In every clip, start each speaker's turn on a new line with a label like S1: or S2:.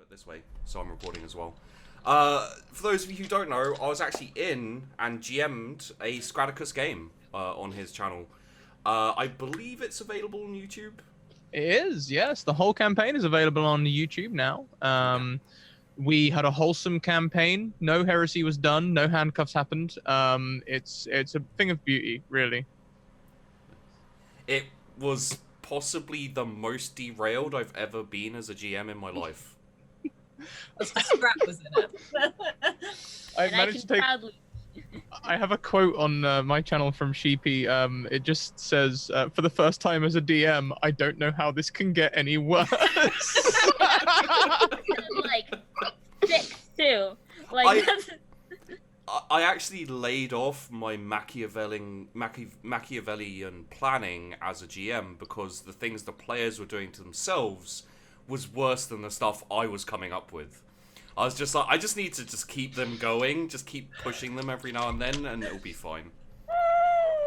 S1: this way, so I'm recording as well. For those of you who don't know, I was actually in and GM'd a Scraticus game on his channel. I believe it's available on YouTube.
S2: It is, yes. The whole campaign is available on YouTube now. We had a wholesome campaign. No heresy was done. No handcuffs happened. It's a thing of beauty, really.
S1: It was possibly the most derailed I've ever been as a GM in my life.
S3: Scratt was in it.
S2: I managed to take.
S4: Proudly...
S2: I have a quote on my channel from Sheepy. It just says, "For the first time as a DM, I don't know how this can get any worse."
S4: Like 6 too. Like
S1: I actually laid off my Machiavellian planning as a GM because the things the players were doing to themselves was worse than the stuff I was coming up with. I was just like, I just need to just keep them going, just keep pushing them every now and then, and it'll be fine.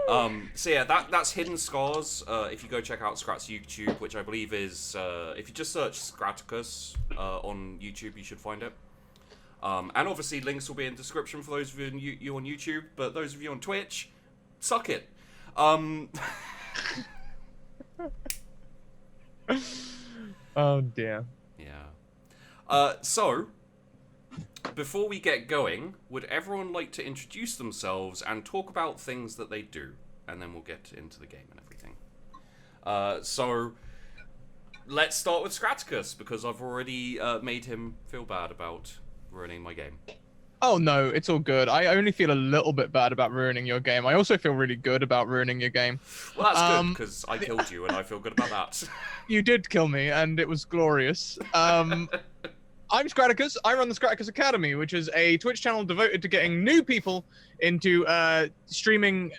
S1: So yeah, that's Hidden Scars. If you go check out Scratt's YouTube, which I believe is, if you just search Scraticus on YouTube, you should find it. And obviously links will be in the description for those of you on YouTube, but those of you on Twitch, suck it.
S2: Oh dear.
S1: Yeah. So, before we get going, would everyone like to introduce themselves and talk about things that they do? And then we'll get into the game and everything. So, let's start with Scraticus, because I've already made him feel bad about ruining my game.
S2: Oh no, it's all good. I only feel a little bit bad about ruining your game. I also feel really good about ruining your game.
S1: Well, that's good, because I killed you, and I feel good about that.
S2: You did kill me, and it was glorious. I'm Scraticus. I run the Scraticus Academy, which is a Twitch channel devoted to getting new people into streaming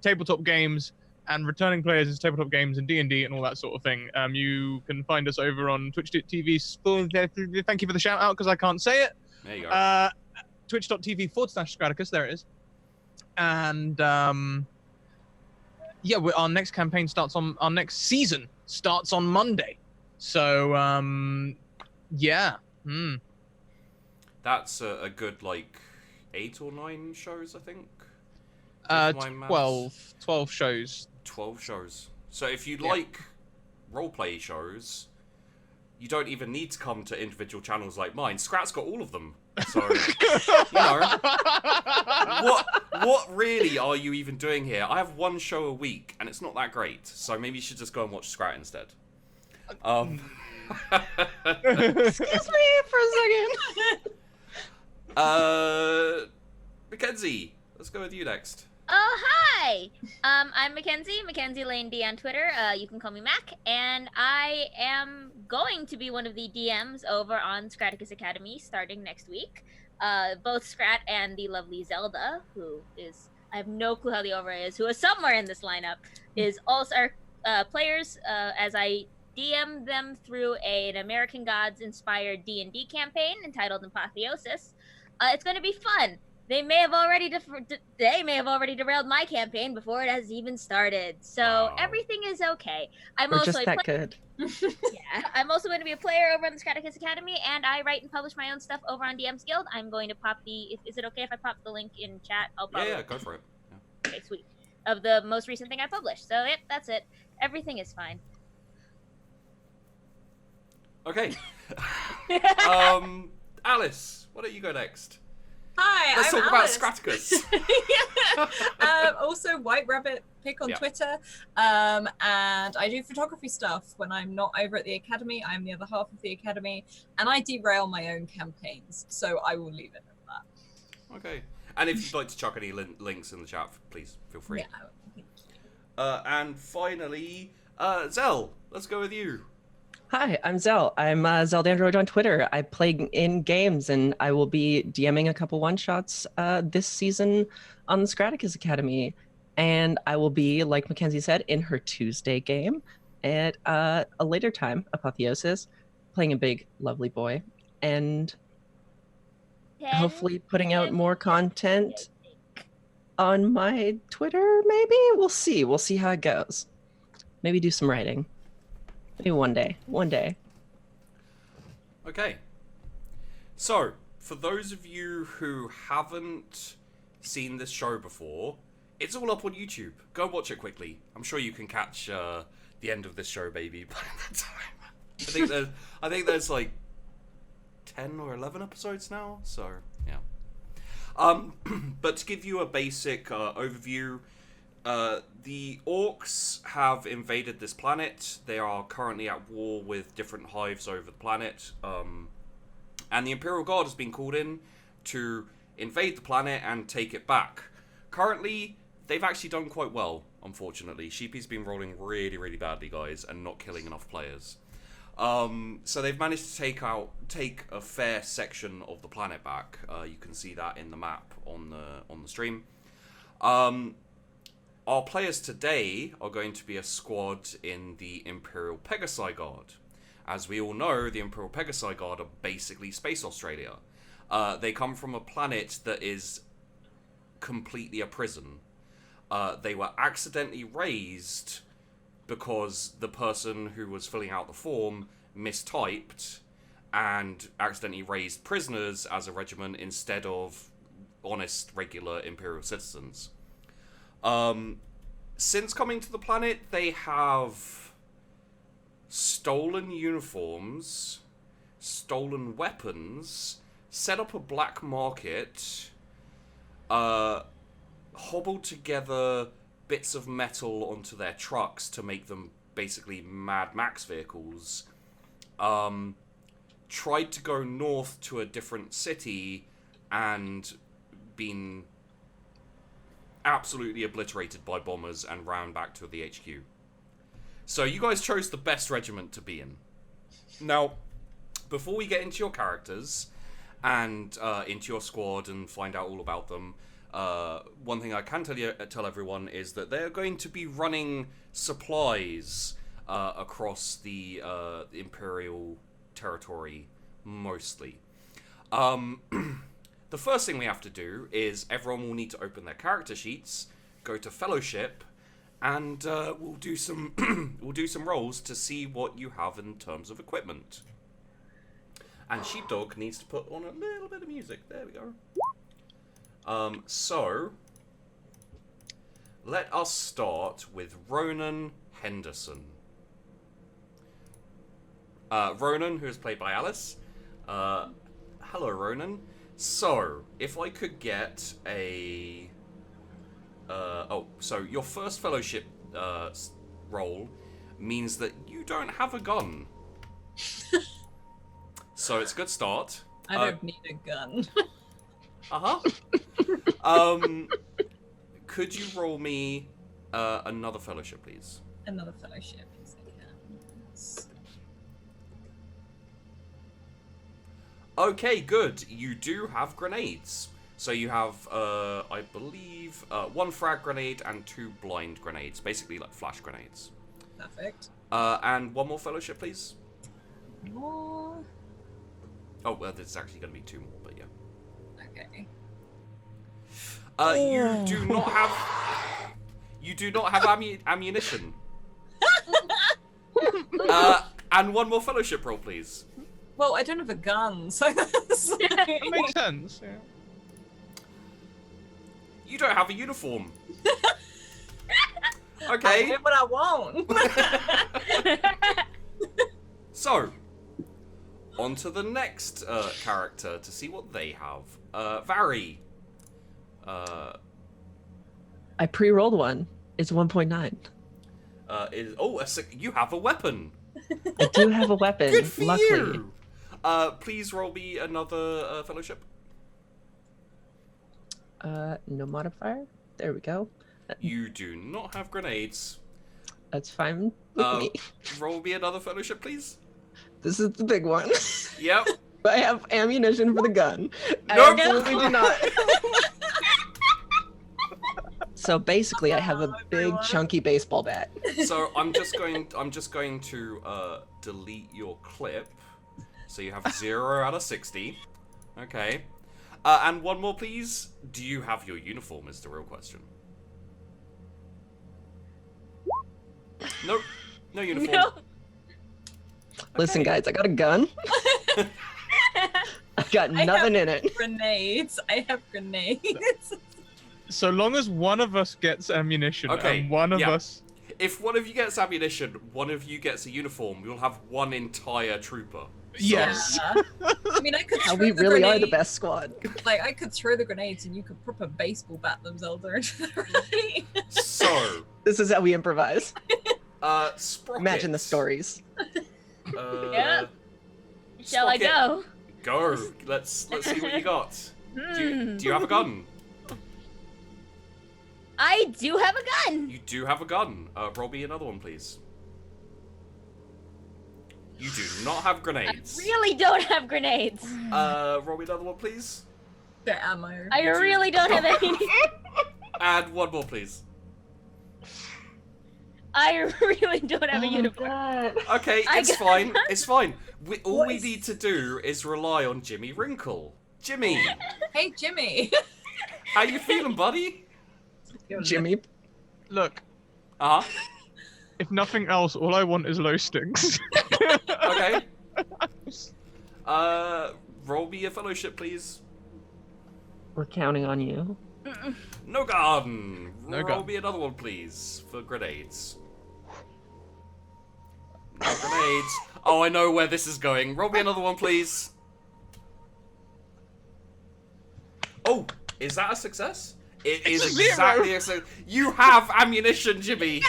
S2: tabletop games and returning players into tabletop games and D&D and all that sort of thing. You can find us over on twitch.tv. Thank you for the shout out, because I can't say it.
S1: There you go.
S2: Twitch.tv/Scraticus, there it is. And yeah, our next campaign starts on, our next season starts on Monday. So yeah.
S1: That's a good, like, 8 or 9 shows, I think.
S2: 12 shows.
S1: 12 shows. So if you like roleplay shows, you don't even need to come to individual channels like mine. Scratt's got all of them. So, you know, what really are you even doing here? I have 1 show a week, and it's not that great. So maybe you should just go and watch Scratt instead.
S3: Excuse me for a second.
S1: Mackenzie, let's go with you next.
S4: Oh, hi! I'm Mackenzie Lane D on Twitter. You can call me Mac, and I am going to be one of the DMs over on Scraticus Academy starting next week. Both Scratt and the lovely Zelda, who is, I have no clue how the overlay is, who is somewhere in this lineup, is also our players as I DM them through an American Gods-inspired D&D campaign entitled Apotheosis. It's going to be fun. They may have already derailed my campaign before it has even started. So everything is okay. I'm
S5: We're just that good.
S4: Yeah, I'm also going to be a player over on the Scraticus Academy, and I write and publish my own stuff over on DM's Guild. I'm going to pop the. Is it okay if I pop the link in chat? I'll pop
S1: Yeah, go for it. Yeah.
S4: Okay, sweet. Of the most recent thing I published. So yep, that's it. Everything is fine.
S1: Okay. Alice, why don't you go next?
S3: Hi,
S1: Let's
S3: I'm
S1: talk
S3: Alice.
S1: about Scraticus.
S3: Also, White Rabbit Pick on Twitter. And I do photography stuff when I'm not over at the Academy. I'm the other half of the Academy. And I derail my own campaigns. So I will leave it at that.
S1: Okay. And if you'd like to chuck any links in the chat, please feel free.
S3: Yeah.
S1: And finally, Zell, let's go with you.
S5: Hi, I'm Zell. I'm Zeldandroid on Twitter. I play in games, and I will be DMing a couple one-shots this season on the Scraticus Academy. And I will be, like Mackenzie said, in her Tuesday game at a later time, Apotheosis, playing a big, lovely boy. And hopefully putting out more content on my Twitter, maybe? We'll see. We'll see how it goes. Maybe do some writing. Maybe one day.
S1: Okay. So, for those of you who haven't seen this show before, it's all up on YouTube. Go watch it quickly. I'm sure you can catch the end of this show, baby, by the time. I think there's like 10 or 11 episodes now, so yeah. But to give you a basic overview, the orcs have invaded this planet. They are currently at war with different hives over the planet. And the Imperial Guard has been called in to invade the planet and take it back. Currently, they've actually done quite well, unfortunately. Sheepy's been rolling really, really badly, guys, and not killing enough players. So they've managed to take a fair section of the planet back. You can see that in the map on the stream. Our players today are going to be a squad in the Imperial Pegasi Guard. As we all know, the Imperial Pegasi Guard are basically Space Australia. They come from a planet that is completely a prison. They were accidentally raised because the person who was filling out the form mistyped and accidentally raised prisoners as a regiment instead of honest, regular Imperial citizens. Since coming to the planet, they have stolen uniforms, stolen weapons, set up a black market, hobbled together bits of metal onto their trucks to make them basically Mad Max vehicles, tried to go north to a different city and been absolutely obliterated by bombers and ran back to the HQ. So you guys chose the best regiment to be in. Now, before we get into your characters and into your squad and find out all about them, one thing I can tell everyone is that they're going to be running supplies across the Imperial territory, mostly. The first thing we have to do is everyone will need to open their character sheets, go to Fellowship, and we'll do some rolls to see what you have in terms of equipment. And Sheepdog needs to put on a little bit of music. There we go. So let us start with Ronan Henderson. Ronan, who is played by Alice. Hello, Ronan. So, if I could get a... so your first Fellowship roll means that you don't have a gun. So it's a good start.
S3: I don't need a gun.
S1: Could you roll me another Fellowship, please?
S3: Another Fellowship, yes I can. Yes.
S1: Okay, good. You do have grenades. So you have, I believe, 1 frag grenade and 2 blind grenades. Basically like flash grenades.
S3: Perfect.
S1: And 1 more Fellowship, please.
S3: More.
S1: Oh, well, there's actually going to be 2 more, but yeah.
S3: Okay.
S1: You do not have ammunition. And 1 more Fellowship roll, please.
S3: Well, I don't have a gun, so that's like...
S2: That makes sense. Yeah.
S1: You don't have a uniform.
S3: I
S1: Okay.
S3: get what I want.
S1: So, on to the next character to see what they have. Vari.
S5: I pre-rolled one. It's 1.9.
S1: You have a weapon.
S5: I do have a weapon.
S1: Good for
S5: luckily.
S1: you. Please roll me another Fellowship.
S5: No modifier. There we go.
S1: You do not have grenades.
S5: That's fine with me.
S1: Roll me another Fellowship, please.
S5: This is the big one.
S1: Yep.
S5: I have ammunition for the gun.
S1: Nope.
S5: I absolutely do not. So basically, I have a big chunky baseball bat.
S1: So I'm just going to delete your clip. So you have 0 out of 60. Okay. And 1 more, please. Do you have your uniform? Is the real question. Nope. No uniform.
S4: No.
S1: Okay.
S5: Listen, guys, I got a gun. got nothing in it.
S3: Grenades. I have grenades.
S2: So long as one of us gets ammunition
S1: Okay,
S2: and one of
S1: yeah.
S2: us...
S1: If one of you gets ammunition, one of you gets a uniform, you'll have one entire trooper.
S2: Yes.
S3: Yeah. I mean, I could throw
S5: We
S3: the
S5: really are the
S3: grenade-
S5: best squad.
S3: Like, I could throw the grenades and you could proper baseball bat them, Zelda, into the right.
S1: So,
S5: This is how we improvise.
S1: Sprockett.
S5: Imagine the stories.
S4: Yeah. Shall I
S1: Sprockett,
S4: go?
S1: Go. Let's see what you got.
S4: Hmm.
S1: Do you have a gun?
S4: I do have a gun.
S1: You do have a gun. Roll me another one, please. You do not have
S4: I
S1: grenades.
S4: really don't have grenades.
S1: Roll me another one, please.
S3: The ammo.
S4: I really don't have any.
S1: And one more, please.
S4: I really don't have a uniform.
S1: Okay,
S4: I
S1: it's
S4: got
S1: fine.
S4: none.
S1: It's fine. All
S3: What
S1: we
S3: is-
S1: need to do is rely on Jimmy Wrinkle. Jimmy,
S3: Hey, Jimmy.
S1: how you feeling, buddy?
S5: Jimmy.
S2: Look,
S1: Uh huh.
S2: if nothing else, all I want is low stinks.
S1: Okay. Roll me a fellowship, please.
S5: We're counting on you.
S1: No gun.
S2: No
S1: Roll
S2: gun.
S1: me another one, please, for grenades. No grenades. Oh, I know where this is going. Roll me another one, please. Oh, is that a success? It
S2: It's
S1: is
S2: a zero.
S1: exactly a success. You have ammunition, Jimmy.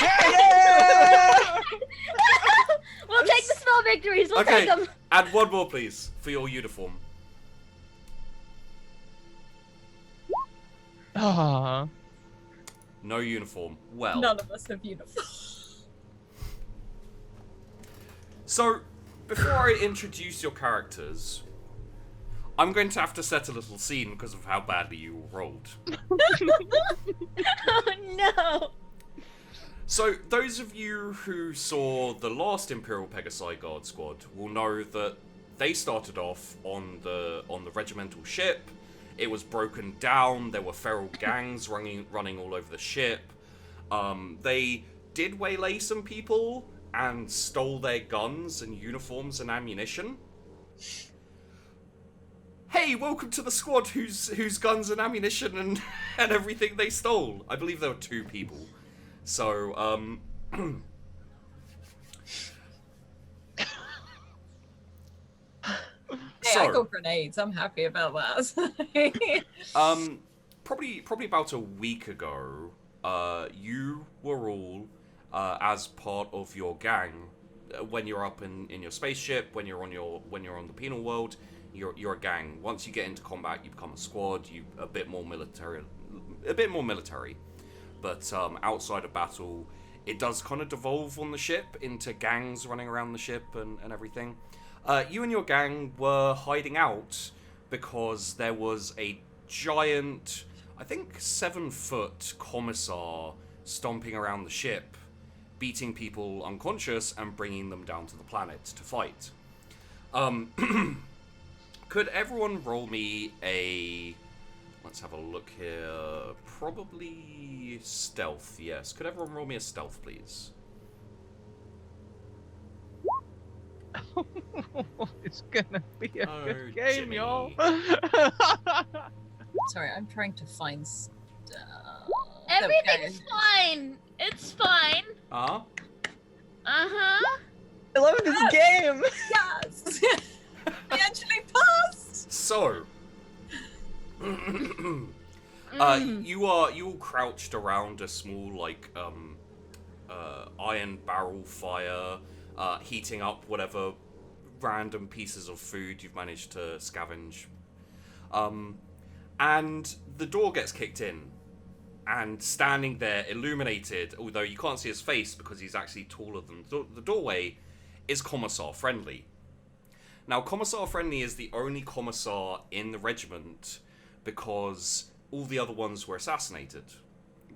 S4: We'll take the small victories. We'll
S1: Okay.
S4: take them.
S1: And one more, please, for your uniform.
S2: Ah.
S1: No uniform. Well.
S3: None of us have uniforms.
S1: So, before I introduce your characters, I'm going to have to set a little scene because of how badly you rolled.
S4: Oh no.
S1: So, those of you who saw the last Imperial Guard squad will know that they started off on the regimental ship. It was broken down. There were feral gangs running all over the ship. They did waylay some people and stole their guns and uniforms and ammunition. Hey, welcome to the squad whose guns and ammunition and everything they stole. I believe there were 2 people. So,
S3: Hey, I got grenades. I'm happy about that.
S1: probably about a week ago, you were all, as part of your gang, when you're up in your spaceship, when you're on the penal world, you're a gang. Once you get into combat, you become a squad. You a bit more military. But outside of battle, it does kind of devolve on the ship into gangs running around the ship and everything. You and your gang were hiding out because there was a giant, I think 7-foot commissar stomping around the ship, beating people unconscious and bringing them down to the planet to fight. Could everyone roll me a... Let's have a look here. Probably stealth, yes. Could everyone roll me a stealth, please?
S2: It's gonna be a
S1: Oh,
S2: good game,
S1: Jimmy.
S2: y'all.
S3: Sorry, I'm trying to find stuff.
S4: Everything's fine. It's fine.
S1: Uh-huh.
S4: Uh-huh.
S5: I love this game.
S3: Yes! We actually passed!
S1: So...
S4: Mm.
S1: you all crouched around a small, like, iron barrel fire, heating up whatever random pieces of food you've managed to scavenge. And the door gets kicked in, and standing there, illuminated, although you can't see his face because he's actually taller than the doorway, is Commissar Friendly. Now, Commissar Friendly is the only commissar in the regiment because all the other ones were assassinated.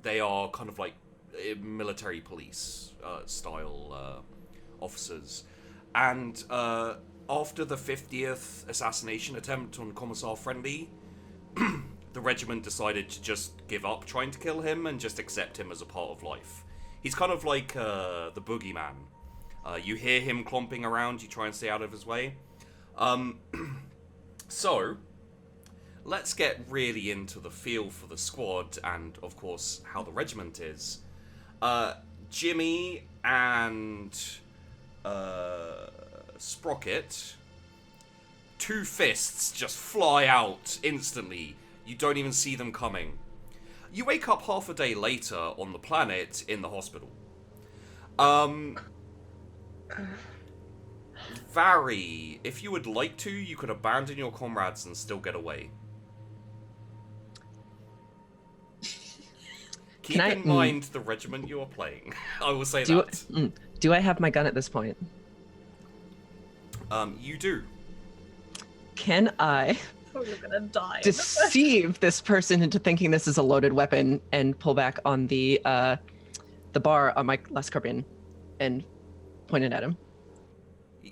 S1: They are kind of like military police style officers. And after the 50th assassination attempt on Commissar Friendly, the regiment decided to just give up trying to kill him and just accept him as a part of life. He's kind of like the boogeyman. You hear him clomping around, you try and stay out of his way. So, let's get really into the feel for the squad and, of course, how the regiment is. Jimmy and Sprockett, two fists just fly out instantly. You don't even see them coming. You wake up half a day later on the planet in the hospital. Vari, if you would like to, you could abandon your comrades and still get away. Keep in mind the regiment you are playing. I will say that.
S5: Do I have my gun at this point?
S1: You do.
S5: Can I
S3: You're gonna die.
S5: deceive this person into thinking this is a loaded weapon and pull back on the bar on my last carbine and point it at him?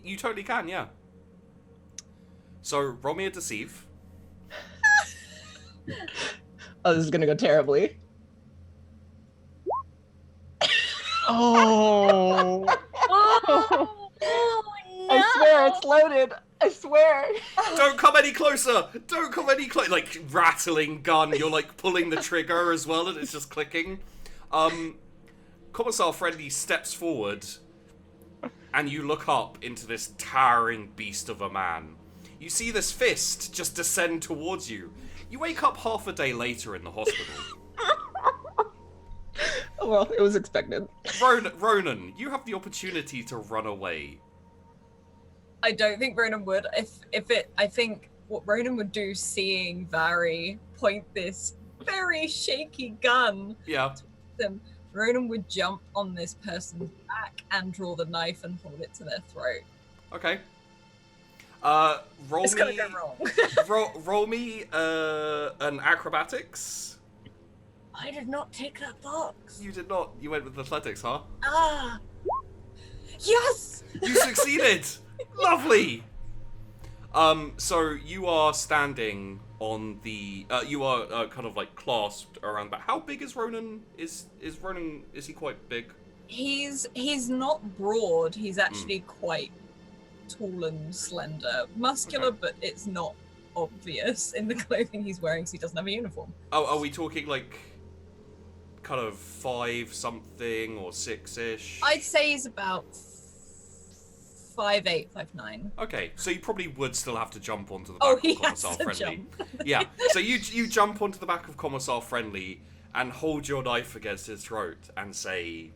S1: You totally can, yeah. So, roll me a deceive.
S5: Oh, this is gonna go terribly. Oh!
S4: Oh, no.
S5: I swear it's loaded. I swear.
S1: Don't come any closer! Don't come any closer! Like, rattling gun, you're like pulling the trigger as well and it's just clicking. Commissar Friendly steps forward and you look up into this towering beast of a man. You see this fist just descend towards you. You wake up half a day later in the hospital.
S5: Well, it was expected.
S1: Ronan, you have the opportunity to run away.
S3: I don't think Ronan would. I think what Ronan would do, seeing Vari point this very shaky gun
S1: Yeah.
S3: to them, Ronan would jump on this person's back and draw the knife and hold it to their throat.
S1: Okay. Roll
S3: It's
S1: me.
S3: gonna go wrong.
S1: roll me an acrobatics.
S3: I did not take that box.
S1: You did not. You went with athletics, huh?
S3: Ah. Yes!
S1: You succeeded. Lovely. So you are standing on the. You are kind of like clasped around. But how big is Ronan? Is Ronan? Is he quite big?
S3: He's not broad. He's actually quite tall and slender, muscular,
S1: Okay.
S3: but it's not obvious in the clothing he's wearing, so he doesn't have a uniform.
S1: Oh, are we talking like kind of 5 something or 6-ish?
S3: I'd say he's about 5'8", 5'9".
S1: Okay, so you probably would still have to jump onto the
S3: Oh,
S1: back
S3: he
S1: of
S3: has
S1: Commissar
S3: to
S1: Friendly.
S3: jump.
S1: Yeah, so you jump onto the back of Commissar Friendly and hold your knife against his throat and say,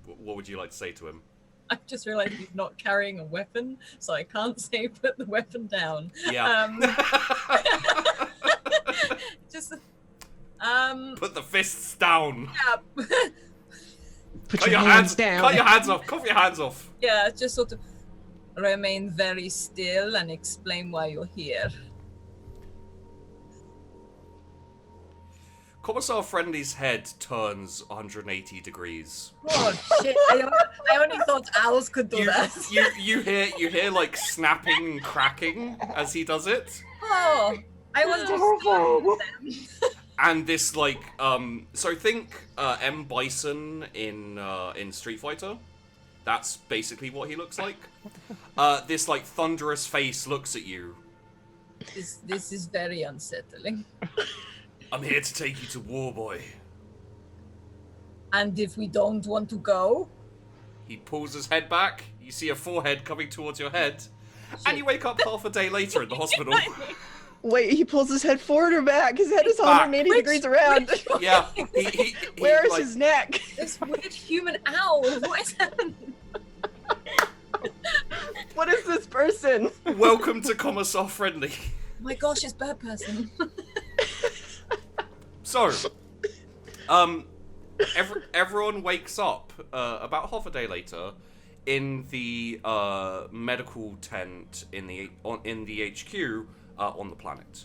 S1: what would you like to say to him?
S3: I just realised he's not carrying a weapon, so I can't say put the weapon down.
S1: Yeah.
S3: Just
S1: Put the fists down.
S3: yeah.
S5: Put
S1: Cut
S5: your
S1: your
S5: hands down.
S1: Cut your hands off. Cough your hands off.
S3: Yeah, just sort of remain very still and explain why you're here.
S1: Commissar Friendly's head turns 180 degrees.
S3: Oh shit! I only thought owls could do that.
S1: You hear like snapping and cracking as he does it.
S3: Oh, I was just
S1: And this like so think M Bison in Street Fighter. That's basically what he looks like. This like thunderous face looks at you.
S3: This is very unsettling.
S1: I'm here to take you to war, boy.
S3: And if we don't want to go,
S1: He pulls his head back. You see a forehead coming towards your head, and you wake up half a day later in the hospital.
S5: Wait, he pulls his head forward or back? His head is
S1: Back.
S5: 180 degrees around.
S1: Yeah. He
S5: Where is
S1: like,
S5: his neck?
S3: this weird human owl. What is happening?
S5: What is this person?
S1: Welcome to Commissar Friendly.
S3: Oh my gosh, it's bird person.
S1: So, everyone wakes up about half a day later in the medical tent in the HQ on the planet.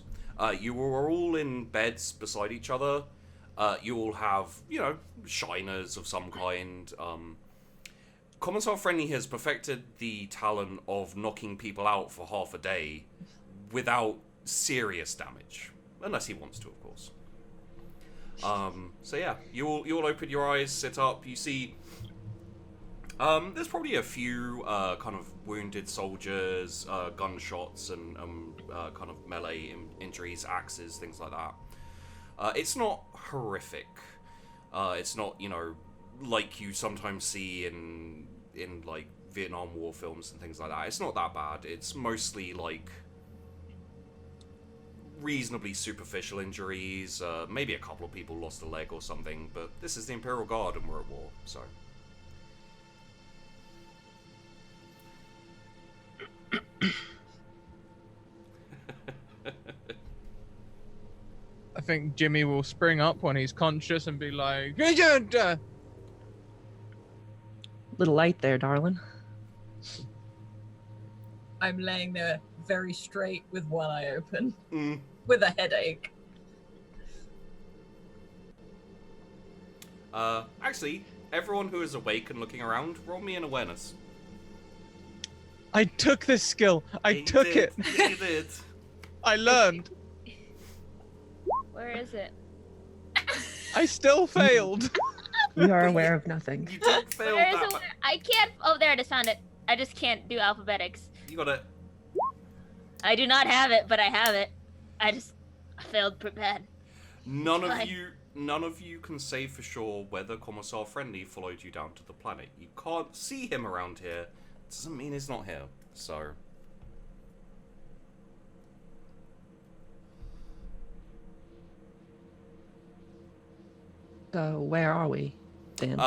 S1: You are all in beds beside each other. You all have, shiners of some kind. Commissar Friendly has perfected the talent of knocking people out for half a day without serious damage, unless he wants to, of course. So yeah, you all open your eyes, sit up. You see There's probably a few kind of wounded soldiers, gunshots, and kind of melee injuries, axes, things like that. It's not horrific. It's not, you know, like you sometimes see in like Vietnam War films and things like that. It's not that bad. It's mostly like reasonably superficial injuries. Maybe a couple of people lost a leg or something, but this is the Imperial Guard and we're at war, so.
S2: I think Jimmy will spring up when he's conscious and be like,
S5: Little light there, darling.
S3: I'm laying there very straight with one eye open,
S1: Mm.
S3: with a headache.
S1: Actually, everyone who is awake and looking around, roll me an awareness.
S2: I took this skill. I took it.
S1: Yeah, you did.
S2: I learned.
S4: Where is it?
S2: I still failed.
S5: You are aware of nothing.
S1: You did fail
S4: Where is
S1: that.
S4: it? I can't. Oh, there, I just found it. I just can't do alphabetics.
S1: You got it.
S4: I do not have it, but I have it. I failed prepared.
S1: None
S4: Fine.
S1: of you can say for sure whether Commissar Friendly followed you down to the planet. You can't see him around here. Doesn't mean he's not here. So.
S5: So where are we then?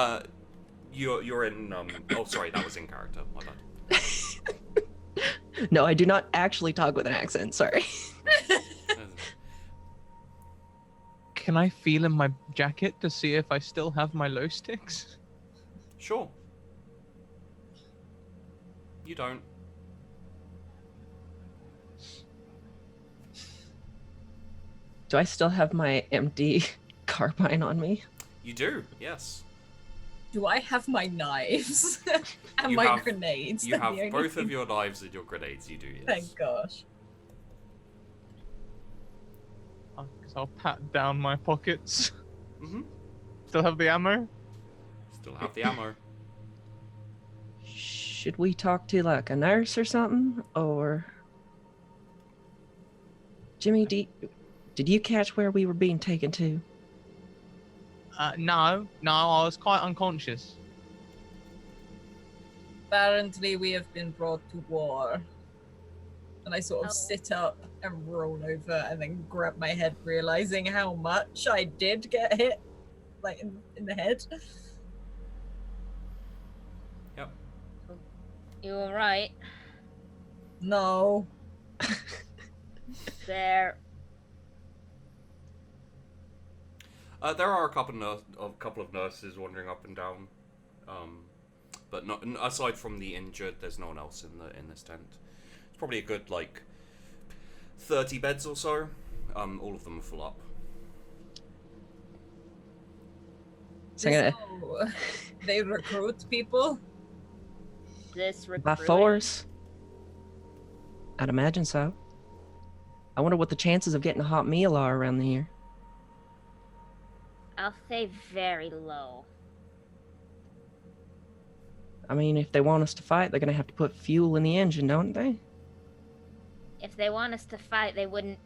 S1: You're in oh sorry, that was in character. My bad.
S5: No, I do not actually talk with an accent. Sorry.
S2: Can I feel in my jacket to see if I still have my low sticks?
S1: Sure. You don't.
S5: Do I still have my empty carbine on me?
S1: You do, yes.
S3: Do I have my knives and
S1: You
S3: my
S1: have-
S3: grenades?
S1: You
S3: They're
S1: have
S3: the only
S1: both of
S3: thing-
S1: your knives and your grenades, you do, yes.
S3: Thank gosh.
S2: I'll pat down my pockets.
S1: Mm-hmm.
S2: Still have the ammo?
S1: Still have the ammo.
S5: Should we talk to like a nurse or something? Or Jimmy, did you catch where we were being taken to?
S2: No, I was quite unconscious.
S3: Apparently we have been brought to war. And I sort of
S4: Oh.
S3: sit up and roll over and then grab my head, realizing how much I did get hit, like in the head.
S1: Yep.
S4: You were right.
S3: No.
S4: There.
S1: There are a couple of nurses wandering up and down, but not aside from the injured. There's no one else in this tent. It's probably a good like 30 beds or so. All of them are full up.
S5: So I'm gonna,
S3: So, they recruit people?
S4: This
S5: by
S4: recruiting.
S5: force? I'd imagine so. I wonder what the chances of getting a hot meal are around here.
S4: I'll say very low.
S5: I mean, if they want us to fight, they're gonna have to put fuel in the engine, don't they?
S4: If they want us to fight, they wouldn't,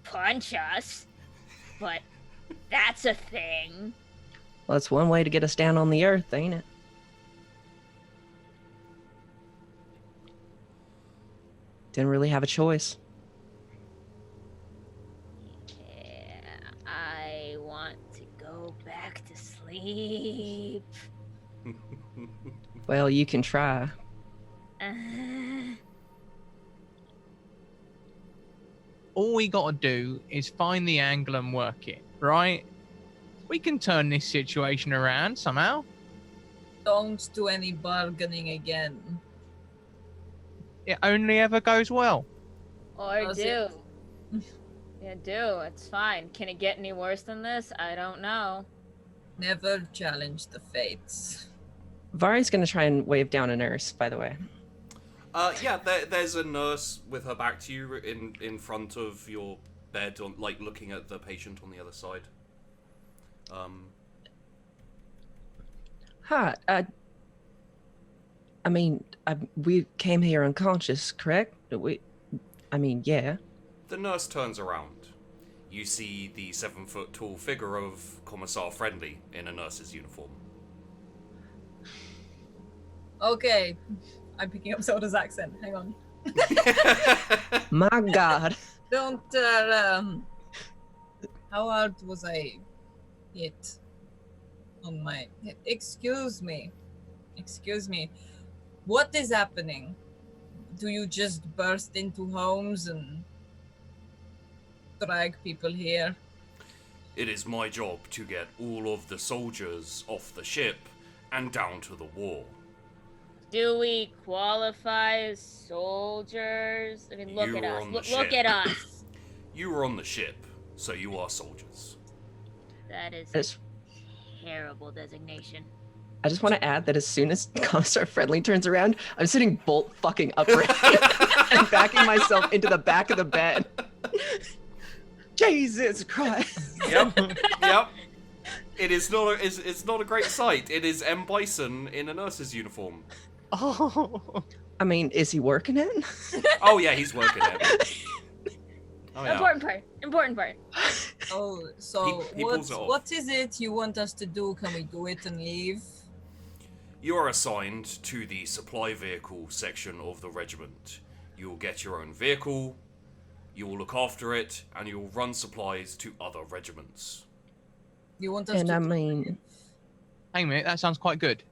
S4: punch us. But that's a thing.
S5: Well, that's one way to get us down on the earth, ain't it? Didn't really have a choice.
S4: Yeah, I want to go back to sleep.
S5: Well, you can try.
S2: All we gotta do is find the angle and work it, right? We can turn this situation around somehow.
S3: Don't do any bargaining again.
S2: It only ever goes well.
S4: Or
S3: Does
S4: do.
S3: it?
S4: Yeah, do. It's fine. Can it get any worse than this? I don't know.
S3: Never challenge the fates.
S5: Vari's gonna try and wave down a nurse, by the way.
S1: Yeah, there's a nurse with her back to you in front of your bed, like looking at the patient on the other side.
S5: Hi, I mean, we came here unconscious, correct? Yeah.
S1: The nurse turns around. You see the 7-foot-tall figure of Commissar Friendly in a nurse's uniform.
S3: Okay. I'm picking up Zelda's accent. Hang on.
S5: My God.
S3: Don't, how hard was I hit on my... Excuse me. What is happening? Do you just burst into homes and drag people here?
S1: It is my job to get all of the soldiers off the ship and down to the war.
S4: Do we qualify as soldiers? I mean, look
S1: You
S4: at
S1: were
S4: us.
S1: on the
S4: Look
S1: ship.
S4: at us.
S1: You were on the ship, so you are soldiers.
S4: That is
S5: It's-
S4: a terrible designation.
S5: I just want to add that as soon as Commissar Friendly turns around, I'm sitting bolt fucking upright and backing myself into the back of the bed. Jesus Christ.
S1: Yep. It's not a great sight. It is M. Bison in a nurse's uniform.
S2: Oh.
S5: I mean, is he working it?
S1: Oh yeah, he's working it. Oh yeah.
S4: Important part.
S3: Oh, so
S1: He pulls it off.
S3: what is it you want us to do? Can we do it and leave?
S1: You are assigned to the supply vehicle section of the regiment. You will get your own vehicle, you will look after it, and you will run supplies to other regiments.
S3: You want us
S5: And
S3: to
S5: I mean,
S2: Hang on a minute, that sounds quite good.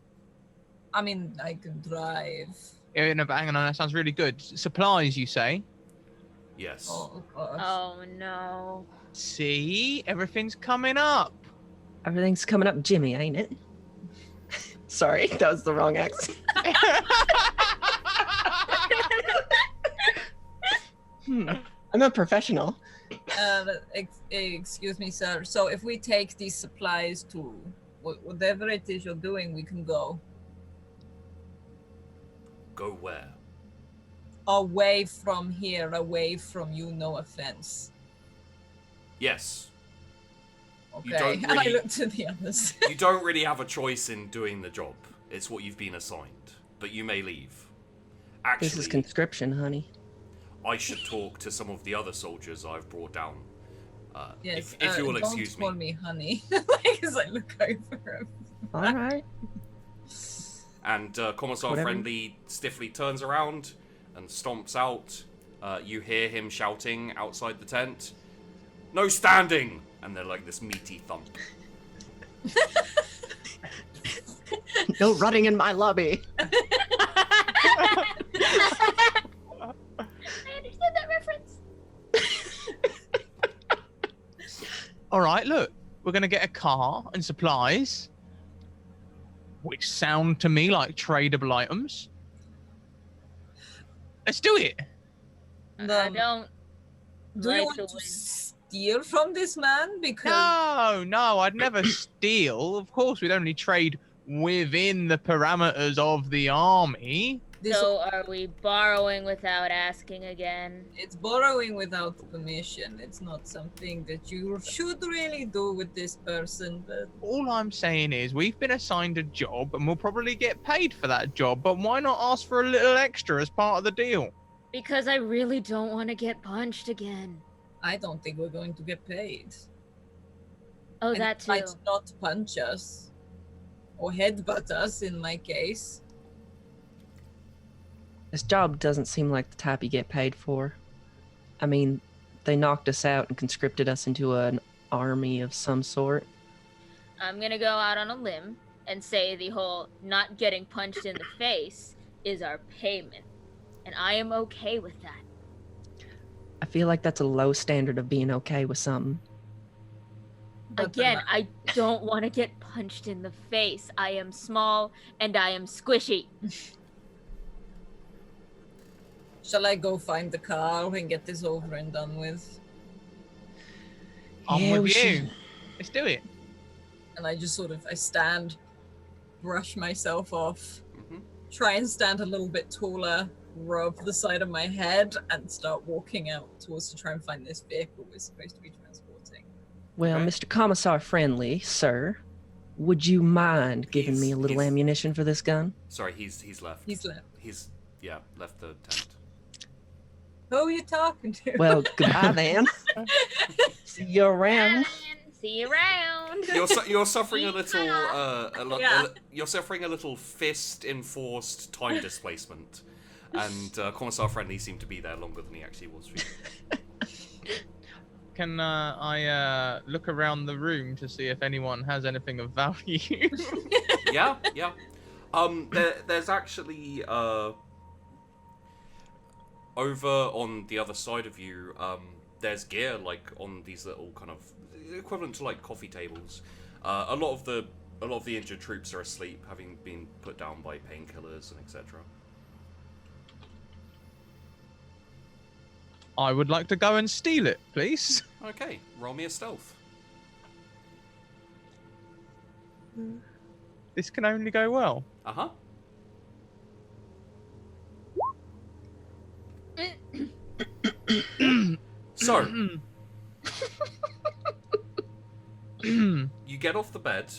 S3: I mean, I can drive.
S2: Yeah, no, but hang on, that sounds really good. Supplies, you say?
S1: Yes.
S3: Oh, gosh.
S4: Oh no.
S2: See? Everything's coming up.
S5: everything's coming up Jimmy, ain't it? Sorry, that was the wrong accent. I'm a professional.
S3: Excuse me, sir. So if we take these supplies to whatever it is you're doing, we can go
S1: Go where?
S3: away from here, away from you. No offense.
S1: Yes.
S3: Okay.
S1: You don't
S3: And I
S1: really-
S3: look to the others.
S1: You don't really have a choice in doing the job. It's what you've been assigned. But you may leave.
S5: This is
S1: Actually,
S5: conscription, honey.
S1: I should talk to some of the other soldiers I've brought down.
S3: Yes.
S1: If you will
S3: don't
S1: excuse
S3: call
S1: me.
S3: me honey. Like as I look over him.
S5: All right.
S1: And Commissar
S5: Whatever.
S1: Friendly stiffly turns around and stomps out. You hear him shouting outside the tent, "No standing!" And they're like this meaty thump.
S5: No running in my lobby.
S4: I understand that reference.
S2: All right, look, we're going to get a car and supplies, which sound to me like tradable items. Let's do it.
S4: I
S3: Um,
S4: don't
S3: Do you
S4: like
S3: want
S4: the
S3: to
S4: way.
S3: steal from this man? Because
S2: No, I'd never steal. Of course, we'd only trade within the parameters of the army.
S3: this,
S4: So are we borrowing without asking again?
S3: it's borrowing without permission. It's not something that you should really do with this person, but
S2: All I'm saying is we've been assigned a job and we'll probably get paid for that job, but why not ask for a little extra as part of the deal?
S4: Because I really don't want to get punched again.
S3: I don't think we're going to get paid.
S4: Oh,
S3: And
S4: that
S3: he
S4: too.
S3: might not punch us or headbutt us in my case.
S5: This job doesn't seem like the type you get paid for. I mean, they knocked us out and conscripted us into an army of some sort.
S4: I'm gonna go out on a limb and say the whole not getting punched in the face is our payment. And I am okay with that.
S5: I feel like that's a low standard of being okay with something.
S3: But
S4: Again, I don't want to get punched in the face. I am small and I am squishy.
S3: Shall I go find the car and get this over and done with?
S2: I'm
S5: Yeah, we
S2: with you.
S5: should-
S2: Let's do it.
S3: And I just I stand, brush myself off,
S1: Mhm.
S3: try and stand a little bit taller, rub the side of my head, and start walking out towards to try and find this vehicle we're supposed to be transporting.
S5: Well,
S1: Okay.
S5: Mr. Commissar Friendly, sir, would you mind giving me a little
S1: he's-
S5: ammunition for this gun?
S1: Sorry, he's left.
S3: He's left.
S1: He's left the tent.
S3: Who are you talking to?
S5: Well, goodbye then. See you around.
S4: See you around.
S1: You're suffering a little
S3: Yeah.
S1: you're suffering a little fist enforced time displacement, and Commissar Friendly seemed to be there longer than he actually was for you.
S2: Can I look around the room to see if anyone has anything of value?
S1: Yeah. There's actually over on the other side of you, there's gear like on these little kind of equivalent to like coffee tables. A lot of the injured troops are asleep, having been put down by painkillers and etc.
S2: I would like to go and steal it, please.
S1: Okay, roll me a stealth.
S2: This can only go well.
S1: Uh-huh. So, you get off the bed,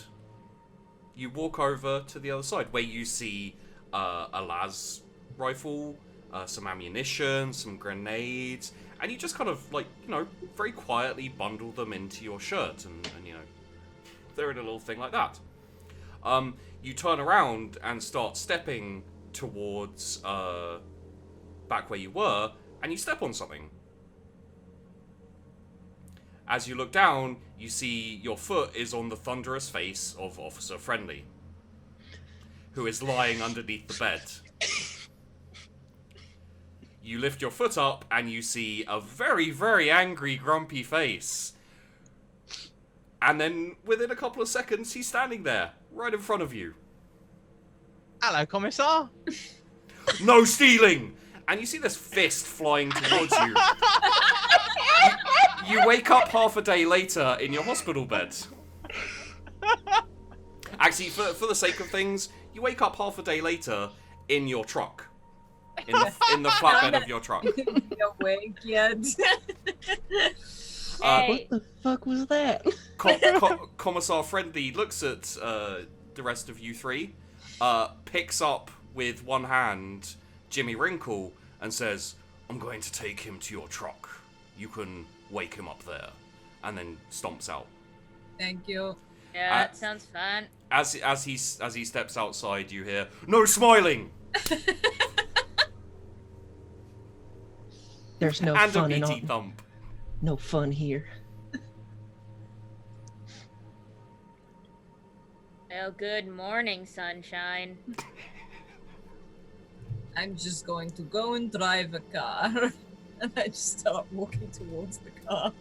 S1: you walk over to the other side, where you see a las rifle, some ammunition, some grenades, and you just kind of, like, you know, very quietly bundle them into your shirt, and you know, they're in a little thing like that. You turn around and start stepping towards back where you were, and you step on something. As you look down, you see your foot is on the thunderous face of Officer Friendly, who is lying underneath the bed. You lift your foot up, and you see a very, very angry, grumpy face. And then, within a couple of seconds, he's standing there, right in front of you.
S2: Hello, Commissar.
S1: No stealing! And you see this fist flying towards you. You wake up half a day later in your hospital bed. Actually, for the sake of things, you wake up half a day later in your truck. In the flatbed of your truck.
S3: You're awake yet?
S4: Hey.
S5: What the fuck was that?
S1: Commissar Friendly looks at the rest of you three, picks up with one hand Jimmy Wrinkle, and says, "I'm going to take him to your truck. You can wake him up there," and then stomps out.
S3: Thank you.
S4: Yeah, that sounds fun.
S1: As he steps outside, you hear, "No smiling!"
S5: There's no
S1: and a
S5: fun in
S1: BT
S5: all.
S1: thump.
S5: No fun here.
S4: Well, good morning, sunshine.
S3: I'm just going to go and drive a car. And I just start walking towards the car.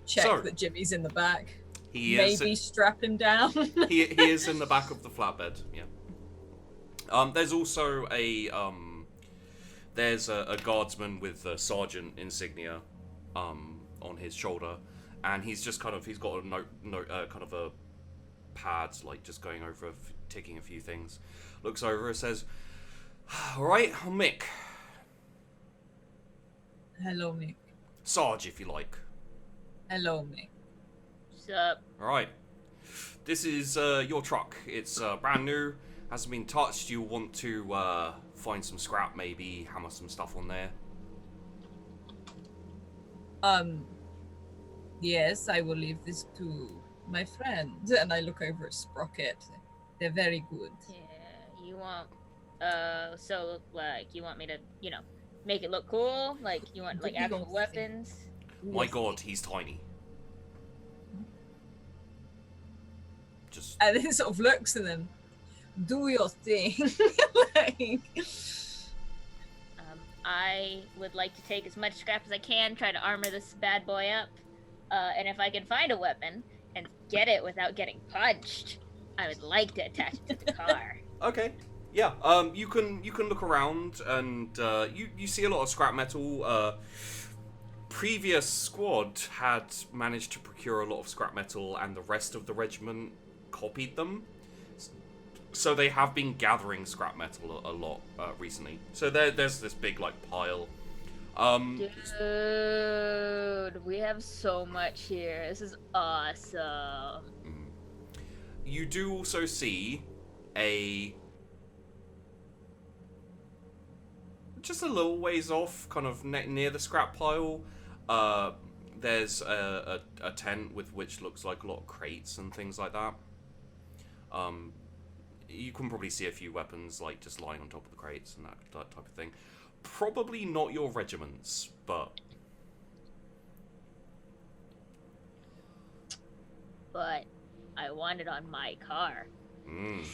S3: Check
S1: So,
S3: that Jimmy's in the back.
S1: He
S3: Maybe
S1: is.
S3: strap him down.
S1: He is in the back of the flatbed. Yeah. There's also a guardsman with a sergeant insignia on his shoulder, and he's just he's got a note kind of a pad, like just going over ticking a few things. Looks over and says, "All right, I'm Mick.
S3: Hello, Mick.
S1: Sarge, if you like.
S3: Hello, Mick.
S4: What's up?
S1: All right. This is your truck. It's brand new, hasn't been touched. You want to find some scrap, maybe hammer some stuff on there."
S3: Yes, I will leave this to my friend. And I look over at Sprockett. They're very good.
S4: Yeah, you want, so, like, you want me to, you know, make it look cool? Like, you want, like,
S3: You don't
S4: actual weapons?
S1: My God, he's tiny. Just
S3: And then sort of looks at them. Do your thing. Like,
S4: I would like to take as much scrap as I can, try to armor this bad boy up, and if I can find a weapon and get it without getting punched, I would like to attach it to the car.
S1: okay. Yeah. You can look around and you see a lot of scrap metal. Previous squad had managed to procure a lot of scrap metal, and the rest of the regiment copied them. So they have been gathering scrap metal a lot recently. So there's this big like pile
S4: Dude, we have so much here. This is awesome.
S1: You do also see just a little ways off, kind of near the scrap pile. There's a tent with which looks like a lot of crates and things like that. You can probably see a few weapons like just lying on top of the crates and that type of thing. Probably not your regiments, but
S4: I want it on my car.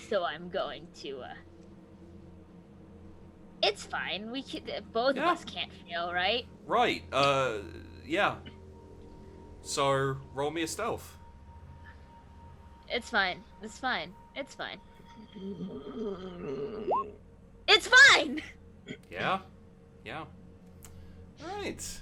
S4: So I'm going to It's fine. We can, both of us can't fail, right?
S1: Right. Yeah. So roll me a stealth.
S4: It's fine. It's fine. It's fine. It's fine.
S1: Yeah. Yeah. Right.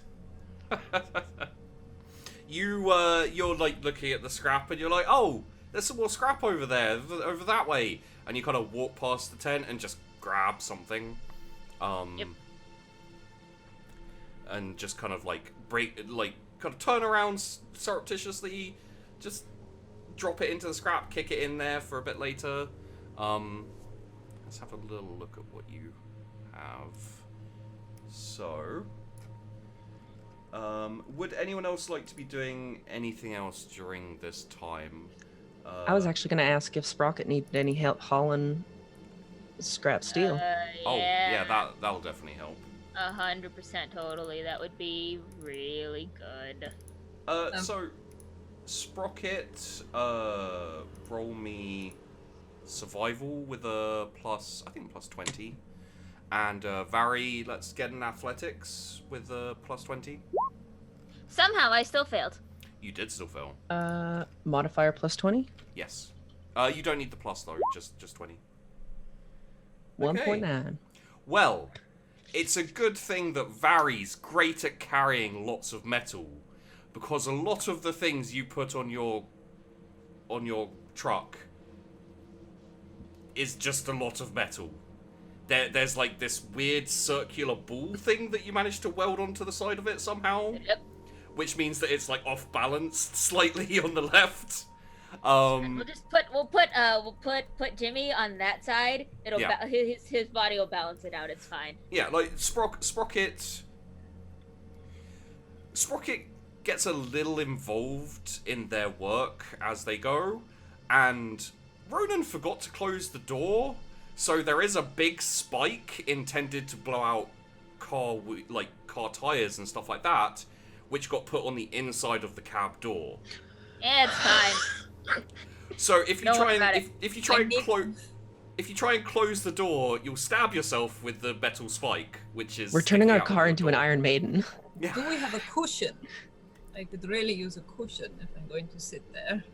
S1: You're like looking at the scrap and you're like, oh, there's some more scrap over there, over that way, and you kind of walk past the tent and just grab something.
S4: Yep.
S1: And just kind of like kind of turn around surreptitiously, just drop it into the scrap, kick it in there for a bit later. Let's have a little look at what you have. So, would anyone else like to be doing anything else during this time?
S5: I was actually going to ask if Sprockett needed any help hauling scrap steel.
S1: Oh, yeah, that'll definitely help.
S4: 100% totally. That would be really good.
S1: So, Sprockett, roll me survival with a plus, I think plus 20. And Vari, let's get an athletics with a plus 20.
S4: Somehow I still failed.
S1: You did still fail.
S5: Modifier plus 20?
S1: Yes. You don't need the plus though, just 20.
S5: 1.9.
S1: Well, it's a good thing that Vari's great at carrying lots of metal, because a lot of the things you put on your truck is just a lot of metal. There's like this weird circular ball thing that you managed to weld onto the side of it somehow.
S4: Yep.
S1: Which means that it's like off balanced slightly on the left.
S4: We'll put Jimmy on that side. It'll his body will balance it out. It's fine.
S1: Yeah, like Sprockett gets a little involved in their work as they go, and Ronan forgot to close the door, so there is a big spike intended to blow out car tires and stuff like that, which got put on the inside of the cab door.
S4: Yeah, it's fine.
S1: So if you try and close the door, you'll stab yourself with the metal spike, which is...
S5: We're turning our car into an Iron Maiden.
S1: Yeah.
S3: Do we have a cushion? I could really use a cushion if I'm going to sit there.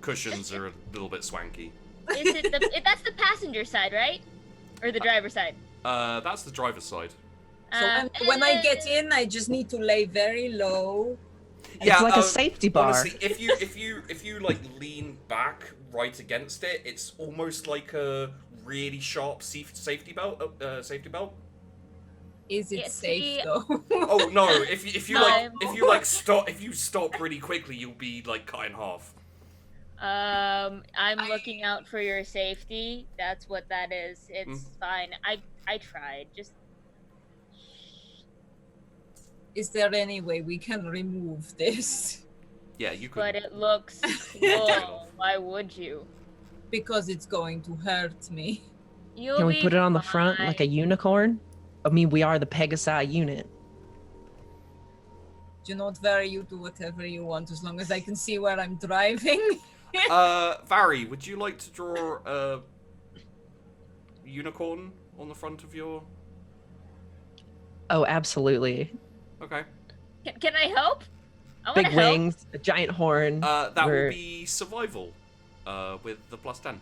S1: Cushions are a little bit swanky.
S4: Is it that's the passenger side, right? Or the driver's side?
S1: That's the driver's side.
S3: So when I get in, I just need to lay very low.
S5: It's like a safety bar.
S1: Honestly, if you like lean back right against it, it's almost like a really sharp safety belt.
S3: Is it safe though?
S1: Oh no! If you stop really quickly, you'll be like cut in half.
S4: I'm looking out for your safety. That's what that is. It's fine. I tried. Just.
S3: Is there any way we can remove this?
S1: Yeah, you could.
S4: But it looks cool. Why would you?
S3: Because it's going to hurt me.
S5: Can we put it on the front like a unicorn? I mean, we are the Pegasi unit.
S3: Do not Vari, you do whatever you want as long as I can see where I'm driving.
S1: Vari, would you like to draw a unicorn on the front of your...
S5: Oh, absolutely.
S1: Okay.
S4: Can I help?
S5: Big wings, a giant horn.
S1: That will be survival, with the plus 10.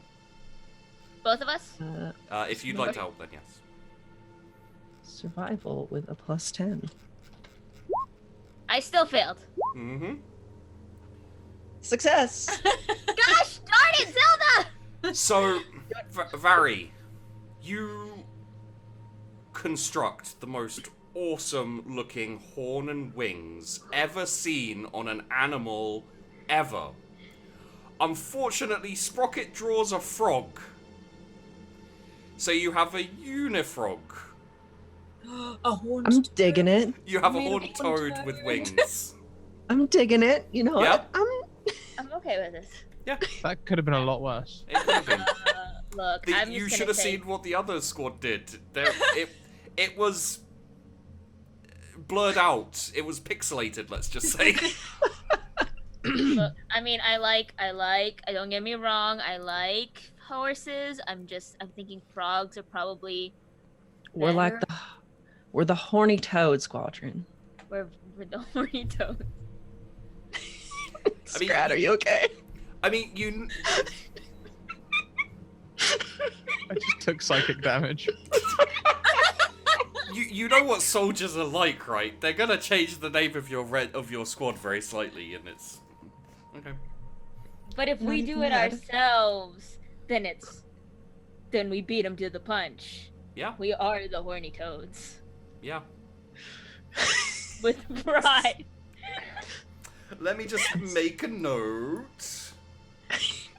S4: Both of us?
S1: If you'd like to help, then yes.
S5: Survival with a plus 10.
S4: I still failed.
S1: Mm-hmm.
S5: Success!
S4: Gosh darn it, Zelda!
S1: So, Vari, you construct the most awesome looking horn and wings ever seen on an animal ever. Unfortunately, Sprockett draws a frog. So you have a unifrog.
S3: A horned
S5: I'm digging it.
S1: You have a
S3: Made of
S1: horned toad
S3: horned
S1: with
S3: toad.
S1: wings.
S5: I'm digging it. You know
S1: Yep.
S5: what?
S4: I'm okay with this.
S2: That could have been a lot worse.
S1: It could have been.
S4: Look, I'm just
S1: You
S4: gonna
S1: should have
S4: say,
S1: seen what the other squad did. It was blurred out. It was pixelated, let's just say.
S4: Look, I mean, don't get me wrong, I like horses. I'm thinking frogs are probably
S5: We're like
S4: better.
S5: we're the horny toad squadron.
S4: We're the horny toads.
S1: I mean,
S5: Scrat, are you okay?
S1: I mean, you.
S2: I just took psychic damage.
S1: You know what soldiers are like, right? They're gonna change the name of your squad very slightly, and it's okay.
S4: But if we
S5: Not
S4: do
S5: even
S4: it
S5: mad.
S4: ourselves, then we beat them to the punch.
S1: Yeah,
S4: We are the horny toads
S1: yeah.
S4: with pride.
S1: Let me just make a note.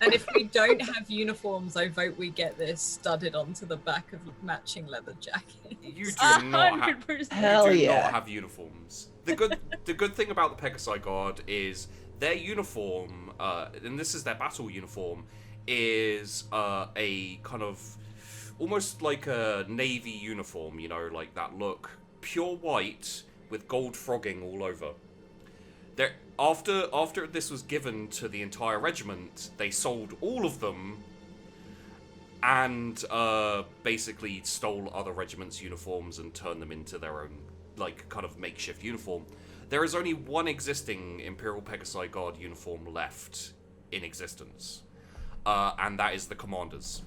S3: And if we don't have uniforms, I vote we get this studded onto the back of matching leather jackets.
S1: You do not have.
S4: 100%.
S5: Hell
S1: You do
S5: yeah.
S1: not have uniforms. The good thing about the Pegasi Guard is their uniform, and this is their battle uniform, is a kind of almost like a navy uniform. You know, like that look, pure white with gold frogging all over. After this was given to the entire regiment, they sold all of them and basically stole other regiments' uniforms and turned them into their own, like, kind of makeshift uniform. There is only one existing Imperial Pegasi Guard uniform left in existence, and that is the Commander's.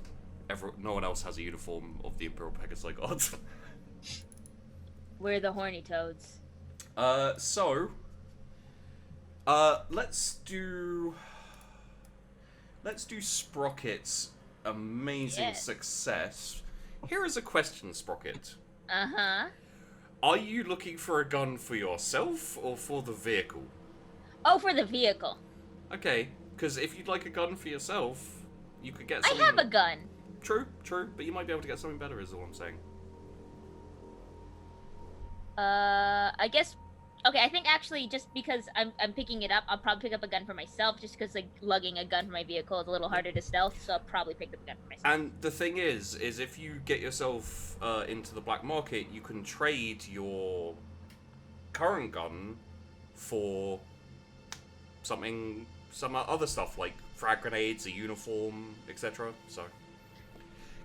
S1: No one else has a uniform of the Imperial Pegasi Guard.
S4: We're the horny toads.
S1: Let's do Sprocket's amazing
S4: Yes.
S1: success. Here is a question, Sprockett.
S4: Uh-huh.
S1: Are you looking for a gun for yourself or for the vehicle?
S4: Oh, for the vehicle.
S1: Okay, because if you'd like a gun for yourself, you could get
S4: I
S1: something...
S4: have a gun.
S1: True, but you might be able to get something better is all I'm saying.
S4: I guess. Okay, I think actually just because I'm picking it up, I'll probably pick up a gun for myself. Just because like lugging a gun for my vehicle is a little harder to stealth, so I'll probably pick up a gun for myself.
S1: And the thing is if you get yourself into the black market, you can trade your current gun for some other stuff like frag grenades, a uniform, etc. So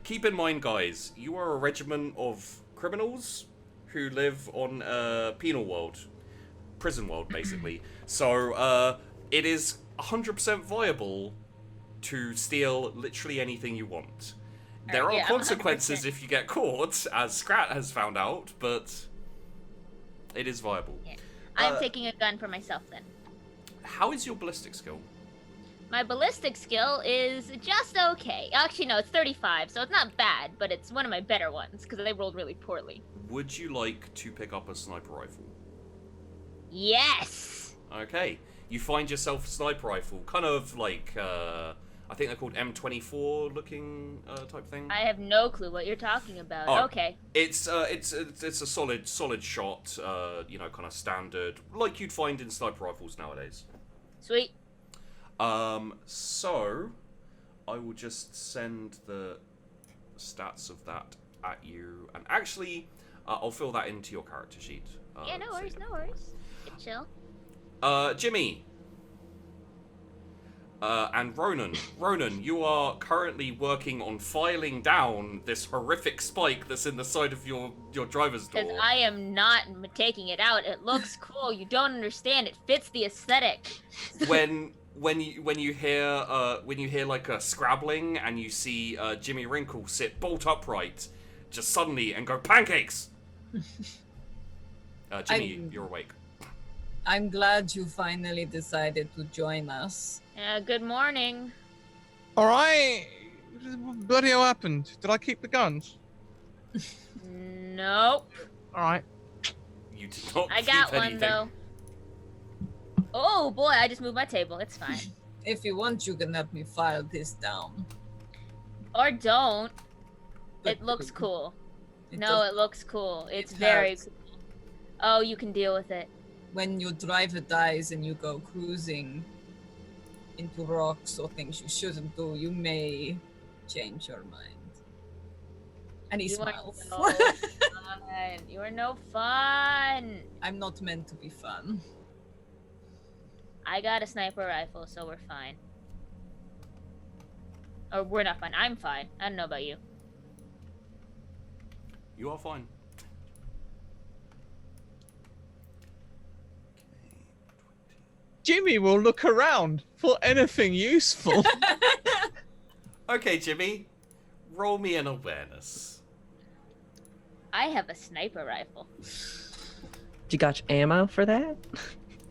S1: keep in mind, guys, you are a regiment of criminals who live on a penal world, prison world, basically. So it is 100% viable to steal literally anything you want. There are
S4: yeah,
S1: consequences
S4: 100%.
S1: if you get caught, as Scratt has found out, but it is viable.
S4: Yeah. I'm taking a gun for myself then.
S1: How is your ballistic skill?
S4: My ballistic skill is just okay. Actually, no, it's 35, so it's not bad, but it's one of my better ones because they rolled really poorly.
S1: Would you like to pick up a sniper rifle?
S4: Yes.
S1: Okay, you find yourself a sniper rifle, kind of like I think they're called M24 looking type thing.
S4: I have no clue what you're talking about.
S1: Oh.
S4: Okay.
S1: It's a solid shot, you know, kind of standard, like you'd find in sniper rifles nowadays.
S4: Sweet.
S1: So I will just send the stats of that at you, and actually, I'll fill that into your character sheet.
S4: Yeah, no worries, no worries. Get chill.
S1: Jimmy. And Ronan. Ronan, you are currently working on filing down this horrific spike that's in the side of your driver's door.
S4: Because I am not taking it out. It looks cool. You don't understand. It fits the aesthetic.
S1: When you hear like a scrabbling and you see Jimmy Wrinkle sit bolt upright, just suddenly and go pancakes. Jimmy, you're awake.
S3: I'm glad you finally decided to join us.
S4: Good morning.
S2: All right. What bloody hell happened? Did I keep the guns?
S4: Nope.
S2: All right.
S1: You did not
S4: I
S1: keep
S4: got one
S1: anything.
S4: though. Oh boy, I just moved my table. It's fine.
S3: If you want, you can help me file this down.
S4: Or don't.
S3: But
S4: It looks cool.
S3: it
S4: No,
S3: does-
S4: it looks cool. It's
S3: It
S4: very
S3: hurts.
S4: cool. Oh, you can deal with it.
S3: When your driver dies and you go cruising into rocks or things you shouldn't do, you may change your mind. And he
S4: You are
S3: smiles.
S4: no fun. You are no fun.
S3: I'm not meant to be fun.
S4: I got a sniper rifle, so we're fine. Or we're not fine. I'm fine. I don't know about you.
S1: You are fine.
S2: Jimmy will look around for anything useful.
S1: Okay, Jimmy. Roll me an awareness.
S4: I have a sniper rifle.
S5: You got your ammo for that?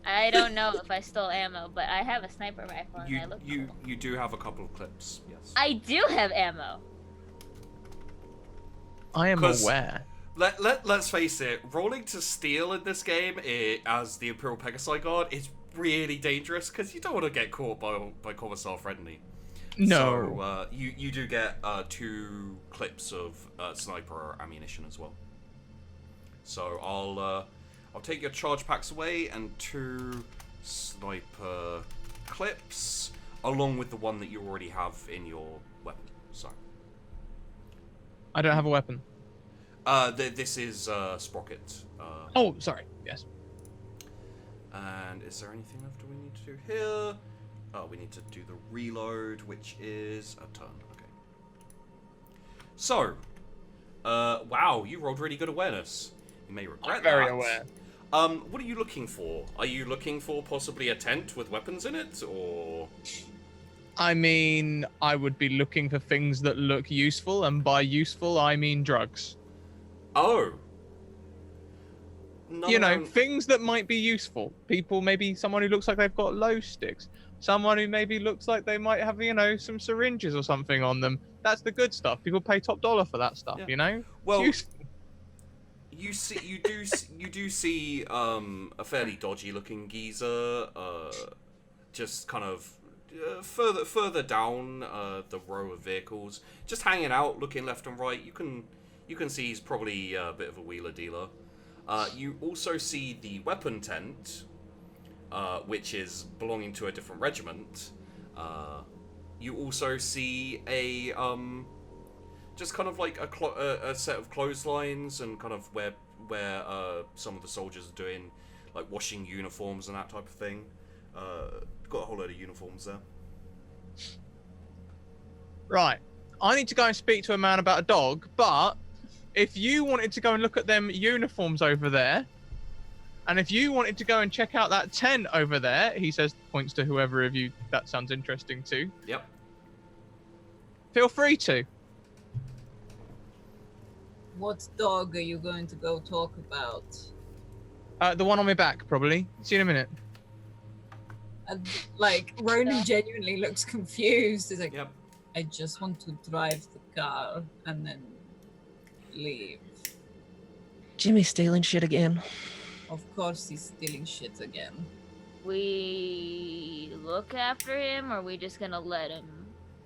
S4: I don't know if I stole ammo, but I have a sniper rifle and I look cool.
S1: You do have a couple of clips, yes.
S4: I do have ammo.
S2: I am
S1: 'Cause-
S2: aware.
S1: Let's face it, rolling to steal in this game as the Imperial Guard is really dangerous because you don't want to get caught by Commissar Friendly.
S2: No.
S1: So you do get 2 clips of sniper ammunition as well. So I'll take your charge packs away and 2 sniper clips along with the one that you already have in your weapon. So
S2: I don't have a weapon.
S1: this is Sprockett.
S2: Oh, sorry. Yes.
S1: And is there anything left we need to do here? Oh, we need to do the reload, which is a turn. Okay. So, wow, you rolled really good awareness. You may regret
S2: I'm very
S1: that.
S2: aware.
S1: What are you looking for? Are you looking for possibly a tent with weapons in it, or?
S2: I mean, I would be looking for things that look useful, and by useful, I mean drugs.
S1: Oh. No,
S2: You know,
S1: no.
S2: things that might be useful. People, maybe someone who looks like they've got glow sticks. Someone who maybe looks like they might have, you know, some syringes or something on them. That's the good stuff. People pay top dollar for that stuff,
S1: Yeah.
S2: you know?
S1: Well,
S2: it's useful.
S1: you do see a fairly dodgy looking geezer just kind of further down the row of vehicles, just hanging out, looking left and right. You can see he's probably a bit of a wheeler dealer. You also see the weapon tent, which is belonging to a different regiment. You also see a just kind of like a set of clotheslines and kind of where some of the soldiers are doing like washing uniforms and that type of thing. Got a whole load of uniforms there.
S2: Right. I need to go and speak to a man about a dog, but if you wanted to go and look at them uniforms over there, and if you wanted to go and check out that tent over there, he says, points to whoever of you that sounds interesting to,
S1: Yep.
S2: feel free to.
S3: What dog are you going to go talk about?
S2: The one on my back, probably. See you in a minute.
S3: And, like, Ronan genuinely looks confused. He's like,
S1: Yep.
S3: I just want to drive the car and then leave.
S5: Jimmy stealing shit again.
S3: Of course he's stealing shit again.
S4: We look after him, or are we just gonna let him?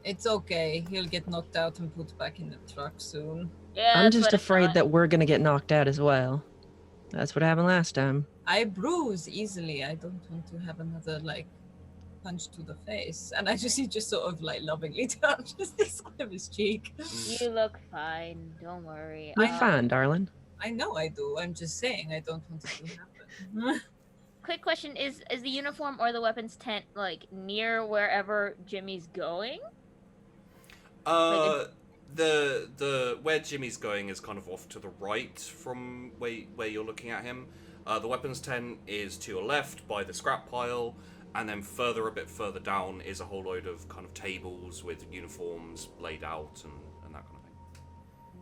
S3: It's okay. He'll get knocked out and put back in the truck soon.
S4: Yeah,
S5: I'm
S4: that's
S5: just
S4: what I
S5: afraid
S4: thought.
S5: that we're gonna get knocked out as well. That's what happened last time.
S3: I bruise easily. I don't want to have another, like, punch to the face. And he just sort of, like, lovingly touches the side of his cheek.
S4: You look fine. Don't worry.
S5: You're fine, darling.
S3: I know I do. I'm just saying I don't want it to happen.
S4: Quick question: Is the uniform or the weapons tent like near wherever Jimmy's going?
S1: The where Jimmy's going is kind of off to the right from where you're looking at him. The weapons tent is to your left by the scrap pile, and then a bit further down is a whole load of kind of tables with uniforms laid out and that kind of thing.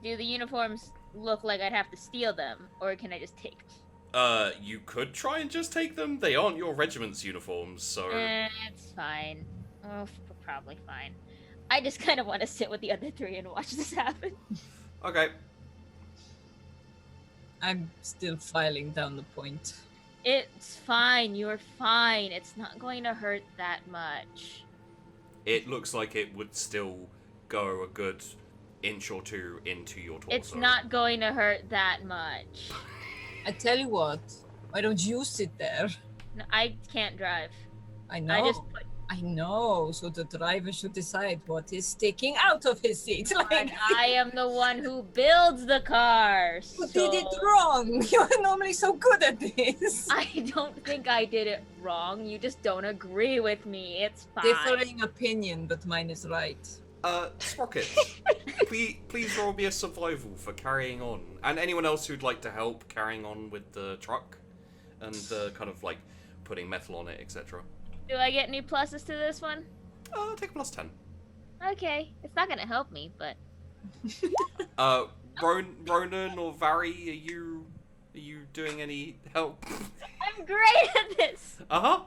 S4: Do the uniforms look like I'd have to steal them, or can I just take them?
S1: You could try and just take them. They aren't your regiment's uniforms, so...
S4: It's fine. Oh, probably fine. I just kind of want to sit with the other 3 and watch this happen.
S1: Okay.
S3: I'm still filing down the point.
S4: It's fine. You're fine. It's not going to hurt that much.
S1: It looks like it would still go a good inch or two into your torso.
S4: It's not going to hurt that much.
S3: I tell you what, why don't you sit there?
S4: No, I can't drive.
S3: I know.
S4: I
S3: I know. So the driver should decide what is sticking out of his seat.
S4: And I am the one who builds the cars.
S3: You did it wrong. You're normally so good at this.
S4: I don't think I did it wrong. You just don't agree with me. It's fine.
S3: Differing opinion, but mine is right.
S1: Sprockett, please roll me a survival for carrying on. And anyone else who'd like to help carrying on with the truck and kind of like putting metal on it, etc.
S4: Do I get any pluses to this one?
S1: Take a plus 10.
S4: Okay. It's not gonna help me, but...
S1: Ronan or Vari, are you doing any help?
S4: I'm great at this!
S1: Uh-huh.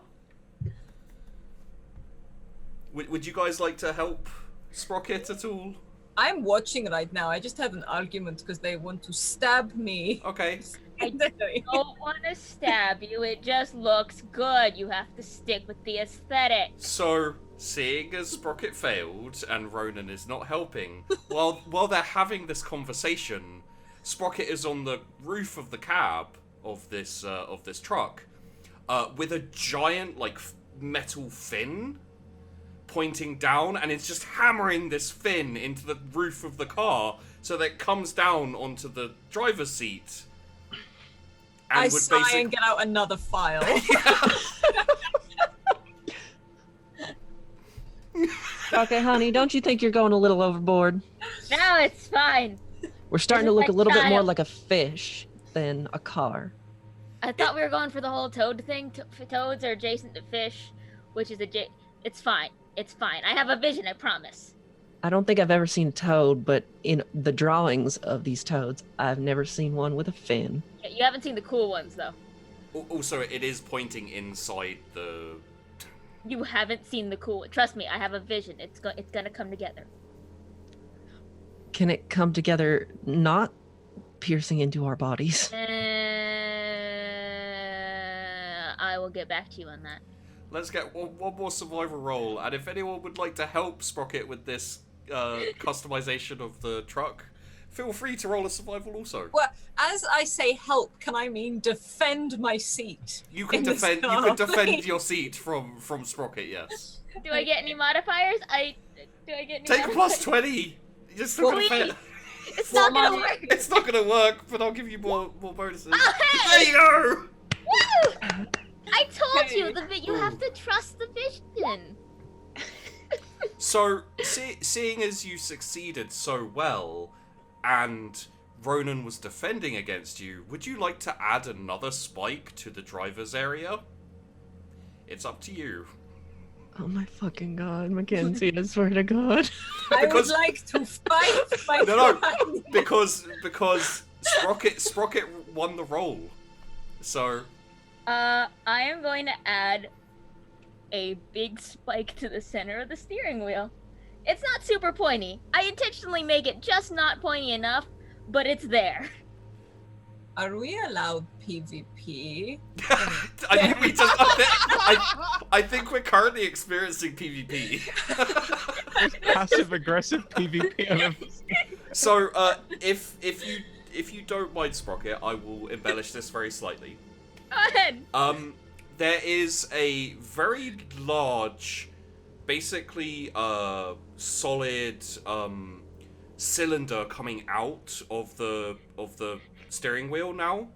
S1: Would you guys like to help Sprockett at all?
S3: I'm watching right now. I just had an argument because they want to stab me.
S1: Okay.
S4: I don't want to stab you. It just looks good. You have to stick with the aesthetic.
S1: So, seeing as Sprockett failed and Ronan is not helping, while they're having this conversation, Sprockett is on the roof of the cab of this truck, with a giant like metal fin pointing down, and it's just hammering this fin into the roof of the car so that it comes down onto the driver's seat. And
S3: I sigh and get out another file.
S5: Okay, honey, don't you think you're going a little overboard?
S4: No, it's fine.
S5: We're starting to look a little bit more like a fish than a car.
S4: I thought we were going for the whole toad thing. Toads are adjacent to fish, which is It's fine. It's fine. I have a vision, I promise.
S5: I don't think I've ever seen a toad, but in the drawings of these toads, I've never seen one with a fin.
S4: Yeah, you haven't seen the cool ones, though.
S1: Also, it is pointing inside the...
S4: You haven't seen the cool... Trust me, I have a vision. It's gonna come together.
S5: Can it come together not piercing into our bodies?
S4: I will get back to you on that.
S1: Let's get one more survival roll, and if anyone would like to help Sprockett with this customization of the truck, feel free to roll a survival also.
S3: Well, as I say help, can I mean defend my seat?
S1: You can
S3: in this
S1: defend. You
S3: car,
S1: can defend
S3: please?
S1: your seat from Sprockett. Yes.
S4: Do I get any modifiers? Do I get any
S1: Take a plus
S4: modifiers?
S1: 20. You're just not gonna
S4: Please.
S1: fail.
S4: It's not
S3: Well,
S4: gonna work!
S1: It's not gonna work, but I'll give you more bonuses.
S4: Oh, hey!
S1: There you go.
S4: Woo! I told you,
S3: Okay.
S4: you have to trust the vision.
S1: So, seeing as you succeeded so well, and Ronan was defending against you, would you like to add another spike to the driver's area? It's up to you.
S5: Oh my fucking god, Mackenzie, I swear to god.
S3: I would
S1: Because-
S3: like to fight my
S1: No,
S3: crime.
S1: because Sprockett won the roll. So,
S4: I am going to add a big spike to the center of the steering wheel. It's not super pointy. I intentionally make it just not pointy enough, but it's there.
S3: Are we allowed PvP?
S1: I think we just. I think we're currently experiencing PvP.
S2: Passive aggressive PvP I've ever seen.
S1: So, if you don't mind, Sprockett, I will embellish this very slightly.
S4: Go ahead.
S1: There is a very large, basically, solid cylinder coming out of the steering wheel now.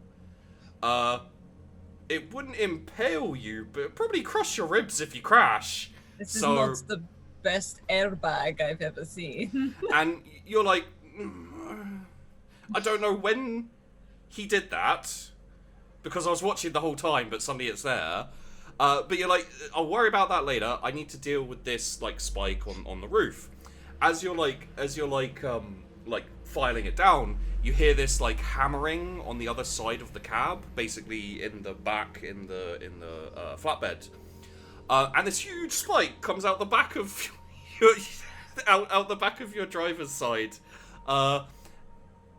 S1: It wouldn't impale you, but it'd probably crush your ribs if you crash.
S3: This is
S1: So-
S3: not the best airbag I've ever seen.
S1: And you're like, I don't know when he did that, because I was watching the whole time, but suddenly it's there. But you're like, I'll worry about that later. I need to deal with this like spike on the roof. As you're filing it down, you hear this like hammering on the other side of the cab, basically in the back in the flatbed. And this huge spike comes out the back of your out the back of your driver's side.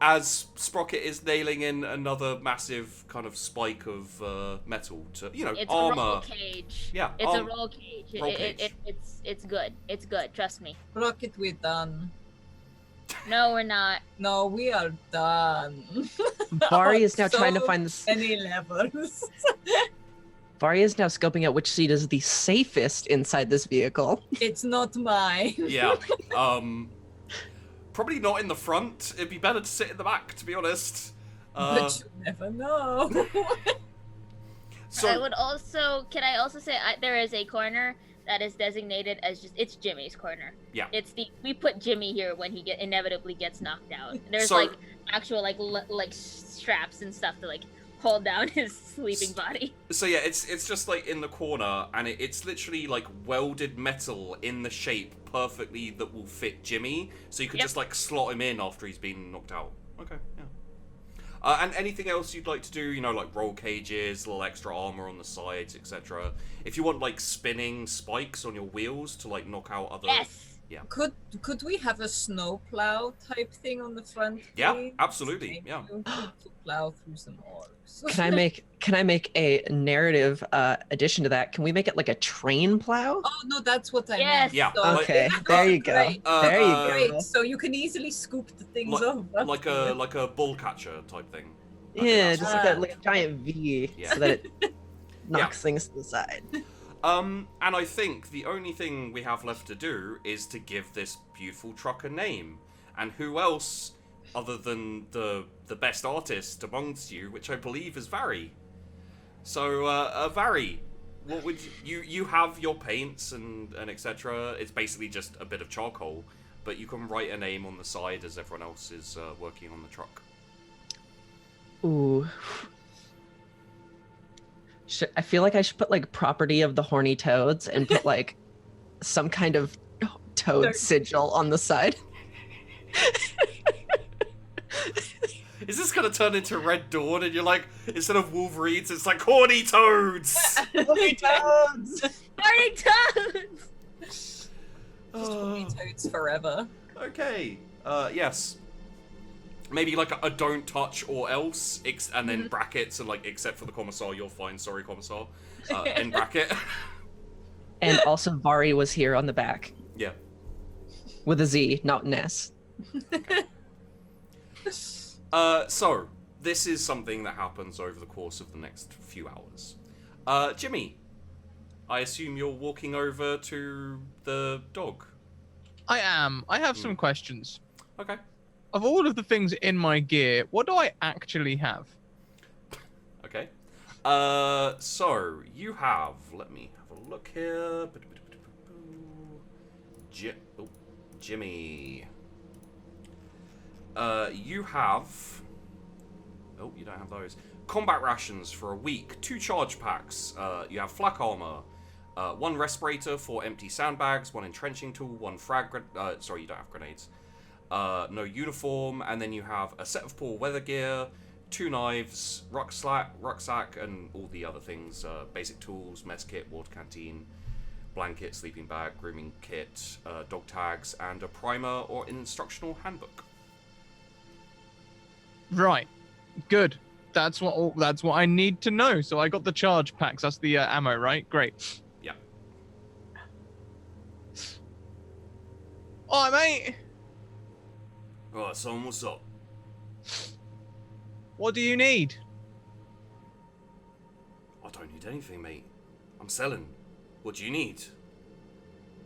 S1: as Sprockett is nailing in another massive kind of spike of metal to,
S4: It's
S1: armor.
S4: a roll cage.
S1: Yeah,
S4: It's a roll cage.
S1: Roll cage.
S4: It's good. It's good. Trust me.
S3: Rocket, we're done.
S4: No, we're not.
S3: No, we are done.
S5: Vari is now
S3: So
S5: trying to find the.
S3: many levels.
S5: Vari is now scoping out which seat is the safest inside this vehicle.
S3: It's not mine.
S1: Yeah. Probably not in the front. It'd be better to sit in the back, to be honest.
S3: But you never know.
S1: So
S4: Can I also say there is a corner that is designated as it's Jimmy's corner.
S1: Yeah.
S4: We put Jimmy here when he inevitably gets knocked out. There's
S1: So-
S4: actual straps and stuff to hold down his sleeping body.
S1: So yeah, it's just in the corner, and it's literally welded metal in the shape perfectly that will fit Jimmy. So you could just slot him in after he's been knocked out. Okay, yeah. And anything else you'd like to do? Roll cages, a little extra armor on the sides, etc. If you want spinning spikes on your wheels to knock out other.
S4: Yes.
S1: Yeah.
S3: Could we have a snowplow type thing on the front?
S1: Yeah,
S3: please?
S1: absolutely.
S3: Thank
S1: Yeah.
S3: you. To plow through some orcs.
S5: Can I make a narrative addition to that? Can we make it like a train plow?
S3: Oh no, that's what I
S4: Yes.
S3: meant.
S1: Yeah.
S3: So-
S5: Okay, there you go.
S3: Great.
S5: There you go.
S3: Great. So you can easily scoop the things over.
S1: Like a bull catcher type thing.
S5: Yeah, just like
S3: Ah.
S5: a giant V,
S1: Yeah.
S5: so that it knocks things to the side.
S1: And I think the only thing we have left to do is to give this beautiful truck a name. And who else, other than the best artist amongst you, which I believe is Vari. So, Vari, what would you have your paints and etc. It's basically just a bit of charcoal, but you can write a name on the side as everyone else is working on the truck.
S5: Ooh. I feel like I should put property of the horny toads and put some kind of toad sigil on the side.
S1: Is this gonna turn into Red Dawn and you're instead of Wolverines, it's horny toads?
S5: Horny toads!
S4: Horny toads!
S3: Just horny toads forever.
S1: Okay. Yes. Maybe a don't touch or else, and then brackets and except for the Commissar, you're fine. Sorry, Commissar. In bracket.
S5: And also Vari was here on the back.
S1: Yeah.
S5: With a Z, not an S.
S1: So this is something that happens over the course of the next few hours. Jimmy, I assume you're walking over to the dog.
S2: I am. I have some questions.
S1: Okay.
S2: Of all of the things in my gear, what do I actually have?
S1: Okay. So you have. Let me have a look here. Jimmy. You have. Oh, you don't have those. Combat rations for a week. 2 charge packs. You have flak armor. 1 respirator, 4 empty sandbags, 1 entrenching tool, 1 frag. Sorry, you don't have grenades. No uniform, and then you have a set of poor weather gear, 2 knives, rucksack, and all the other things, basic tools, mess kit, water canteen, blanket, sleeping bag, grooming kit, dog tags, and a primer or instructional handbook.
S2: Right. Good. That's what I need to know. So I got the charge packs. That's the ammo, right? Great.
S1: Yeah.
S2: All right, mate.
S1: Right, son, what's up?
S2: What do you need?
S1: I don't need anything, mate. I'm selling. What do you need?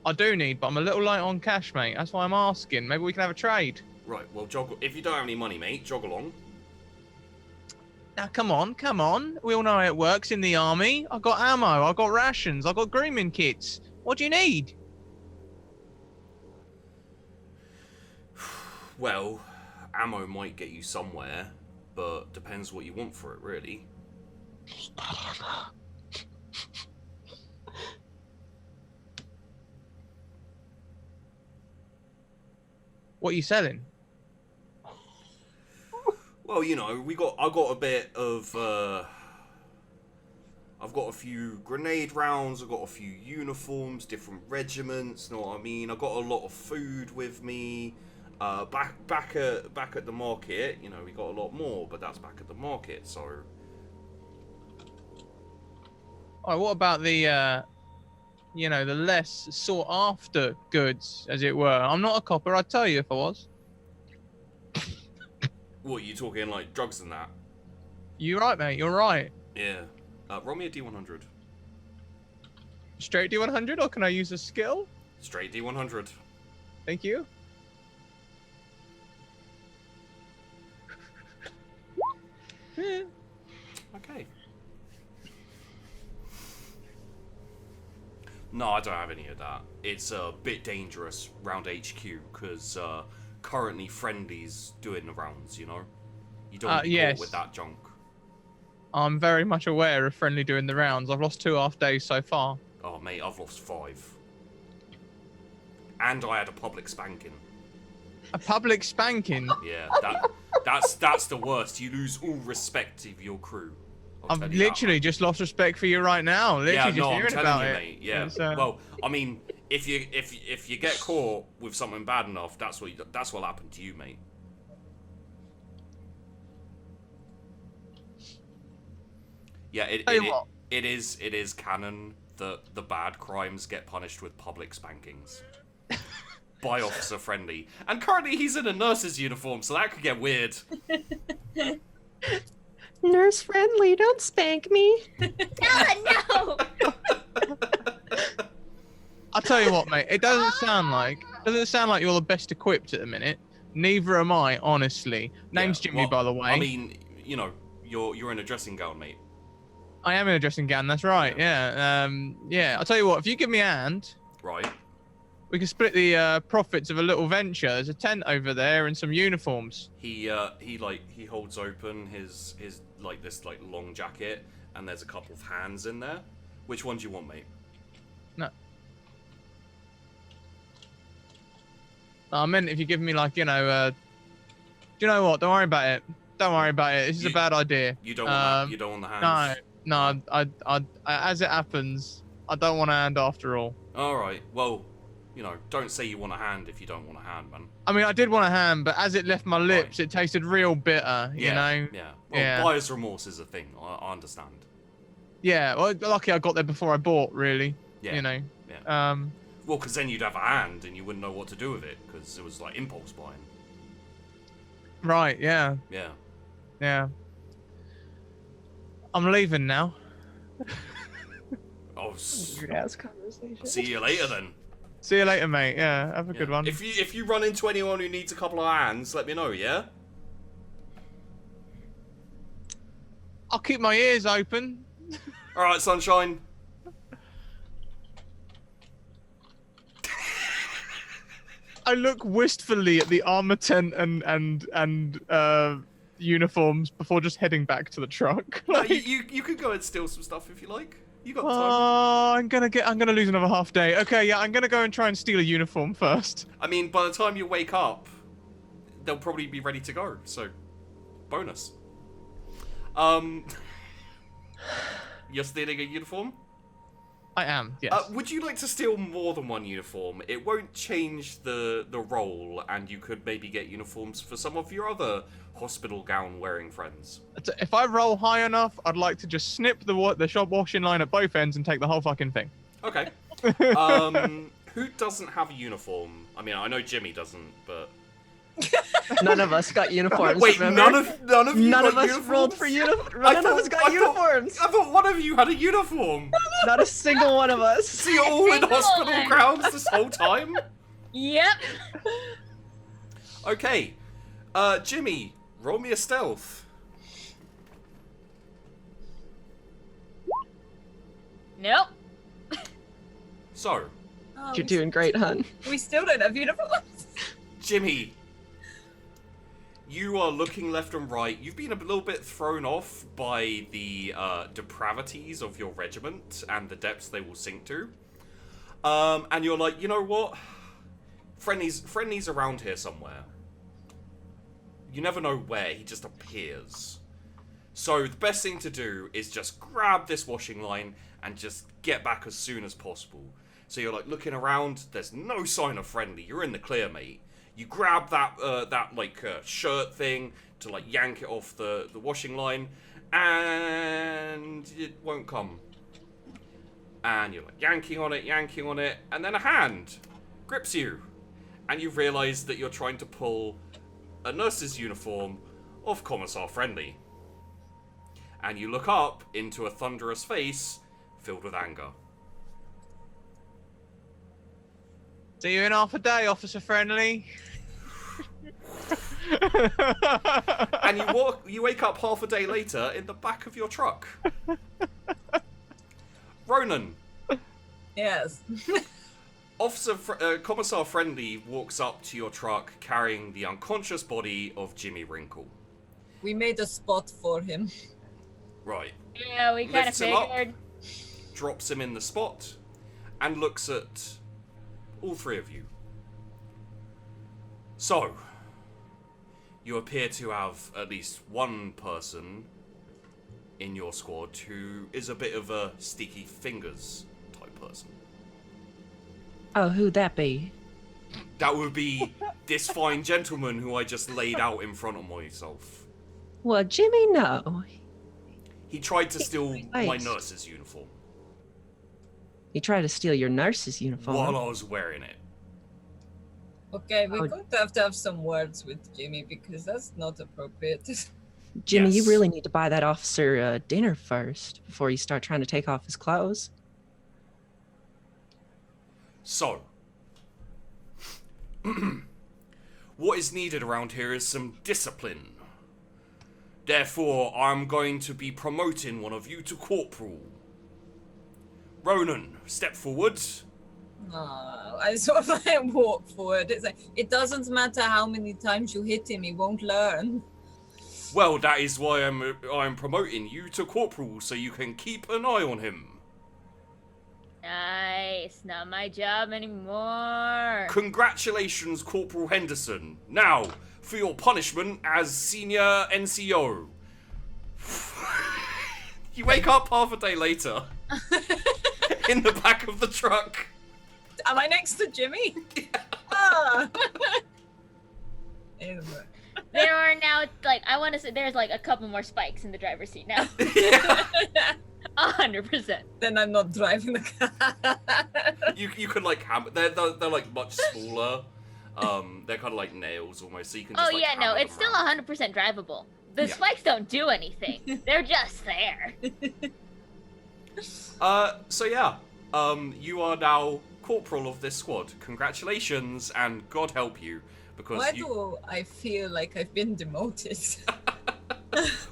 S2: I do need, but I'm a little light on cash, mate. That's why I'm asking. Maybe we can have a trade.
S1: Right, well, jog. If you don't have any money, mate, jog along.
S2: Now, come on. We all know how it works in the army. I got ammo. I got rations. I got grooming kits. What do you need?
S1: Well, ammo might get you somewhere, but depends what you want for it, really.
S2: What are you selling?
S1: Well, I got a bit of, I've got a few grenade rounds, I've got a few uniforms, different regiments, know what I mean? I've got a lot of food with me, back at the market, you know, we got a lot more, but that's back at the market, so...
S2: Alright, what about the, you know, the less sought after goods, as it were? I'm not a copper, I'd tell you if I was.
S1: What, you talking like drugs and that?
S2: You're right, mate, you're right.
S1: Yeah. Roll me a D100.
S2: Straight D100, or can I use a skill?
S1: Straight D100.
S2: Thank you.
S1: Okay. No, I don't have any of that. It's a bit dangerous round HQ, because currently Friendly's doing the rounds, you know? You don't be
S2: yes.
S1: caught with that junk.
S2: I'm very much aware of Friendly doing the rounds. I've lost 2 half days so far.
S1: Oh, mate, I've lost 5. And I had a public spanking.
S2: A public spanking?
S1: Yeah, that's the worst. You lose all respect of your crew.
S2: I've literally just lost respect for you right now. Literally
S1: Yeah,
S2: just
S1: no, I'm
S2: hearing
S1: telling
S2: about
S1: you,
S2: it.
S1: mate. Yeah.
S2: It's,
S1: Well, I mean, if you get caught with something bad enough, that's what'll happen to you, mate. Yeah, it is canon that the bad crimes get punished with public spankings by Officer Friendly. And currently he's in a nurse's uniform, so that could get weird.
S5: Nurse Friendly, don't spank me.
S4: No!
S2: I'll tell you what, mate. It doesn't sound like you're the best equipped at the minute. Neither am I, honestly. Name's
S1: Yeah,
S2: Jimmy,
S1: well,
S2: by the way.
S1: I mean, you know, you're in a dressing gown, mate.
S2: I am in a dressing gown. That's right. Yeah. Yeah. I'll tell you what. If you give me a hand,
S1: Right.
S2: we can split the profits of a little venture. There's a tent over there and some uniforms.
S1: He holds open his this long jacket, and there's a couple of hands in there. Which one do you want, mate?
S2: No. I meant if you give me do you know what? Don't worry about it. Don't worry about it. This is a bad idea.
S1: You don't want that. You don't want the hands.
S2: No. I as it happens, I don't want a hand after all.
S1: All right. Well, you know, don't say you want a hand if you don't want a hand, man.
S2: I mean, I did want a hand, but as it left my lips, it tasted real bitter. You know.
S1: Yeah. Well, buyer's remorse is a thing. I understand.
S2: Yeah. Well, lucky I got there before I bought. Really.
S1: Yeah.
S2: You know.
S1: Yeah. Well, because then you'd have a hand and you wouldn't know what to do with it because it was like impulse buying.
S2: Right. Yeah.
S1: Yeah.
S2: Yeah. I'm leaving now.
S1: Oh,
S5: Weird ass conversation.
S1: see you later then.
S2: See you later, mate. Yeah. Have a good one.
S1: If you run into anyone who needs a couple of hands, let me know. Yeah.
S2: I'll keep my ears open.
S1: All right, sunshine.
S2: I look wistfully at the armor tent and uniforms before just heading back to the truck. Like,
S1: You could go and steal some stuff if you like. You got time.
S2: oh, I'm gonna lose another half day. Okay, yeah, I'm gonna go and try and steal a uniform first.
S1: I mean, by the time you wake up, they'll probably be ready to go. So, bonus. You're stealing a uniform?
S2: I am. Yes.
S1: Would you like to steal more than one uniform? It won't change the role, and you could maybe get uniforms for some of your other hospital gown wearing friends.
S2: If I roll high enough, I'd like to just snip the shop washing line at both ends and take the whole fucking thing.
S1: Okay. Who doesn't have a uniform? I mean, I know Jimmy doesn't, but
S5: None of us got uniforms.
S1: wait,
S5: remember?
S1: none of you
S5: None
S1: got
S5: of us
S1: uniforms?
S5: rolled for uniforms.
S1: I
S5: None of us got
S1: thought-
S5: uniforms.
S1: I thought one of you had a uniform.
S5: Not a single one of us.
S1: So you're all in
S4: Single
S1: hospital
S4: one.
S1: grounds this whole time?
S4: Yep.
S1: Okay. Jimmy, roll me a stealth.
S4: Nope.
S1: So,
S3: Oh,
S5: You're doing great, hun.
S3: we still don't have uniforms.
S1: Jimmy, you are looking left and right. You've been a little bit thrown off by the depravities of your regiment and the depths they will sink to. And you're like, you know what? Friendly's around here somewhere. You never know where, he just appears. So the best thing to do is just grab this washing line and just get back as soon as possible. So you're like looking around, there's no sign of Friendly. You're in the clear, mate. You grab that shirt thing to like yank it off the washing line, and it won't come. And you're like yanking on it, and then a hand grips you, and you realise that you're trying to pull a nurse's uniform of Commissar Friendly. And you look up into a thunderous face filled with anger.
S2: See you in half a day, Officer Friendly.
S1: And you wake up half a day later in the back of your truck. Ronan.
S3: Yes.
S1: Commissar Friendly walks up to your truck carrying the unconscious body of Jimmy Wrinkle.
S3: We made a spot for him.
S1: Right.
S4: Yeah, we kind of
S1: Lifts him up,
S4: figured.
S1: drops him in the spot, and looks at all three of you. So, you appear to have at least one person in your squad who is a bit of a sticky fingers type person.
S5: Oh, who'd that be?
S1: That would be this fine gentleman who I just laid out in front of myself.
S5: Well, Jimmy, no.
S1: He tried to steal my
S5: Nice.
S1: nurse's uniform
S5: He tried to steal your nurse's uniform.
S1: while I was wearing it.
S3: Okay, we're
S5: Oh.
S3: going to have some words with Jimmy because that's not appropriate.
S5: Jimmy, you
S1: Yes.
S5: really need to buy that officer dinner first before you start trying to take off his clothes.
S1: So, what is needed around here is some discipline. Therefore, I'm going to be promoting one of you to corporal. Ronan, step forward.
S3: I sort of like walk forward. It's like, it doesn't matter how many times you hit him, he won't learn.
S1: Well, that is why I'm promoting you to corporal, so you can keep an eye on him.
S4: Nice. Not my job anymore.
S1: Congratulations, Corporal Henderson. Now, for your punishment as Senior NCO. You wake up half a day later in the back of the truck.
S3: Am I next to Jimmy? Ah. Anyway.
S4: There are now, like, I want to say there's like a couple more spikes in the driver's seat now.
S1: Yeah.
S4: 100%.
S3: Then I'm not driving the car.
S1: You could like hammer. They're like much smaller. They're kind of like nails almost. So you can. Just,
S4: Oh,
S1: like,
S4: yeah, no,
S1: hammer
S4: it's
S1: them
S4: still
S1: around.
S4: 100% drivable. The
S1: Yeah.
S4: spikes don't do anything. They're just there.
S1: So yeah. You are now corporal of this squad. Congratulations, and God help you, because
S3: Why
S1: you.
S3: do I feel like I've been demoted?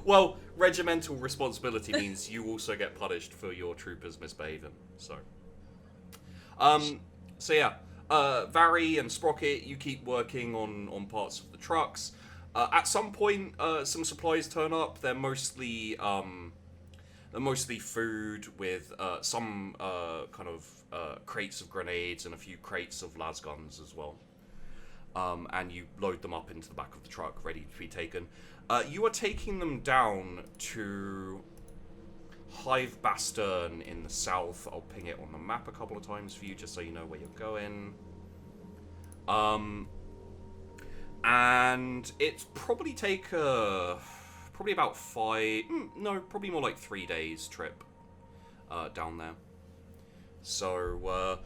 S1: Well, regimental responsibility means you also get punished for your troopers misbehaving. So yeah, Vari and Sprockett, you keep working on parts of the trucks. At some point, some supplies turn up. They're mostly food with some kind of crates of grenades and a few crates of las guns as well. And you load them up into the back of the truck, ready to be taken. You are taking them down to Hive Bastern in the south. I'll ping it on the map a couple of times for you, just so you know where you're going. And it's probably take probably about probably more like 3 days trip down there. So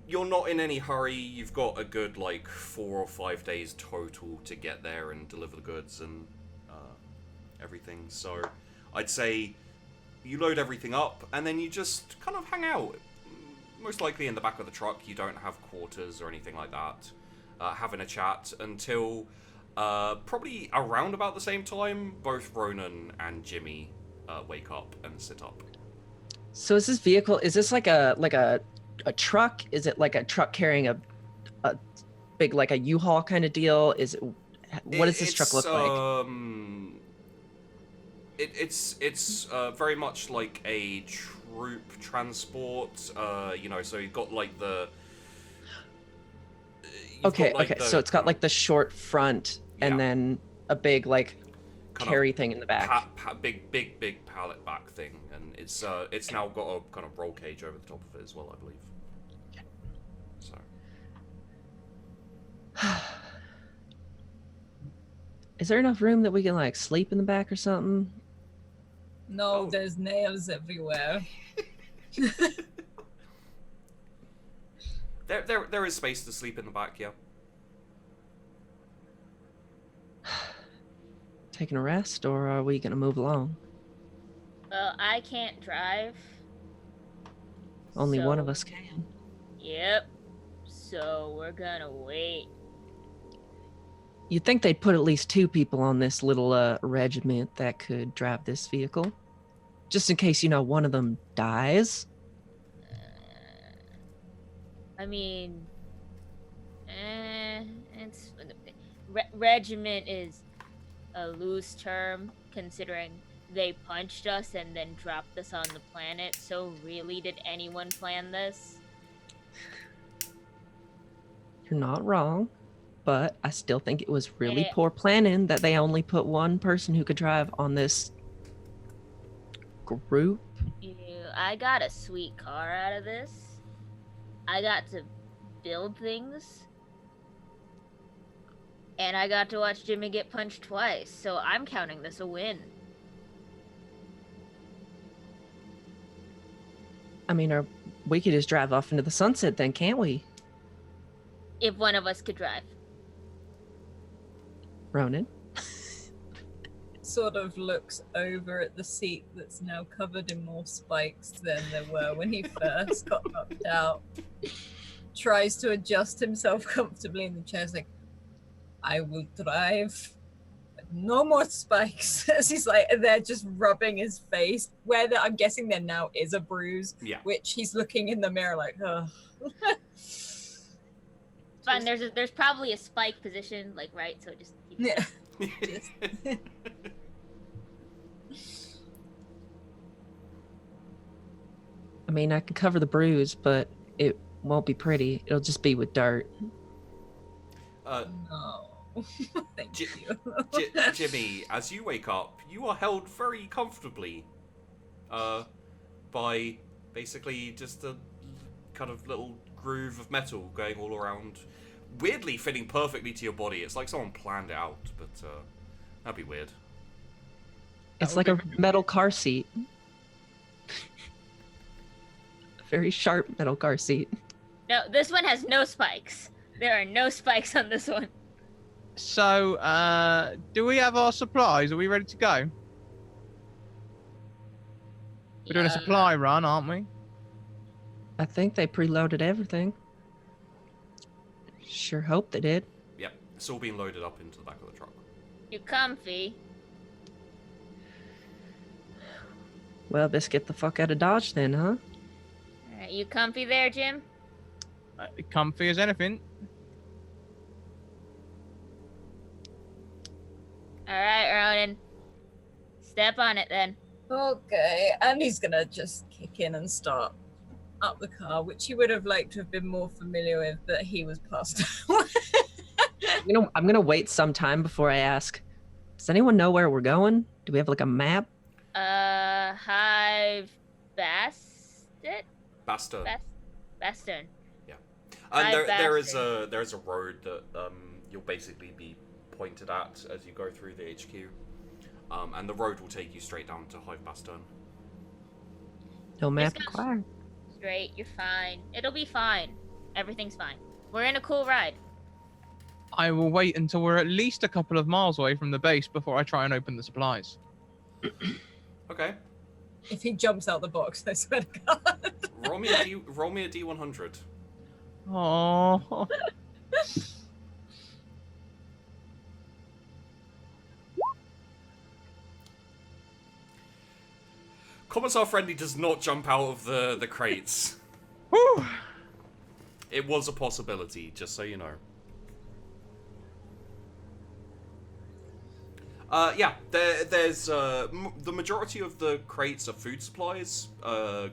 S1: you're not in any hurry. You've got a good like 4 or 5 days total to get there and deliver the goods and everything. So I'd say you load everything up and then you just kind of hang out. Most likely in the back of the truck. You don't have quarters or anything like that. Having a chat until probably around about the same time, both Ronan and Jimmy wake up and sit up.
S5: So is this vehicle, is this like a truck? Is it like a truck carrying a big, like a U-Haul kind of deal? Is it, what does this truck look like?
S1: It's very much like a troop transport. So you've got like the.
S5: Okay, so it's got like the short front and
S1: Yeah.
S5: then a big like
S1: kind
S5: carry
S1: of
S5: thing in the back.
S1: big pallet back thing, and it's now got a kind of roll cage over the top of it as well, I believe. So
S5: Is there enough room that we can like sleep in the back or something?
S3: No,
S1: Oh.
S3: there's nails everywhere.
S1: There is space to sleep in the back, yeah.
S5: Taking a rest, or are we gonna move along?
S4: Well, I can't drive.
S5: Only one of
S4: so-
S5: us can.
S4: Yep. So we're gonna wait.
S5: You'd think they'd put at least 2 people on this little regiment that could drive this vehicle, just in case one of them dies.
S4: I mean, it's regiment is a loose term considering they punched us and then dropped us on the planet. So really, did anyone plan this?
S5: You're not wrong, but I still think it was really
S4: Yeah.
S5: poor planning that they only put one person who could drive on this group.
S4: I got a sweet car out of this. I got to build things. And I got to watch Jimmy get punched twice, so I'm counting this a win.
S5: I mean, we could just drive off into the sunset then, can't we,
S4: If one of us could drive.
S5: Ronan?
S3: Sort of looks over at the seat that's now covered in more spikes than there were when he first got knocked out. Tries to adjust himself comfortably in the chair. He's like, I will drive. But no more spikes. As he's like, they're just rubbing his face. Where I'm guessing there now is a bruise.
S1: Yeah.
S3: Which he's looking in the mirror like, oh.
S4: Fine, there's probably a spike position, like, right, so just keep
S3: Yeah.
S5: I mean, I can cover the bruise, but it won't be pretty. It'll just be with dirt.
S3: No. Thank
S1: J-
S3: you.
S1: Jimmy, as you wake up, you are held very comfortably by basically just a kind of little groove of metal going all around, weirdly fitting perfectly to your body. It's like someone planned it out, but that'd be weird.
S5: It's like a metal car seat. A very sharp metal car seat.
S4: No, this one has no spikes. There are no spikes on this one.
S2: So, do we have our supplies? Are we ready to go? We're doing a supply run, aren't we?
S5: I think they preloaded everything. Sure hope they did.
S1: Yep, it's all being loaded up into the back of the truck.
S4: You comfy.
S5: Well, best get the fuck out of Dodge then, huh?
S4: Alright, you comfy there, Jim?
S2: Comfy as anything.
S4: Alright, Ronan. Step on it then.
S3: Okay, and he's gonna just kick in and start up the car, which he would have liked to have been more familiar with, but he was passed away.
S5: I'm gonna wait some time before I ask. Does anyone know where we're going? Do we have like a map?
S4: Hive Bastet?
S1: Bastard.
S4: Bastern.
S1: And there
S4: Bastard.
S1: is a road that you'll basically be pointed at as you go through the HQ, and the road will take you straight down to Hive Bastern.
S5: No map
S4: Just go
S5: required.
S4: Straight, you're fine. It'll be fine. Everything's fine. We're in a cool ride.
S2: I will wait until we're at least a couple of miles away from the base before I try and open the supplies.
S1: Okay.
S3: If he jumps out the box, I swear to God.
S1: Roll me a D100.
S2: Oh.
S1: Commissar Friendly does not jump out of the crates.
S2: Whew.
S1: It was a possibility, just so you know. Yeah, there's the majority of the crates are food supplies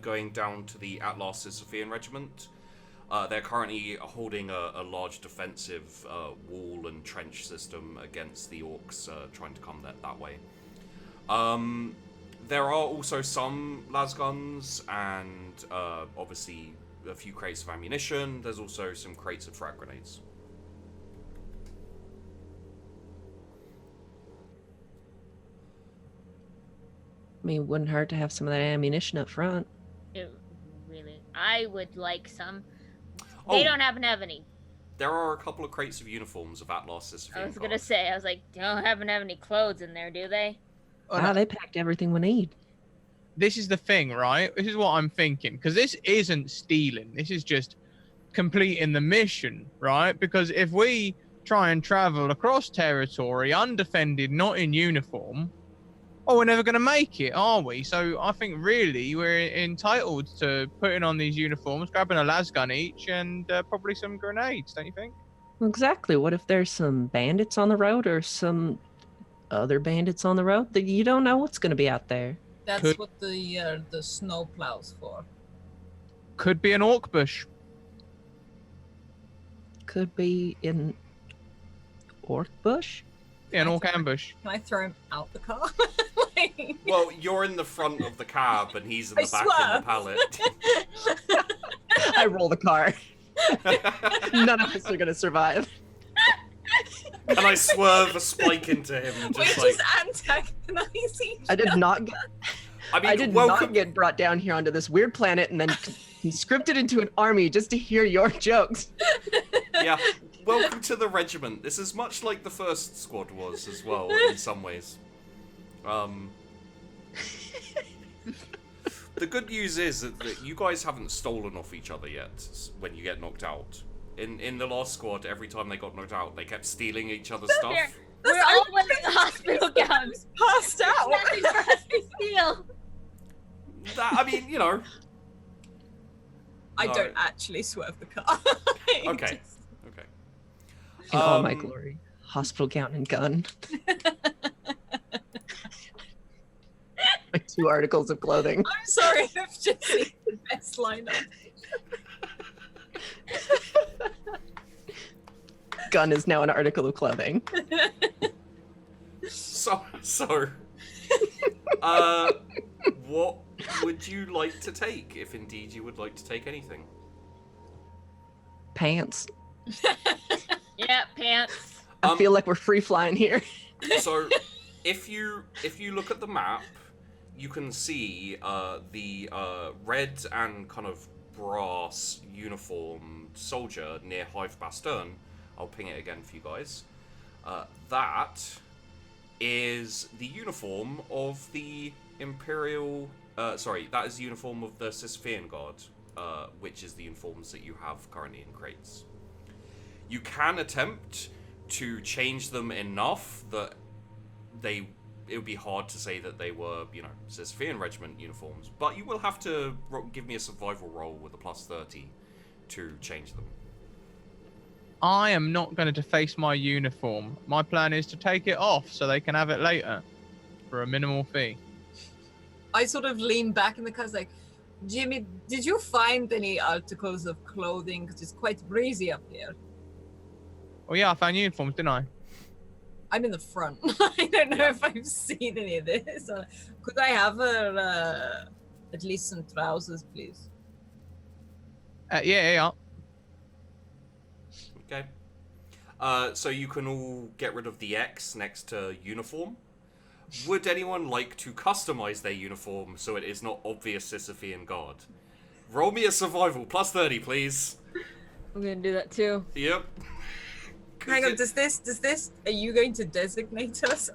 S1: going down to the Atlas Sophian Regiment. They're currently holding a large defensive wall and trench system against the orcs trying to come that way. There are also some lasguns and obviously a few crates of ammunition. There's also some crates of frag grenades.
S5: mean, it wouldn't hurt to have some of that ammunition up front.
S4: I would like some.
S1: Oh.
S4: They don't happen to have any.
S1: There are a couple of crates of uniforms of Atlas Sisyphean
S4: I was
S1: Guard.
S4: gonna say, I was like, they don't happen to have any clothes in there, do they?
S2: Oh,
S5: Wow,
S2: no.
S5: they packed everything we need.
S2: This is the thing, right? This is what I'm thinking. Because this isn't stealing. This is just completing the mission, right? Because if we try and travel across territory undefended, not in uniform, we're never going to make it, are we? So I think really we're entitled to putting on these uniforms, grabbing a las gun each, and probably some grenades, don't you think?
S5: Well, exactly. What if there's some bandits on the road or some other bandits on the road? You don't know what's going to be out there.
S3: That's
S2: Could-
S3: what the snow plows for.
S2: Could be an orc bush.
S5: Could be in orc bush.
S2: Yeah, an orc ambush.
S3: Can I throw him out the car? Like-
S1: Well, you're in the front of the cab and he's in
S3: I
S1: the back
S3: swear.
S1: in the pallet.
S5: I roll the car. None of us are going to survive.
S1: And I swerve a spike into him,
S3: We
S1: just like.
S3: just antagonize each
S5: I did not get,
S1: I mean,
S5: I did
S1: welcome.
S5: not get brought down here onto this weird planet and then conscripted into an army just to hear your jokes.
S1: Yeah, welcome to the regiment. This is much like the first squad was as well, in some ways. The good news is that you guys haven't stolen off each other yet when you get knocked out. In the last squad, every time they got knocked out, they kept stealing each other's stuff.
S4: We're all wearing hospital gowns.
S3: passed out.
S4: Nothing for us to steal.
S1: I mean, you know.
S3: I
S1: No.
S3: don't actually swerve the car.
S1: Okay.
S3: Just-
S1: Okay.
S5: In all my
S1: Um,
S5: glory. Hospital gown and gun. My 2 articles of clothing.
S3: I'm sorry, I've just seen the best lineup.
S5: Gun is now an article of clothing.
S1: So, what would you like to take, if indeed you would like to take anything?
S5: Pants.
S4: Yeah, pants.
S5: I feel like we're free flying here.
S1: So, if you look at the map, you can see the red and kind of brass uniformed soldier near Hive Bastern. I'll ping it again for you guys. That is the uniform of the Imperial... that is the uniform of the Sisyphean Guard, which is the uniforms that you have currently in crates. You can attempt to change them enough that it would be hard to say that they were, Sisyphean Regiment uniforms, but you will have to give me a survival roll with a +30 to change them.
S2: I am not going to deface my uniform. My plan is to take it off so they can have it later for a minimal fee.
S3: I sort of lean back in the car, like, Jimmy, did you find any articles of clothing? Because it's quite breezy up here.
S2: Oh yeah, I found uniforms, didn't I?
S3: I'm in the front. I don't know if I've seen any of this. Could I have at least some trousers, please?
S2: Yeah.
S1: Okay. So you can all get rid of the X next to uniform. Would anyone like to customize their uniform so it is not obvious Sisyphean Guard? Roll me a survival, +30, please.
S3: I'm gonna do that too.
S1: Yep.
S3: Hang on, does this? Are you going to designate us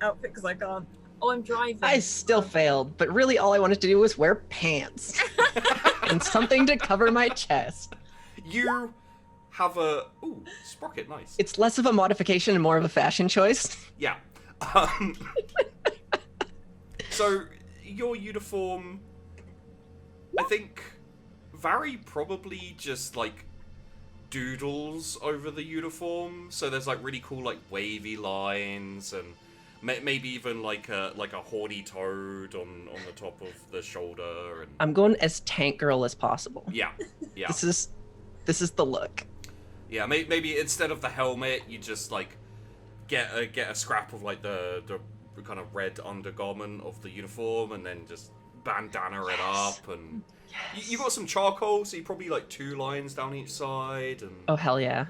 S3: outfit? Because I can't. Oh, I'm driving.
S5: I still failed, but really all I wanted to do was wear pants. And something to cover my chest.
S1: You have a... Ooh, Sprockett, nice.
S5: It's less of a modification and more of a fashion choice.
S1: Yeah. So, your uniform... I think Vari probably just, doodles over the uniform. So there's, really cool, wavy lines and... Maybe even like a horny toad on the top of the shoulder. And
S5: I'm going as tank girl as possible.
S1: yeah.
S5: This is the look.
S1: Yeah, maybe instead of the helmet, you just get a scrap of the kind of red undergarment of the uniform, and then just bandana it up, and you got some charcoal, so you probably 2 lines down each side, and
S5: Oh hell yeah.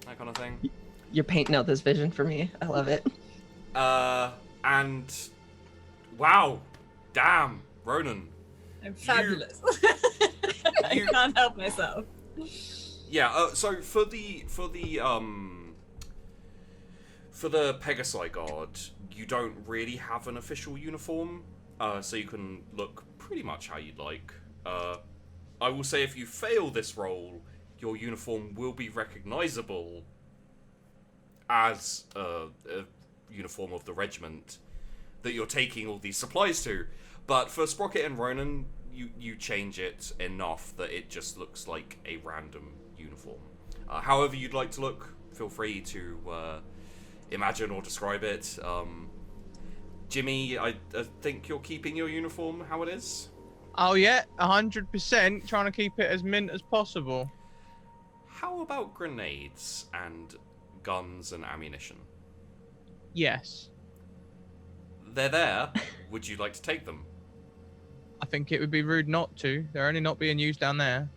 S1: that kind of thing.
S5: You're painting out this vision for me. I love it.
S1: And wow, Damn, Ronan.
S3: I'm fabulous. I can't help myself.
S1: Yeah. So for the Pegasi Guard, you don't really have an official uniform, so you can look pretty much how you'd like. I will say if you fail this role, your uniform will be recognizable as a uniform of the regiment that you're taking all these supplies to. But for Sprockett and Ronan, you change it enough that it just looks like a random uniform. However you'd like to look, feel free to imagine or describe it. Jimmy, I think you're keeping your uniform how it is?
S2: Oh yeah, 100%, trying to keep it as mint as possible.
S1: How about grenades and guns and ammunition?
S2: Yes.
S1: They're there. Would you like to take them?
S2: I think it would be rude not to. They're only not being used down there.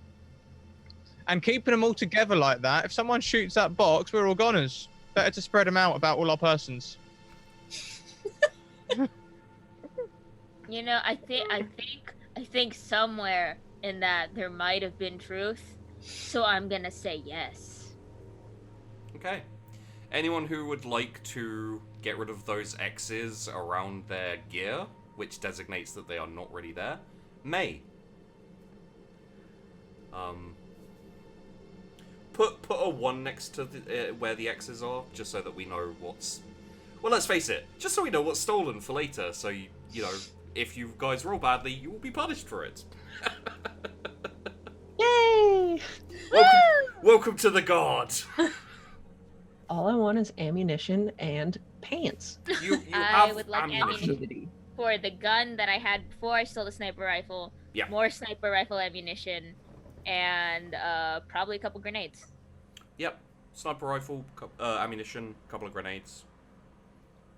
S2: And keeping them all together like that, if someone shoots that box, we're all goners. Better to spread them out about all our persons.
S4: You know, I think somewhere in that there might have been truth. So I'm gonna say yes.
S1: Okay. Anyone who would like to get rid of those X's around their gear, which designates that they are not really there, may. Put a 1 next to the, where the X's are, just so that we know what's... Well, let's face it, just so we know what's stolen for later, so, you know, if you guys roll badly, you will be punished for it.
S5: Yay!
S1: Welcome to the Guard!
S5: All I want is ammunition and pants.
S1: You
S4: I
S1: have
S4: would like ammunition. For the gun that I had before I stole the sniper rifle,
S1: Yeah.
S4: more sniper rifle ammunition, and probably a couple grenades.
S1: Yep. Sniper rifle, ammunition, couple of grenades.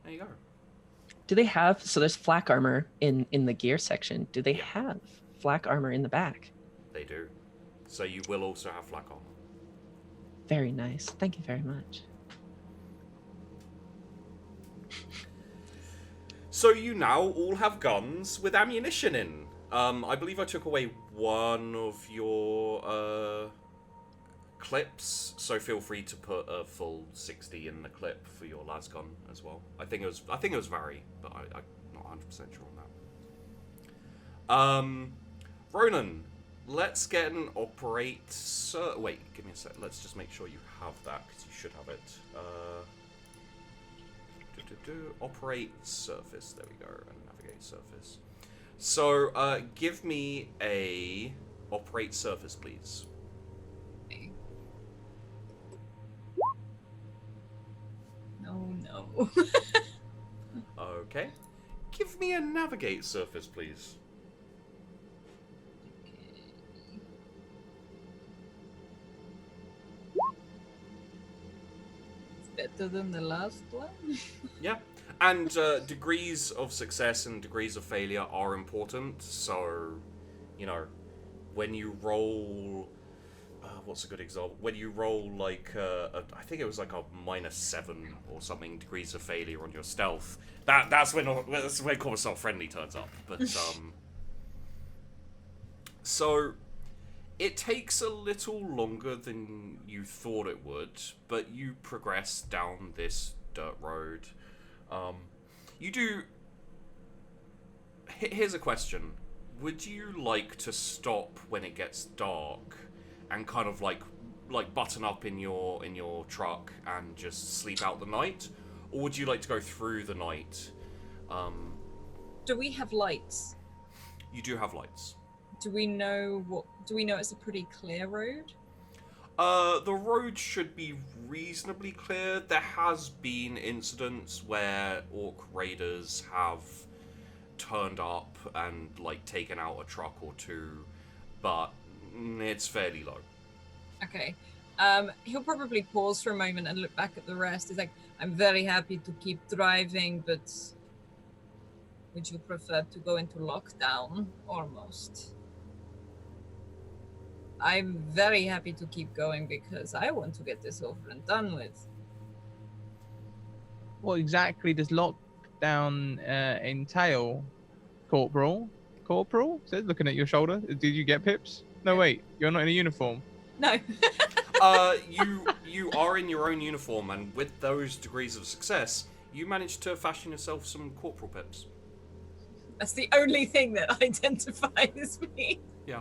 S1: There you go.
S5: Do they have, so there's flak armor in the gear section. Do they
S1: Yeah.
S5: have flak armor in the back?
S1: They do. So you will also have flak armor.
S5: Very nice. Thank you very much.
S1: So you now all have guns with ammunition in. I believe I took away one of your clips, so feel free to put a full 60 in the clip for your las gun as well. I think it was Vari, but I'm not 100% sure on that. Ronan, let's get an operate. Wait, give me a sec. Let's just make sure you have that because you should have it. Operate surface. There we go. And navigate surface. So, give me a operate surface, please.
S3: No.
S1: Okay. Give me a navigate surface, please.
S3: It's better than the last one.
S1: Yeah. And degrees of success and degrees of failure are important. So, you know, when you roll... what's a good example? When you roll, like, I think it was like a -7 or something degrees of failure on your stealth, that's when Commissar Friendly turns up. But, so... It takes a little longer than you thought it would, but you progress down this dirt road. You do... Here's a question. Would you like to stop when it gets dark and kind of like button up in your truck and just sleep out the night? Or would you like to go through the night?
S3: Do we have lights?
S1: You do have lights.
S3: Do we know it's a pretty clear road?
S1: The road should be reasonably clear. There has been incidents where orc raiders have turned up and like taken out a truck or two, but it's fairly low.
S3: Okay. He'll probably pause for a moment and look back at the rest. He's like, I'm very happy to keep driving, but would you prefer to go into lockdown? Almost. I'm very happy to keep going because I want to get this over and done with.
S2: What exactly does lockdown entail? Corporal. Corporal? Says looking at your shoulder. Did you get pips? No, wait. You're not in a uniform.
S3: No.
S1: You are in your own uniform, and with those degrees of success, you managed to fashion yourself some corporal pips.
S3: That's the only thing that identifies me.
S1: Yeah.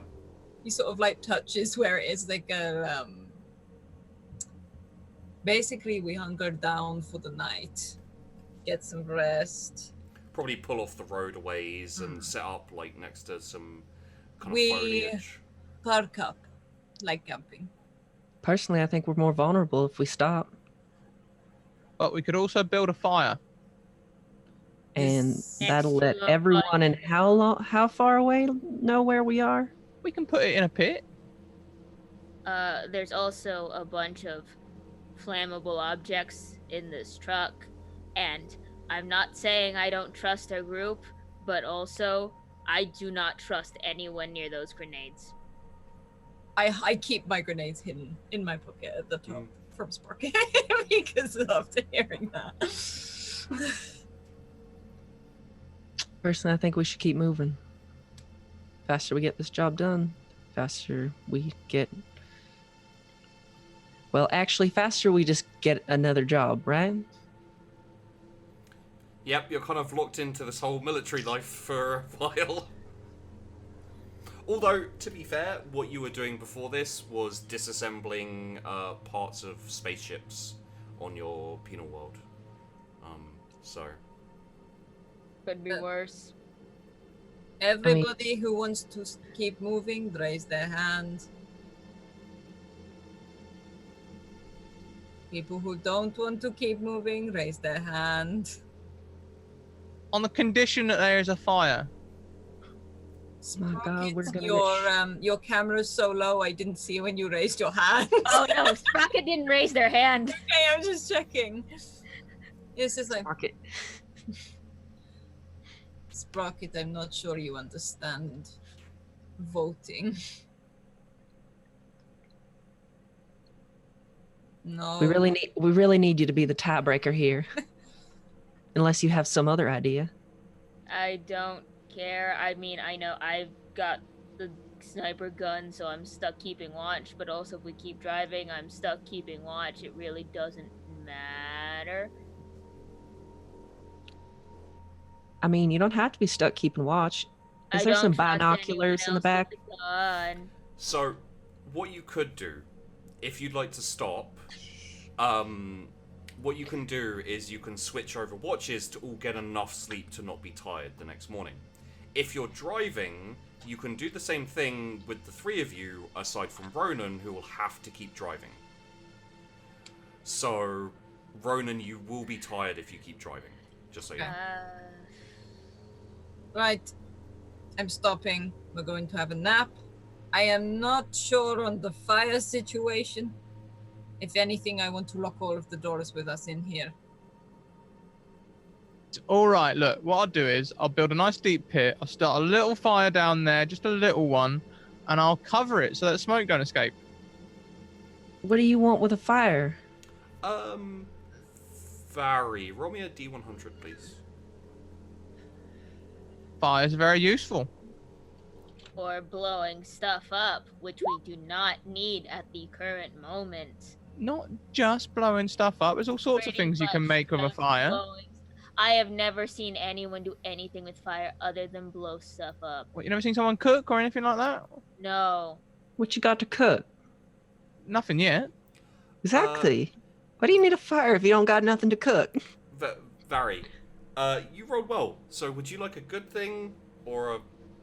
S3: He sort of like touches where it is. They go, basically we hunker down for the night, get some rest.
S1: Probably pull off the roadways and set up like next to some kind of
S3: We
S1: foliage.
S3: park up, like camping.
S5: Personally, I think we're more vulnerable if we stop.
S2: But we could also build a fire.
S5: And that'll let
S4: Excellent.
S5: everyone in how far away know where we are?
S2: We can put it in a pit.
S4: There's also a bunch of flammable objects in this truck, and I'm not saying I don't trust our group, but also I do not trust anyone near those grenades.
S3: I keep my grenades hidden in my pocket at the top from Sprockett because after hearing that.
S5: Personally, I think we should keep moving. Faster we get this job done, faster we get... Well, actually, faster we just get another job, right?
S1: Yep, you're kind of locked into this whole military life for a while. Although, to be fair, what you were doing before this was disassembling parts of spaceships on your penal world. So...
S4: Could be worse.
S3: Everybody who wants to keep moving, raise their hand. People who don't want to keep moving, raise their hand.
S2: On the condition that there is a fire.
S5: My God, we're
S3: Sprocket,
S5: gonna
S3: your camera's so low, I didn't see when you raised your hand.
S4: Oh no, Sprocket didn't raise their hand.
S3: Okay, I'm just checking. It's just like
S5: Rocket.
S3: Sprocket, I'm not sure you understand voting. No.
S5: We really need you to be the tiebreaker here. Unless you have some other idea.
S4: I don't care. I mean, I know I've got the sniper gun, so I'm stuck keeping watch, but also if we keep driving, I'm stuck keeping watch. It really doesn't matter.
S5: I mean, you don't have to be stuck keeping watch. Is
S4: I
S5: there
S4: don't
S5: some
S4: trust
S5: binoculars in
S4: anyone
S5: the
S4: else
S5: back?
S4: with a gun.
S1: So, what you could do, if you'd like to stop, what you can do is you can switch over watches to all get enough sleep to not be tired the next morning. If you're driving, you can do the same thing with the three of you, aside from Ronan, who will have to keep driving. So, Ronan, you will be tired if you keep driving, just so you know.
S3: Right. I'm stopping. We're going to have a nap. I am not sure on the fire situation. If anything, I want to lock all of the doors with us in here.
S2: All right, look, what I'll do is I'll build a nice deep pit. I'll start a little fire down there, just a little one, and I'll cover it so that smoke don't escape.
S5: What do you want with a fire?
S1: Vari, roll me a D100, please.
S2: Fire is very useful.
S4: Or blowing stuff up, which we do not need at the current moment.
S2: Not just blowing stuff up. There's all sorts of
S4: Pretty
S2: things you can
S4: much
S2: make with a
S4: just
S2: fire.
S4: blowing- I have never seen anyone do anything with fire other than blow stuff up.
S2: What, you never seen someone cook or anything like that?
S4: No.
S5: What you got to cook?
S2: Nothing yet.
S5: Exactly. Why do you need a fire if you don't got nothing to cook?
S1: Vari, you rolled well, so would you like a good thing or a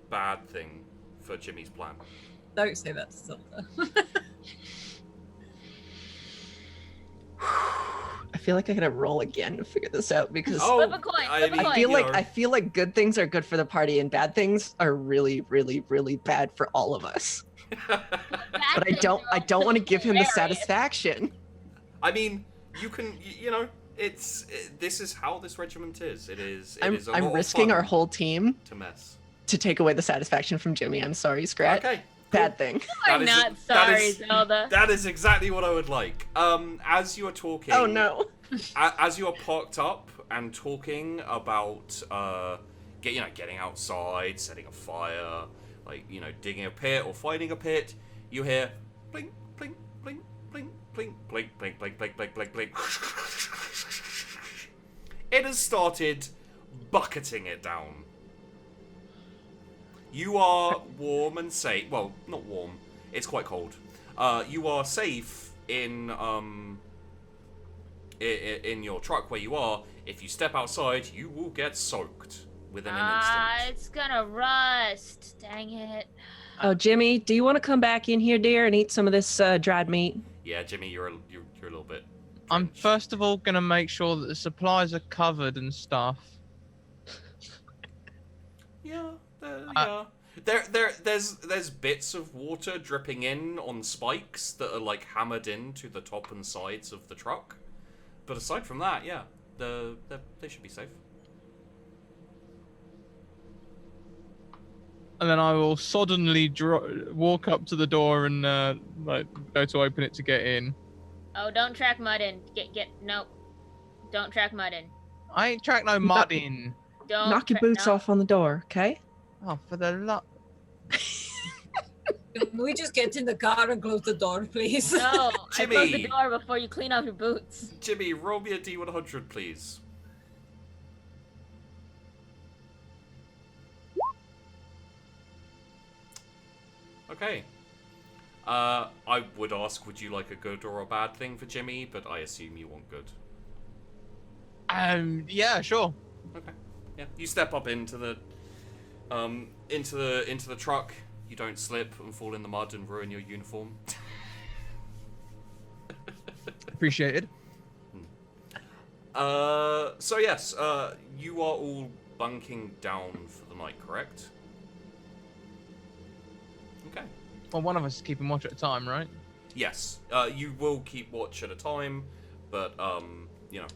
S1: bad thing for Jimmy's plan?
S3: Don't say that to Zelda.
S5: I feel like I gotta roll again to figure this out because
S4: Flip a coin, flip a coin.
S5: I feel like good things are good for the party and bad things are really, really, really bad for all of us. But I don't want to give him the satisfaction.
S1: I mean, you can, you know, this is how this regiment is. It is a lot
S5: I'm
S1: of
S5: risking
S1: fun
S5: our whole team
S1: to mess.
S5: to take away the satisfaction from Jimmy. I'm sorry, Scratt.
S1: Okay.
S5: Bad thing.
S4: I'm not sorry, Zelda.
S1: That is exactly what I would like. As you are talking.
S5: Oh no.
S1: As you are parked up and talking about getting outside, setting a fire, like, digging a pit or finding a pit, you hear blink, blink, blink, blink, blink, blink, blink, blink, blink, blink, blink, blink. It has started bucketing it down. You are warm and safe. Well, not warm. It's quite cold. You are safe in your truck where you are. If you step outside, you will get soaked within an instant.
S4: It's gonna rust. Dang it.
S5: Oh, Jimmy, do you want to come back in here, dear, and eat some of this dried meat?
S1: Yeah, Jimmy, you're a little bit.
S2: I'm
S1: drenched.
S2: first of all gonna make sure that the supplies are covered and stuff.
S1: Yeah, yeah. There's bits of water dripping in on spikes that are like hammered into the top and sides of the truck, but aside from that, yeah, they should be safe.
S2: And then I will suddenly walk up to the door and go to open it to get in.
S4: Oh, don't track mud in. Nope. Don't track mud in.
S2: I ain't track no mud in.
S4: Don't
S5: Knock your boots off on the door, okay?
S2: Oh, for the love.
S3: Can we just get in the car and close the door, please?
S4: No, I close the
S1: Jimmy.
S4: door before you clean off your boots.
S1: Jimmy, roll me a D100, please. Okay. I would ask, would you like a good or a bad thing for Jimmy? But I assume you want good.
S2: Yeah, sure.
S1: Okay. Yeah. You step up into the truck. You don't slip and fall in the mud and ruin your uniform.
S2: Appreciated.
S1: So yes, you are all bunking down for the night, correct? Okay.
S2: Well, one of us is keeping watch at a time, right?
S1: Yes. You will keep watch at a time, but you know,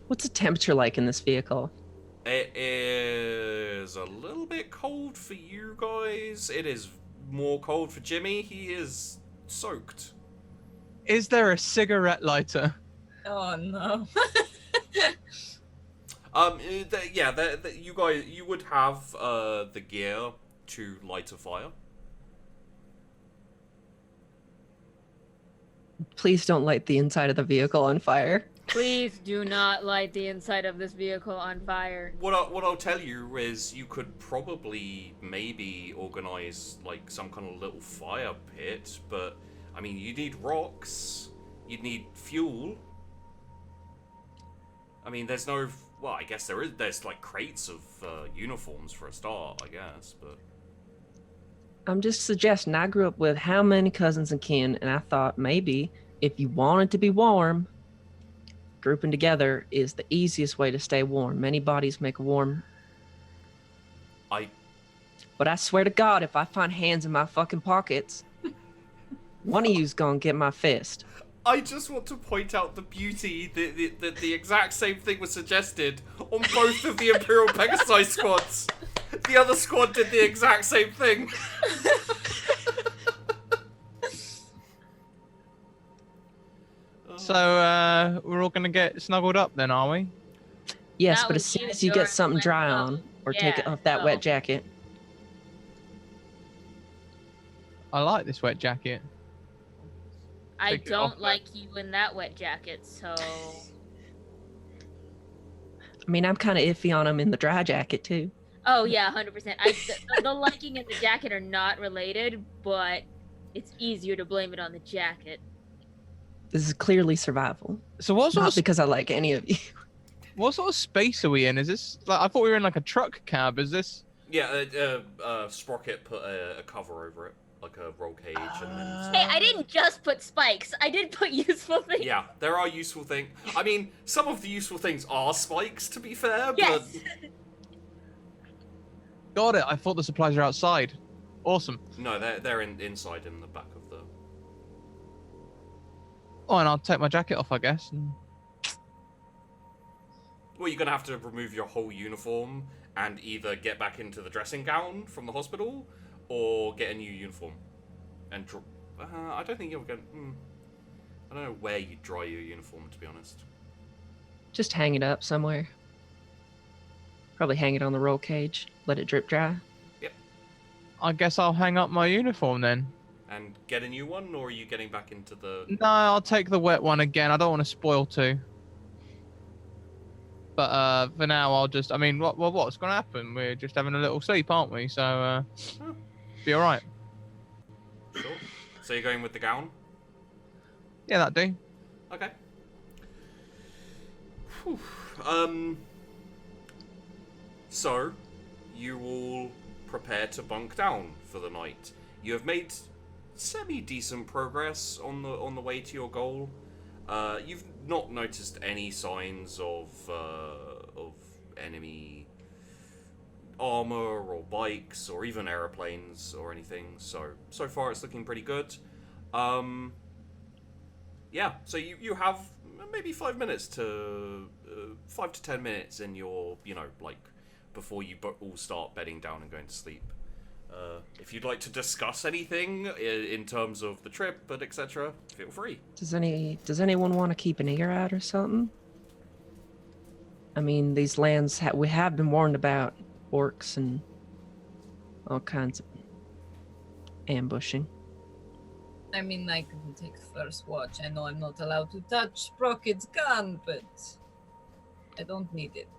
S5: What's the temperature like in this vehicle?
S1: it is a little bit cold for you guys. It is more cold for Jimmy. He is soaked.
S2: Is there a cigarette lighter?
S3: Oh no.
S1: You guys, you would have the gear to light a fire.
S5: Please don't light the inside of the vehicle on fire.
S4: Please do not light the inside of this vehicle on fire.
S1: What I'll tell you is you could probably maybe organize like some kind of little fire pit, but I mean you need rocks, you'd need fuel. I mean there's no, well I guess there's like crates of uniforms for a start, I guess, but
S5: I'm just suggesting, I grew up with how many cousins and kin, and I thought maybe if you wanted to be warm, grouping together is the easiest way to stay warm. Many bodies make warm. But I swear to God, if I find hands in my fucking pockets, one of you's gonna get my fist.
S1: I just want to point out the beauty that the exact same thing was suggested on both of the Imperial Pegasi squads. The other squad did the exact same thing.
S2: So, we're all gonna get snuggled up then, are we?
S5: Yes,
S4: That
S5: but
S4: was
S5: as soon
S4: you
S5: as you
S4: during
S5: get something
S4: my
S5: dry
S4: phone.
S5: on, or take it
S4: Yeah,
S5: off that
S4: so-
S5: wet jacket.
S2: I like this wet jacket.
S4: I
S2: Take it off
S4: don't like you in that wet jacket, so...
S5: I mean, I'm kind of iffy on him in the dry jacket, too.
S4: Oh yeah, 100%. The liking and the jacket are not related, but it's easier to blame it on the jacket.
S5: This is clearly survival.
S2: So what sort
S5: Not
S2: of
S5: because I like any of you.
S2: what sort of space are we in? Is this like, I thought we were in like a truck cab? Is this?
S1: Yeah, Sprockett put a cover over it, like a roll cage, and then...
S4: Hey, I didn't just put spikes. I did put useful things.
S1: Yeah, there are useful things. I mean, some of the useful things are spikes, to be fair,
S4: Yes.
S1: but...
S2: Got it. I thought the supplies are outside. Awesome.
S1: No, they're inside in the back of the...
S2: Oh, and I'll take my jacket off, I guess.
S1: Well, you're gonna have to remove your whole uniform and either get back into the dressing gown from the hospital, or get a new uniform. And I don't think you're going. I don't know where you dry your uniform, to be honest.
S5: Just hang it up somewhere. Probably hang it on the roll cage, let it drip dry.
S2: I guess I'll hang up my uniform then.
S1: And get a new one, or are you getting back into the...
S2: No, I'll take the wet one again. I don't want to spoil two. But for now, I'll just... I mean, what's going to happen? We're just having a little sleep, aren't we? So, be all right.
S1: Sure. So you're going with the gown?
S2: Yeah, that'd do.
S1: Okay. Whew. So, you all prepare to bunk down for the night. You have made semi-decent progress on the way to your goal. You've not noticed any signs of enemy armor or bikes or even airplanes or anything. So far it's looking pretty good. Yeah. So you have maybe 5 minutes to 5 to 10 minutes in your before you all start bedding down and going to sleep. If you'd like to discuss anything in terms of the trip, but etc., feel free.
S5: Does anyone want to keep an ear out or something? I mean, these lands we have been warned about orcs and all kinds of ambushing.
S3: I mean, I can take first watch. I know I'm not allowed to touch Sprockett's gun, but I don't need it.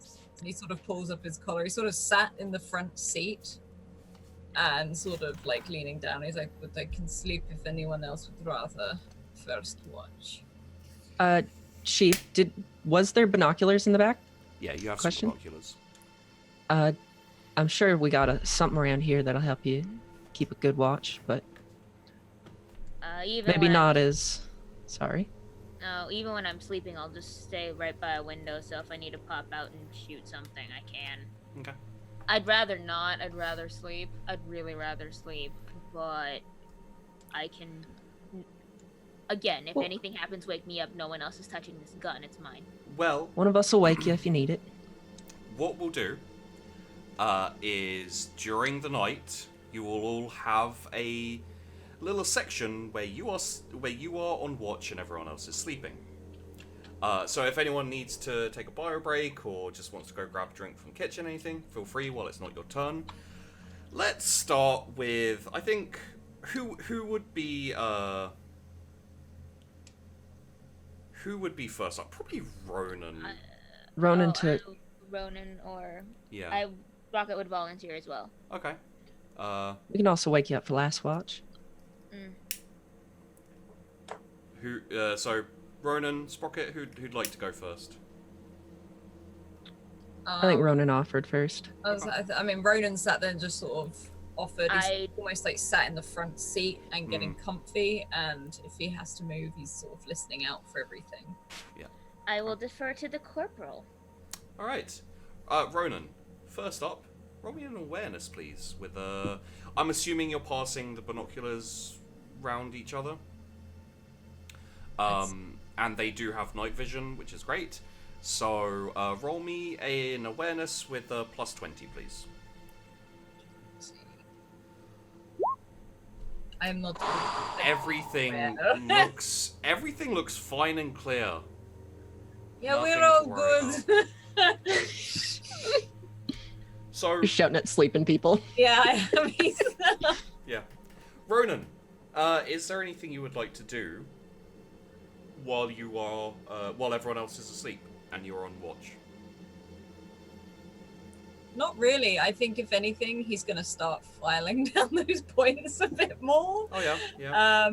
S3: He sort of pulls up his collar. He sort of sat in the front seat and sort of leaning down. He's like, but I can sleep if anyone else would rather first watch.
S5: Chief, was there binoculars in the back?
S1: Yeah, you have
S5: Question?
S1: some binoculars.
S5: I'm sure we got something around here that'll help you keep a good watch, but
S4: Even
S5: maybe
S4: when
S5: not as... Sorry?
S4: No, even when I'm sleeping, I'll just stay right by a window, so if I need to pop out and shoot something, I can.
S1: Okay.
S4: I'd rather not. I'd rather sleep. I'd really rather sleep, but I can... Again, if anything happens, wake me up. No one else is touching this gun. It's mine.
S1: Well,
S5: One of us will wake you if you need it.
S1: what we'll do is during the night you will all have a little section where you are on watch and everyone else is sleeping. So if anyone needs to take a bio break or just wants to go grab a drink from the kitchen, anything, feel free while it's not your turn. Let's start with, I think, who would be first up? Probably Ronan.
S5: Ronan took...
S4: Ronan or...
S1: Yeah.
S4: Sprockett would volunteer as well.
S1: Okay.
S5: We can also wake you up for last watch.
S1: So Ronan, Sprockett, who'd like to go first?
S5: I think Ronan offered first.
S3: I mean, Ronan sat there and just sort of offered. He's almost sat in the front seat and getting comfy, and if he has to move, he's sort of listening out for everything.
S1: Yeah.
S4: I will defer to the corporal.
S1: All right. Ronan, first up, roll me an awareness, please. With I'm assuming you're passing the binoculars round each other. And they do have night vision, which is great. So roll me an awareness with a plus 20, please.
S3: I'm not.
S1: Everything looks fine and clear.
S3: Yeah,
S1: Nothing
S3: we're all
S1: to worry
S3: good.
S1: So
S5: You're shouting at sleeping people.
S3: Yeah, I mean.
S1: yeah, Ronan, is there anything you would like to do while everyone else is asleep and you're on watch?
S3: Not really. I think if anything, he's gonna start filing down those points a bit more.
S1: Oh yeah.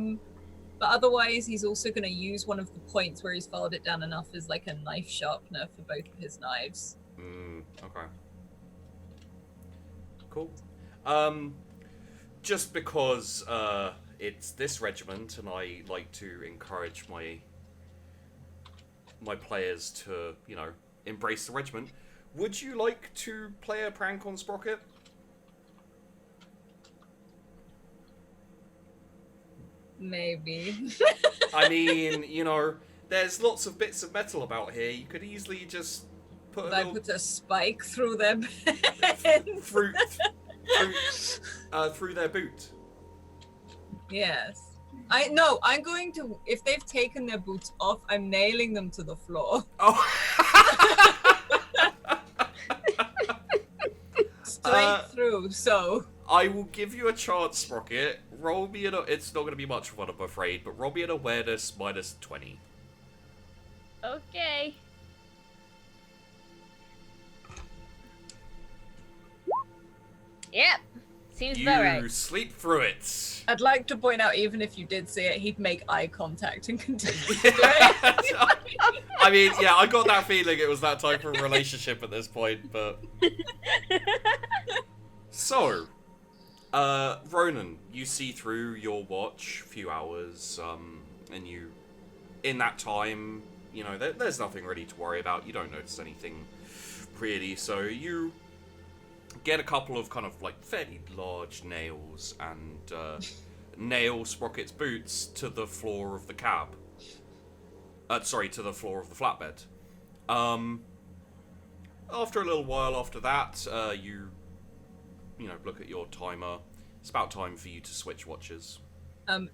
S3: But otherwise, he's also gonna use one of the points where he's filed it down enough as a knife sharpener for both of his knives.
S1: Okay. Cool. Just because it's this regiment, and I like to encourage my players to, embrace the regiment. Would you like to play a prank on Sprockett?
S3: Maybe.
S1: I mean, there's lots of bits of metal about here. You could easily just put
S3: put a spike through their bed.
S1: through their boot.
S3: Yes. I'm going to, if they've taken their boots off, I'm nailing them to the floor.
S1: Oh.
S3: straight through, so...
S1: I will give you a chance, Sprockett. Roll me it's not going to be much fun, I'm afraid, but roll me an awareness minus 20.
S4: Okay. Yep. Seems about
S1: You
S4: right.
S1: sleep through it.
S3: I'd like to point out, even if you did see it, he'd make eye contact and continue.
S1: I mean, yeah, I got that feeling it was that type of relationship at this point, but... So, Ronan, you see through your watch, few hours, and you, in that time, you know, there's nothing really to worry about. You don't notice anything really, so you get a couple of kind of like fairly large nails and nail Sprocket's boots to the floor of the cab. Sorry, to the floor of the flatbed. After a little while after that, you know, look at your timer. It's about time for you to switch watches.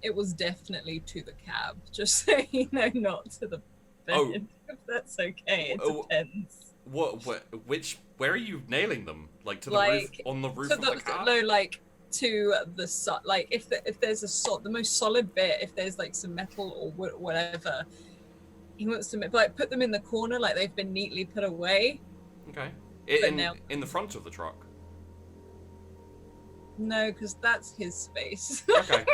S3: It was definitely to the cab, just so you know, not to the bed.
S1: Oh.
S3: If that's okay, it
S1: Oh.
S3: depends.
S1: Where are you nailing them? Like to the
S3: Like,
S1: roof, on the roof
S3: To
S1: of the cab?
S3: no, like to the like if there's the most solid bit, if there's like some metal or whatever, he wants to like put them in the corner, like they've been neatly put away.
S1: Okay.
S3: But now-
S1: In the front of the truck.
S3: No, because that's his space.
S1: Okay.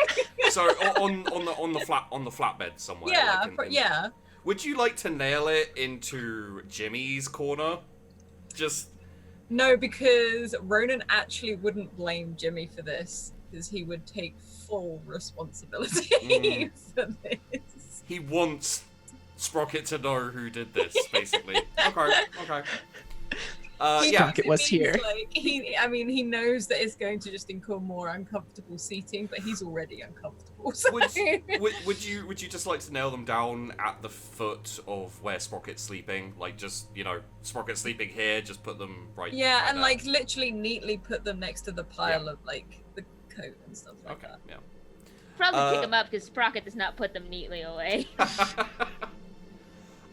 S1: So on the flatbed somewhere.
S3: Yeah,
S1: like
S3: yeah.
S1: Would you like to nail it into Jimmy's corner? Just
S3: No, because Ronan actually wouldn't blame Jimmy for this, because he would take full responsibility for this.
S1: he wants Sprockett to know who did this, basically. Okay. Yeah.
S5: Sprockett was here.
S3: Like, he knows that it's going to just incur more uncomfortable seating, but he's already uncomfortable. So.
S1: Would you just like to nail them down at the foot of where Sprocket's sleeping? Like, just, you know, Sprocket's sleeping here, just put them right.
S3: Yeah,
S1: right
S3: and
S1: there.
S3: like literally neatly put them next to the pile of like the coat and stuff like
S1: Okay,
S3: that.
S1: yeah.
S4: Probably pick them up because Sprockett does not put them neatly away.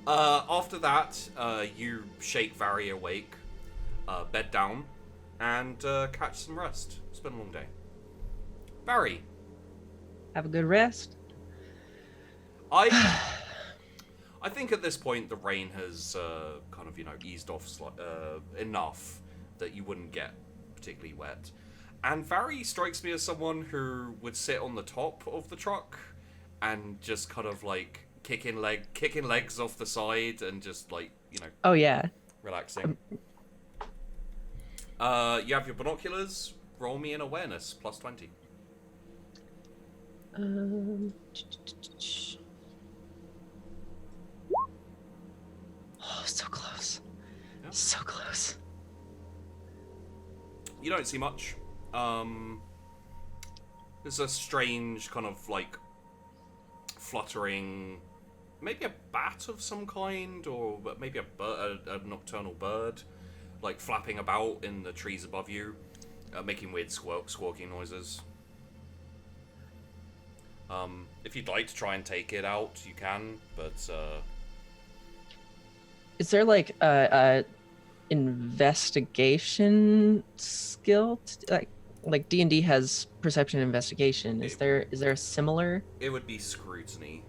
S1: After that, you shake Vari awake, bed down, and catch some rest. It's been a long day. Vari,
S5: Have a good rest.
S1: I think at this point the rain has kind of, you know, eased off enough that you wouldn't get particularly wet. And Vari strikes me as someone who would sit on the top of the truck and just kind of like kicking legs off the side and just like, you know,
S5: Oh yeah.
S1: relaxing. You have your binoculars. Roll me an awareness, plus 20.
S5: Oh, so close.
S1: Yeah.
S5: So close.
S1: You don't see much. There's a strange kind of like fluttering, maybe a bat of some kind, or maybe a nocturnal bird, like flapping about in the trees above you, making weird squawking noises. If you'd like to try and take it out, you can, but
S5: Is there like a investigation skill? Like D&D has perception and investigation. Is there a similar?
S1: it would be scrutiny.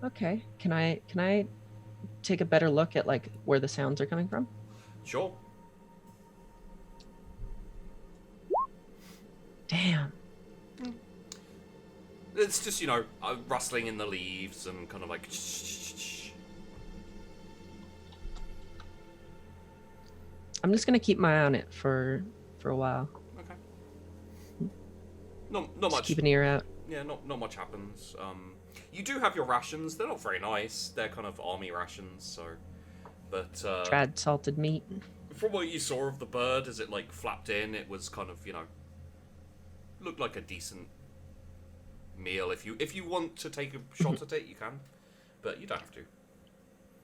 S5: Okay. Can I take a better look at like where the sounds are coming from?
S1: Sure.
S5: Damn.
S1: It's just, you know, rustling in the leaves and kind of like.
S5: I'm just gonna keep my eye on it for a while.
S1: Okay. Not
S5: Just
S1: much.
S5: keep an ear out.
S1: Yeah, not much happens. You do have your rations. They're not very nice. They're kind of army rations, so. But
S5: Trad salted meat.
S1: from what you saw of the bird as it like flapped in, it was kind of, you know, looked like a decent meal. If you want to take a shot at it, you can, but you don't have to.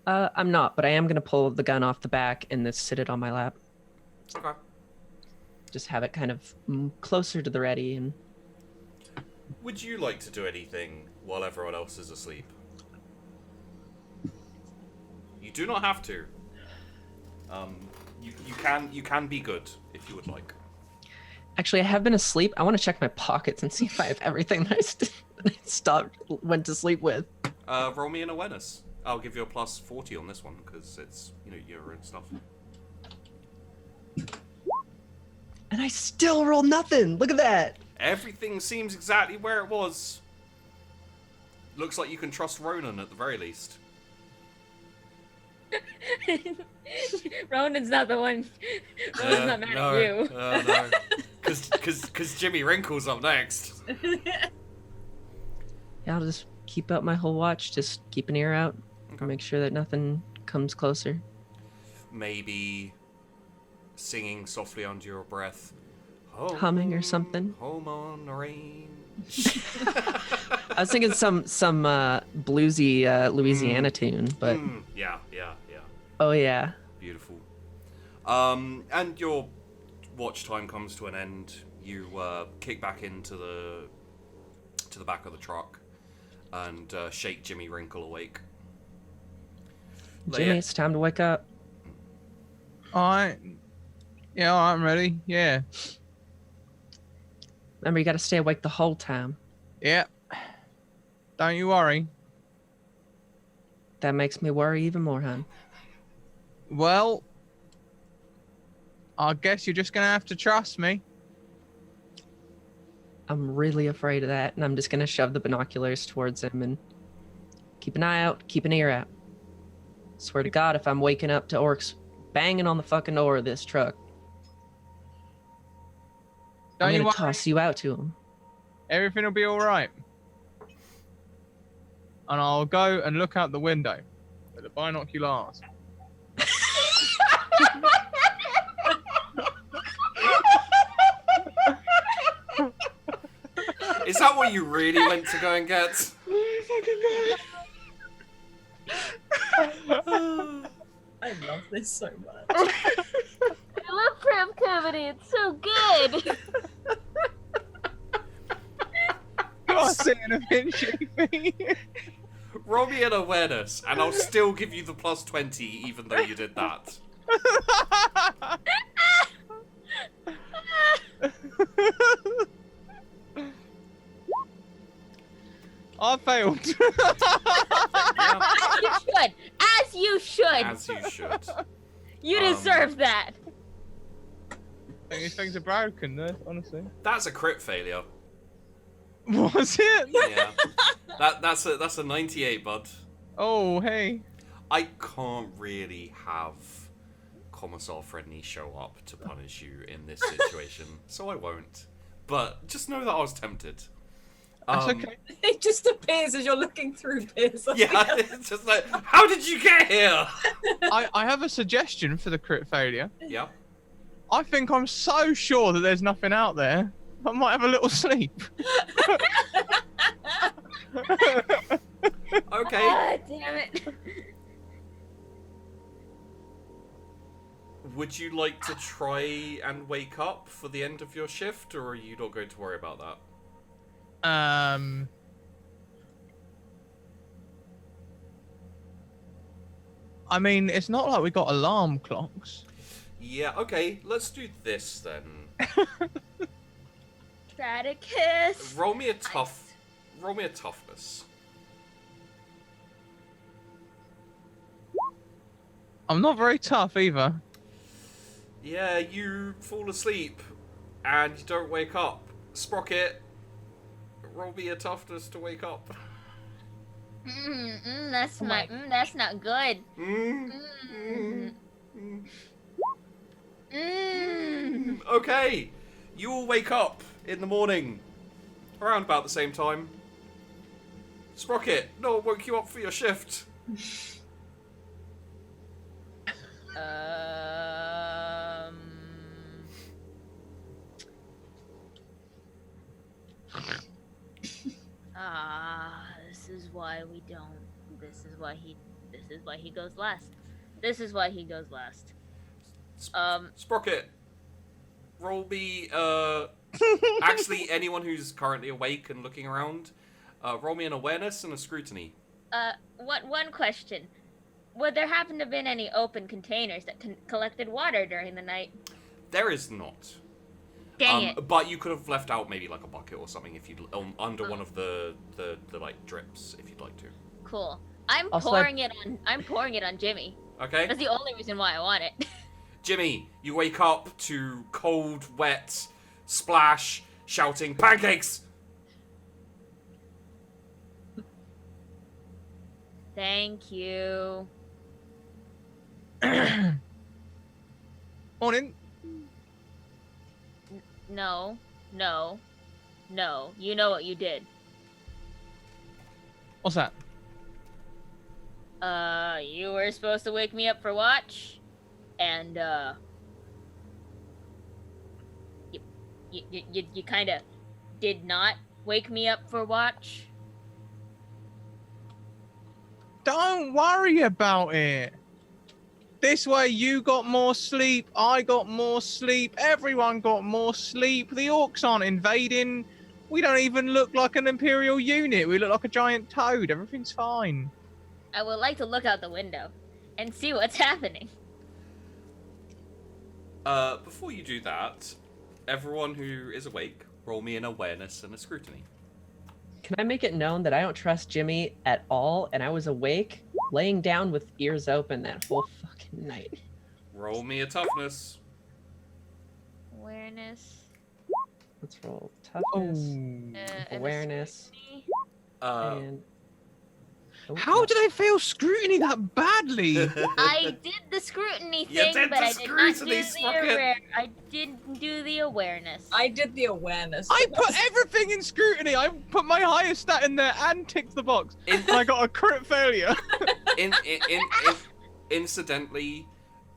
S5: I'm not, but I am gonna pull the gun off the back and just sit it on my lap.
S1: Okay.
S5: Just have it kind of closer to the ready and.
S1: Would you like to do anything while everyone else is asleep? You do not have to. You can be good if if you would like.
S5: Actually, I have been asleep. I want to check my pockets and see if I have everything that I went to sleep with.
S1: Roll me an awareness. I'll give you a plus 40 on this one because it's, your and stuff.
S5: And I still roll nothing. Look at that.
S1: Everything seems exactly where it was. Looks like you can trust Ronan at the very least.
S4: Ronan's not the one. Ronan's not mad at you.
S1: No. Because Jimmy Wrinkle's up next.
S5: Yeah, I'll just keep up my whole watch. Just keep an ear out.
S1: Okay.
S5: Make sure that nothing comes closer.
S1: Maybe singing softly under your breath.
S5: Humming or something.
S1: Home on the range.
S5: I was thinking some bluesy Louisiana tune, but
S1: Yeah.
S5: oh yeah.
S1: Beautiful. And your watch time comes to an end. You kick back into the back of the truck and shake Jimmy Wrinkle awake.
S5: Jimmy, it's time to wake up.
S2: Alright. Yeah, I'm ready. Yeah.
S5: Remember, you got to stay awake the whole time.
S2: Yep. Don't you worry.
S5: That makes me worry even more, hon.
S2: Well, I guess you're just gonna have to trust me.
S5: I'm really afraid of that, and I'm just gonna shove the binoculars towards him and keep an eye out, keep an ear out. Swear to God, if I'm waking up to orcs banging on the fucking door of this truck,
S2: Don't
S5: I'm
S2: you
S5: gonna
S2: worry.
S5: toss you out to him.
S2: Everything will be all right. And I'll go and look out the window with the binoculars.
S1: Is that what you really went to go and get?
S3: I love this so much.
S4: I love productivity. It's so good.
S2: You're sitting a pinchy thing.
S1: Roll me an awareness, and I'll still give you the plus 20, even though you did that.
S2: I failed.
S4: As you should.
S1: As you should.
S4: You deserve that.
S2: I think these things are broken, though, honestly.
S1: That's a crit failure.
S2: Was it?
S1: Yeah. That's a 98, bud.
S2: Oh, hey.
S1: I can't really have Commissar Friendly show up to punish you in this situation, so I won't. But just know that I was tempted.
S2: That's okay.
S3: It just appears as you're looking through Piers.
S1: Yeah, it's just like, how did you get here?
S2: I have a suggestion for the crit failure.
S1: Yeah.
S2: I think I'm so sure that there's nothing out there. I might have a little sleep.
S1: Okay.
S4: God damn it.
S1: Would you like to try and wake up for the end of your shift, or are you not going to worry about that?
S2: I mean, it's not like we got alarm clocks.
S1: Yeah, okay, let's do this then.
S4: Straticus.
S1: Roll me a toughness.
S2: I'm not very tough either.
S1: Yeah, you fall asleep and you don't wake up. Sprockett, roll me a toughness to wake up.
S4: That's not good.
S1: Okay, you will wake up in the morning, around about the same time. Sprockett, no one woke you up for your shift.
S4: This is why we don't. This is why he goes last. This is why he goes last.
S1: Sprockett, roll me, actually anyone who's currently awake and looking around, roll me an awareness and a scrutiny.
S4: One question. Would there happen to have been any open containers that collected water during the night?
S1: There is not.
S4: Dang it.
S1: But you could have left out maybe like a bucket or something if you under one of the like drips if you'd like to.
S4: Cool. I'm
S5: Also,
S4: pouring it on Jimmy.
S1: Okay.
S4: That's the only reason why I want it.
S1: Jimmy, you wake up to cold, wet, splash, shouting pancakes.
S4: Thank you.
S2: Morning.
S4: No. You know what you did.
S2: What's that?
S4: You were supposed to wake me up for watch, and you kind of did not wake me up for watch.
S2: Don't worry about it. This way you got more sleep, I got more sleep, everyone got more sleep. The orcs aren't invading. We don't even look like an Imperial unit. We look like a giant toad. Everything's fine.
S4: I would like to look out the window and see what's happening.
S1: Before you do that, everyone who is awake, roll me an awareness and a scrutiny.
S5: Can I make it known that I don't trust Jimmy at all, and I was awake, laying down with ears open that whole fucking night?
S1: Roll me a toughness.
S4: Awareness.
S5: Let's roll toughness,
S4: And a
S5: awareness,
S4: scrutiny.
S5: and... Oh,
S2: How
S5: no.
S2: did I fail scrutiny that badly?
S4: I did the scrutiny
S1: You
S4: thing,
S1: did
S4: but
S1: the
S4: I did not do
S1: scrutiny,
S4: the
S1: Sprockett.
S4: I didn't do the awareness.
S3: I did the awareness.
S2: I put everything in scrutiny. I put my highest stat in there and ticked the box.
S1: In-
S2: And I got a crit failure.
S1: Incidentally,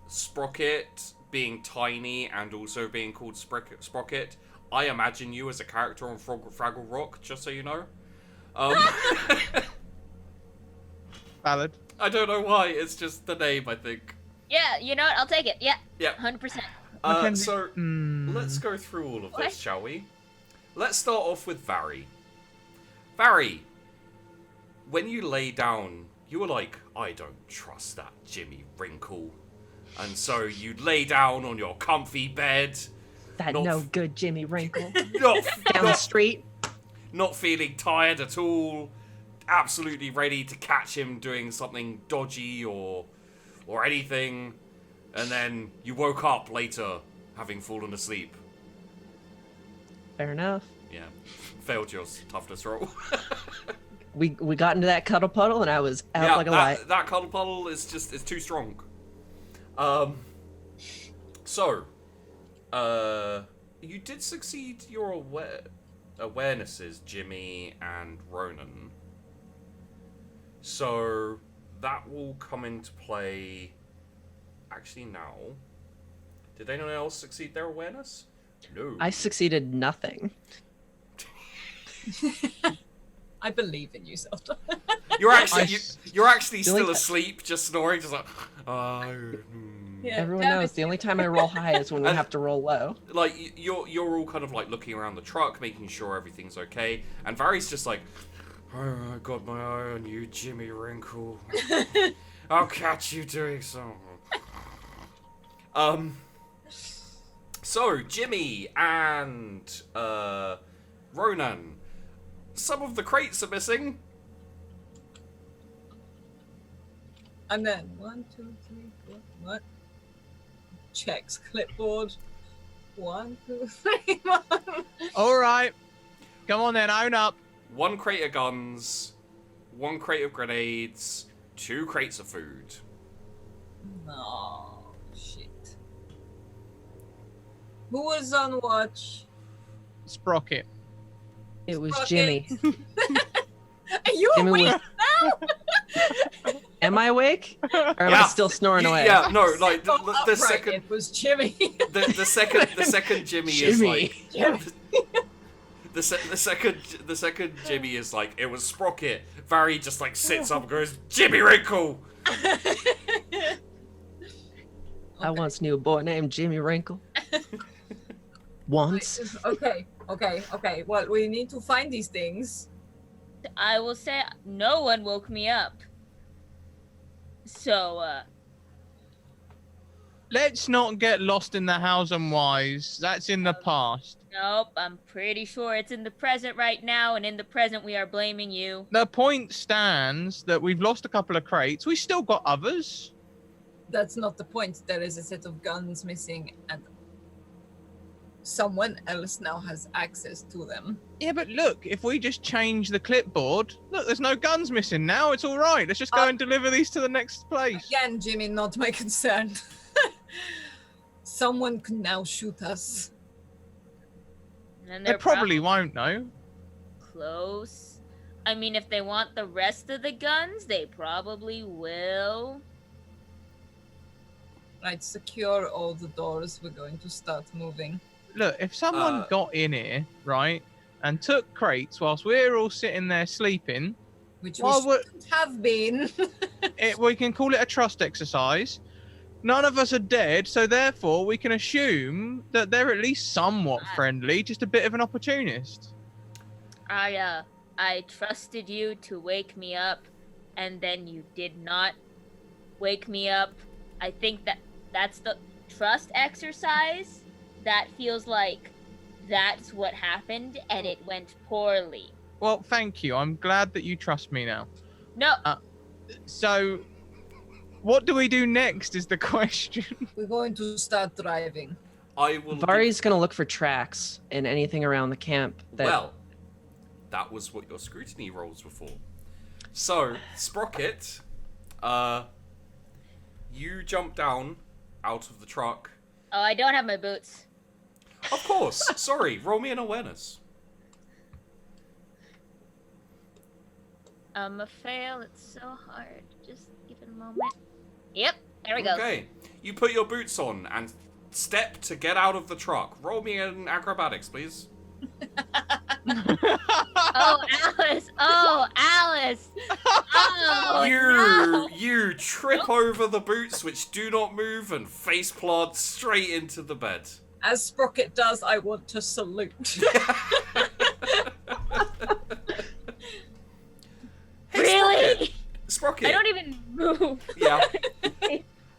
S1: Sprockett being tiny and also being called Sprockett, I imagine you as a character on Fraggle Rock, just so you know.
S2: Valid.
S1: I don't know why, it's just the name, I think.
S4: Yeah, you know what? I'll take it. Yeah.
S1: Yeah.
S4: 100%.
S2: Mackenzie-
S1: So,
S2: Hmm.
S1: let's go through all of
S4: What?
S1: this, shall we? Let's start off with Vari. Vari, when you lay down, you were like, I don't trust that Jimmy Wrinkle. And so you lay down on your comfy bed,
S5: That
S1: Not
S5: no
S1: f-
S5: good Jimmy Wrinkle.
S1: not,
S5: Down the
S1: not,
S5: street.
S1: not feeling tired at all, absolutely ready to catch him doing something dodgy or anything. And then you woke up later, having fallen asleep.
S5: Fair enough.
S1: Yeah, failed your toughness roll.
S5: We got into that cuddle puddle, and I was out like a light.
S1: that cuddle puddle is too strong. You did succeed your awarenesses, Jimmy and Ronan. So that will come into play. Actually, now, did anyone else succeed their awareness? No.
S5: I succeeded nothing.
S3: I believe in you, Zelda.
S1: You're actually
S2: I-
S1: you're actually
S5: The only
S1: still
S5: ti-
S1: asleep, just snoring, just like.
S3: Yeah,
S5: Everyone
S3: damn
S5: knows
S3: it.
S5: the only time I roll high is when we
S1: And-
S5: have to roll low.
S1: Like you're all kind of like looking around the truck, making sure everything's okay, and Vari's just like, oh, I got my eye on you, Jimmy Wrinkle. I'll catch you doing something. So Jimmy and Ronan, some of the crates are missing.
S3: And then 1, 2, 3, 4. What? Checks clipboard. 1, 2, 3.
S2: All right. Come on then, own up.
S1: 1 crate of guns, 1 crate of grenades, 2 crates of food.
S3: Oh, shit. Who was on watch?
S2: Sprocket.
S5: It was
S3: Sprocket.
S5: Jimmy.
S3: Are you
S5: Jimmy
S3: awake
S5: was-
S3: now?
S5: Am I awake? Or am I
S1: Yeah.
S5: still snoring away?
S1: Yeah, no, like
S3: Got
S1: the
S3: upright,
S1: second,
S3: it was Jimmy.
S1: the second Jimmy is
S5: Jimmy.
S1: like,
S3: Jimmy.
S1: the second Jimmy is like, it was Sprocket. Vari just like sits up and goes, Jimmy Wrinkle.
S5: I once knew a boy named Jimmy Wrinkle. Once.
S3: Okay. Well, we need to find these things.
S4: I will say no one woke me up. So,
S2: Let's not get lost in the hows and whys. That's in the past.
S4: Nope, I'm pretty sure it's in the present right now, and in the present we are blaming you.
S2: The point stands that we've lost a couple of crates. We still got others.
S3: That's not the point. There is a set of guns missing, and someone else now has access to them.
S2: Yeah, but look, if we just change the clipboard, look, there's no guns missing now. It's all right. Let's just go and deliver these to the next place.
S3: Again, Jimmy, not my concern. Someone can now shoot us.
S4: And
S2: They probably won't know.
S4: close. I mean, if they want the rest of the guns, they probably will.
S3: Right, secure all the doors. We're going to start moving.
S2: Look, if someone got in here, right, and took crates whilst we're all sitting there sleeping,
S3: Which
S2: Well,
S3: we shouldn't have been.
S2: we can call it a trust exercise. None of us are dead, so therefore we can assume that they're at least somewhat friendly, just a bit of an opportunist.
S4: I trusted you to wake me up, and then you did not wake me up. I think that's the trust exercise. That feels like that's what happened, and it went poorly.
S2: Well, thank you. I'm glad that you trust me now.
S4: No.
S2: So, what do we do next is the question.
S3: We're going to start driving.
S1: I will.
S5: Vari's gonna look for tracks in anything around the camp.
S1: Well, that was what your scrutiny rolls were for. So, Sprockett, you jump down out of the truck.
S4: Oh, I don't have my boots.
S1: Of course. Sorry. Roll me an awareness.
S4: A fail. It's so hard. Just give it a moment. Yep. There we go.
S1: Okay. You put your boots on and step to get out of the truck. Roll me an acrobatics, please.
S4: Oh, Alice! Oh, Alice! Oh,
S1: You trip over the boots, which do not move, and face plant straight into the bed.
S3: As Sprockett does, I want to salute.
S1: Hey,
S4: Really?
S1: Sprockett.
S4: I don't even move.
S1: Yeah.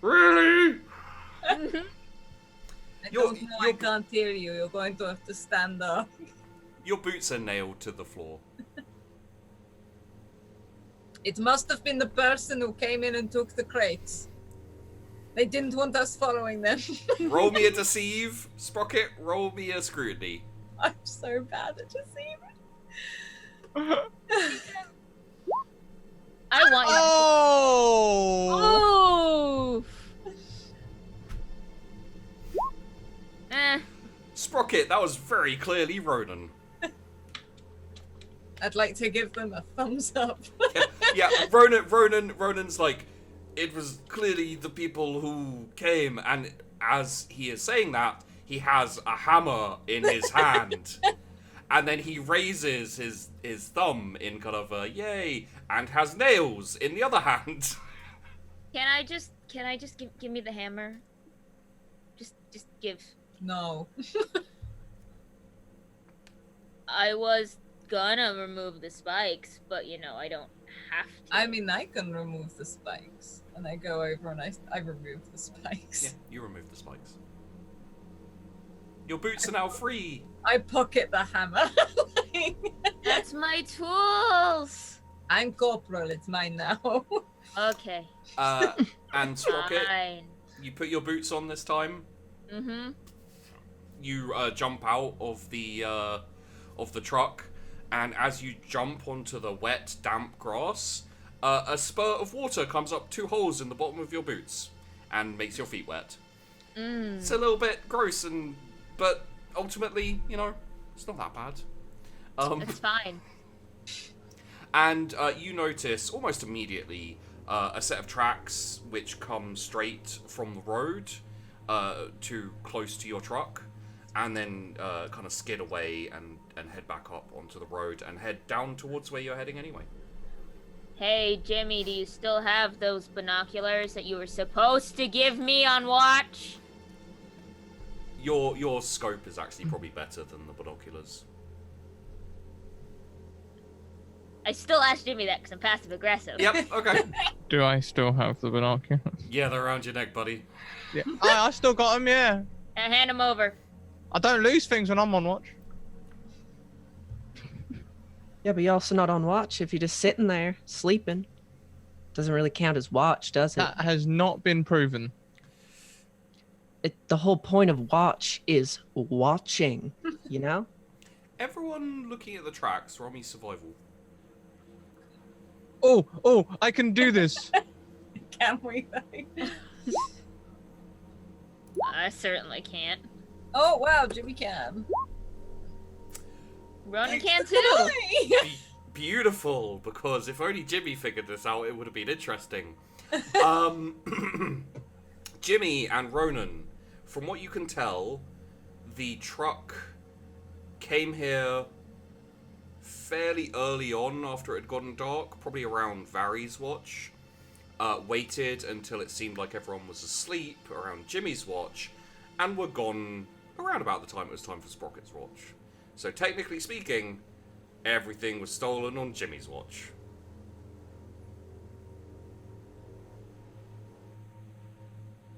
S1: Really?
S3: I don't know, I can't hear you. You're going to have to stand up.
S1: Your boots are nailed to the floor.
S3: It must have been the person who came in and took the crates. They didn't want us following them.
S1: Roll me a deceive, Sprockett. Roll me a scrutiny.
S3: I'm so bad at deceiving.
S4: I want you.
S2: Oh!
S4: Eh.
S1: Sprockett, that was very clearly Ronan.
S3: I'd like to give them a thumbs up.
S1: Yeah, Ronan's like, it was clearly the people who came, and as he is saying that, he has a hammer in his hand. And then he raises his thumb in kind of a yay, and has nails in the other hand.
S4: Can I just give me the hammer? Just give.
S3: No.
S4: I was gonna remove the spikes, but I don't have to.
S3: I mean, I can remove the spikes. And I go over and I remove the spikes.
S1: Yeah, you remove the spikes. Your boots are now free.
S3: I pocket the hammer.
S4: That's my tools.
S3: I'm corporal, it's mine now.
S4: Okay.
S1: And Sprockett,
S4: Fine.
S1: you put your boots on this time.
S4: Mm-hmm.
S1: You jump out of the truck, and as you jump onto the wet, damp grass, a spurt of water comes up 2 holes in the bottom of your boots and makes your feet wet. It's a little bit gross, but ultimately, it's not that bad.
S4: It's fine.
S1: And you notice almost immediately a set of tracks which come straight from the road to close to your truck, and then kind of skid away and head back up onto the road and head down towards where you're heading anyway.
S4: Hey, Jimmy, do you still have those binoculars that you were supposed to give me on watch?
S1: Your scope is actually probably better than the binoculars.
S4: I still asked Jimmy that because I'm passive aggressive.
S1: Yep, okay.
S2: Do I still have the binoculars?
S1: Yeah, they're around your neck, buddy.
S2: Yeah, I still got them. Yeah.
S4: And hand him over.
S2: I don't lose things when I'm on watch.
S5: Yeah, but you're also not on watch if you're just sitting there sleeping. Doesn't really count as watch, does it?
S2: That has not been proven.
S5: The whole point of watch is watching, you know?
S1: Everyone looking at the tracks, roll me survival.
S2: Oh, I can do this.
S3: Can we?
S4: I certainly can't.
S3: Oh wow, Jimmy can.
S4: Ronan can too.
S1: Beautiful, because if only Jimmy figured this out, it would have been interesting. Jimmy and Ronan, from what you can tell, the truck came here fairly early on after it had gotten dark, probably around Vari's watch. Waited until it seemed like everyone was asleep around Jimmy's watch, and were gone around about the time it was time for Sprocket's watch. So technically speaking, everything was stolen on Jimmy's watch.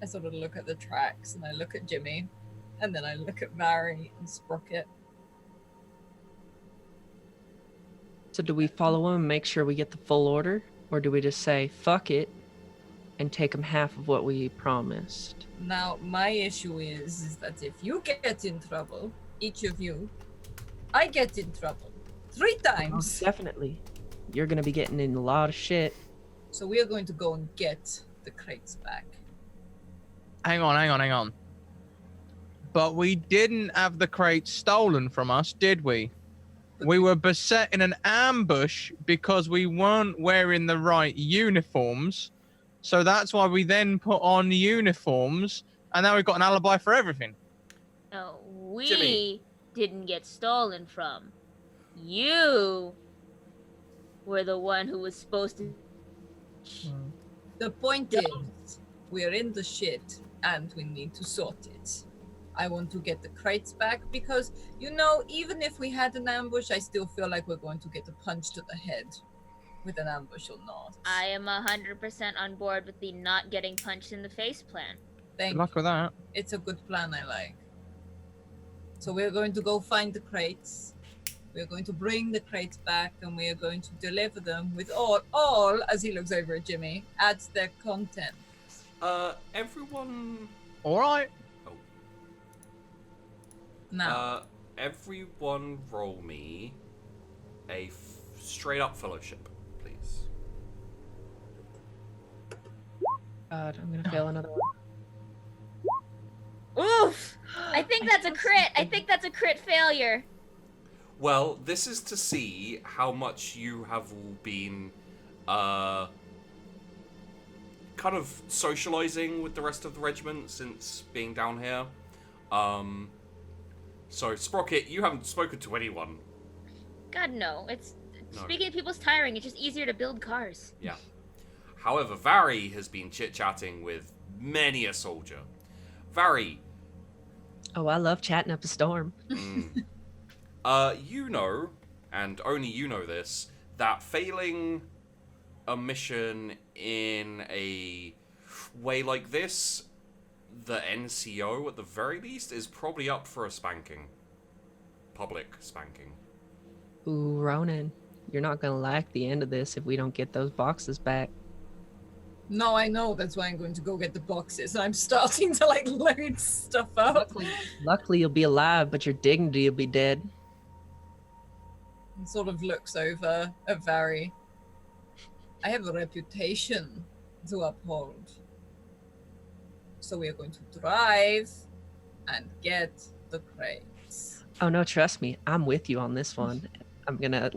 S3: I sort of look at the tracks and I look at Jimmy, and then I look at Vari and Sprocket.
S5: So do we follow him and make sure we get the full order? Or do we just say, fuck it, and take him half of what we promised?
S3: Now, my issue is that if you get in trouble, each of you, I get in trouble 3 times.
S5: Most definitely. You're gonna be getting in a lot of shit.
S3: So we are going to go and get the crates back.
S2: Hang on. But we didn't have the crates stolen from us, did we? We were beset in an ambush because we weren't wearing the right uniforms. So that's why we then put on uniforms, and now we've got an alibi for everything.
S4: No, we
S1: Jimmy.
S4: didn't get stolen from. You were the one who was supposed to.
S3: The point is, we're in the shit and we need to sort it. I want to get the crates back because, you know, even if we had an ambush, I still feel like we're going to get a punch to the head with an ambush or not.
S4: I am 100% on board with the not getting punched in the face plan.
S3: Thank
S2: Good luck with that.
S3: It's a good plan, I like. So we're going to go find the crates. We're going to bring the crates back and we are going to deliver them with all, as he looks over at Jimmy, adds their content.
S1: Everyone...
S2: Alright.
S3: Now,
S1: everyone roll me a straight up fellowship, please.
S5: God, I'm gonna fail another one.
S4: Oof! I think that's a crit. I think that's a crit failure.
S1: Well, this is to see how much you have all been, kind of socializing with the rest of the regiment since being down here. So, Sprocket, you haven't spoken to anyone.
S4: God, no. It's
S1: No.
S4: speaking of people's tiring. It's just easier to build cars.
S1: Yeah. However, Vari has been chit-chatting with many a soldier. Vari,
S5: Oh, I love chatting up a storm.
S1: you know, and only you know this, that failing a mission in a way like this, the NCO, at the very least, is probably up for a spanking. Public spanking.
S5: Ooh, Ronan, you're not gonna like the end of this if we don't get those boxes back.
S3: no, I know. That's why I'm going to go get the boxes. I'm starting to like load stuff up.
S5: Luckily, you'll be alive, but your dignity will be dead.
S3: And sort of looks over at Vari. I have a reputation to uphold. So we are going to drive and get the crates.
S5: Oh no, trust me, I'm with you on this one. I'm gonna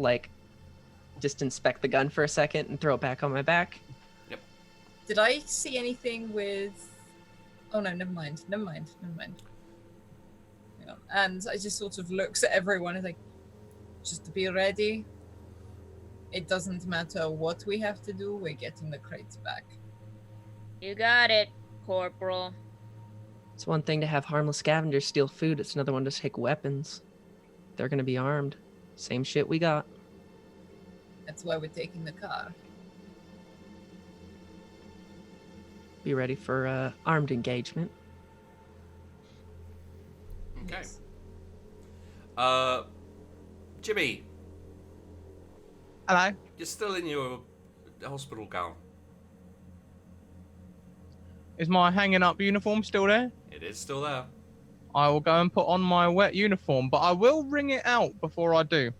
S5: just inspect the gun for a second and throw it back on my back.
S3: Did I see anything with... Oh no, never mind. Hang on. And I just sort of looks at everyone and like, just to be ready. It doesn't matter what we have to do, we're getting the crates back.
S4: You got it, Corporal.
S5: It's one thing to have harmless scavengers steal food, it's another one to take weapons. They're gonna be armed. Same shit we got.
S3: That's why we're taking the car.
S5: Be ready for armed engagement.
S1: Okay.
S3: Yes.
S1: Jimmy,
S2: Hello.
S1: you're still in your hospital gown.
S2: Is my hanging up uniform still there?
S1: It is still there.
S2: I will go and put on my wet uniform, but I will wring it out before I do.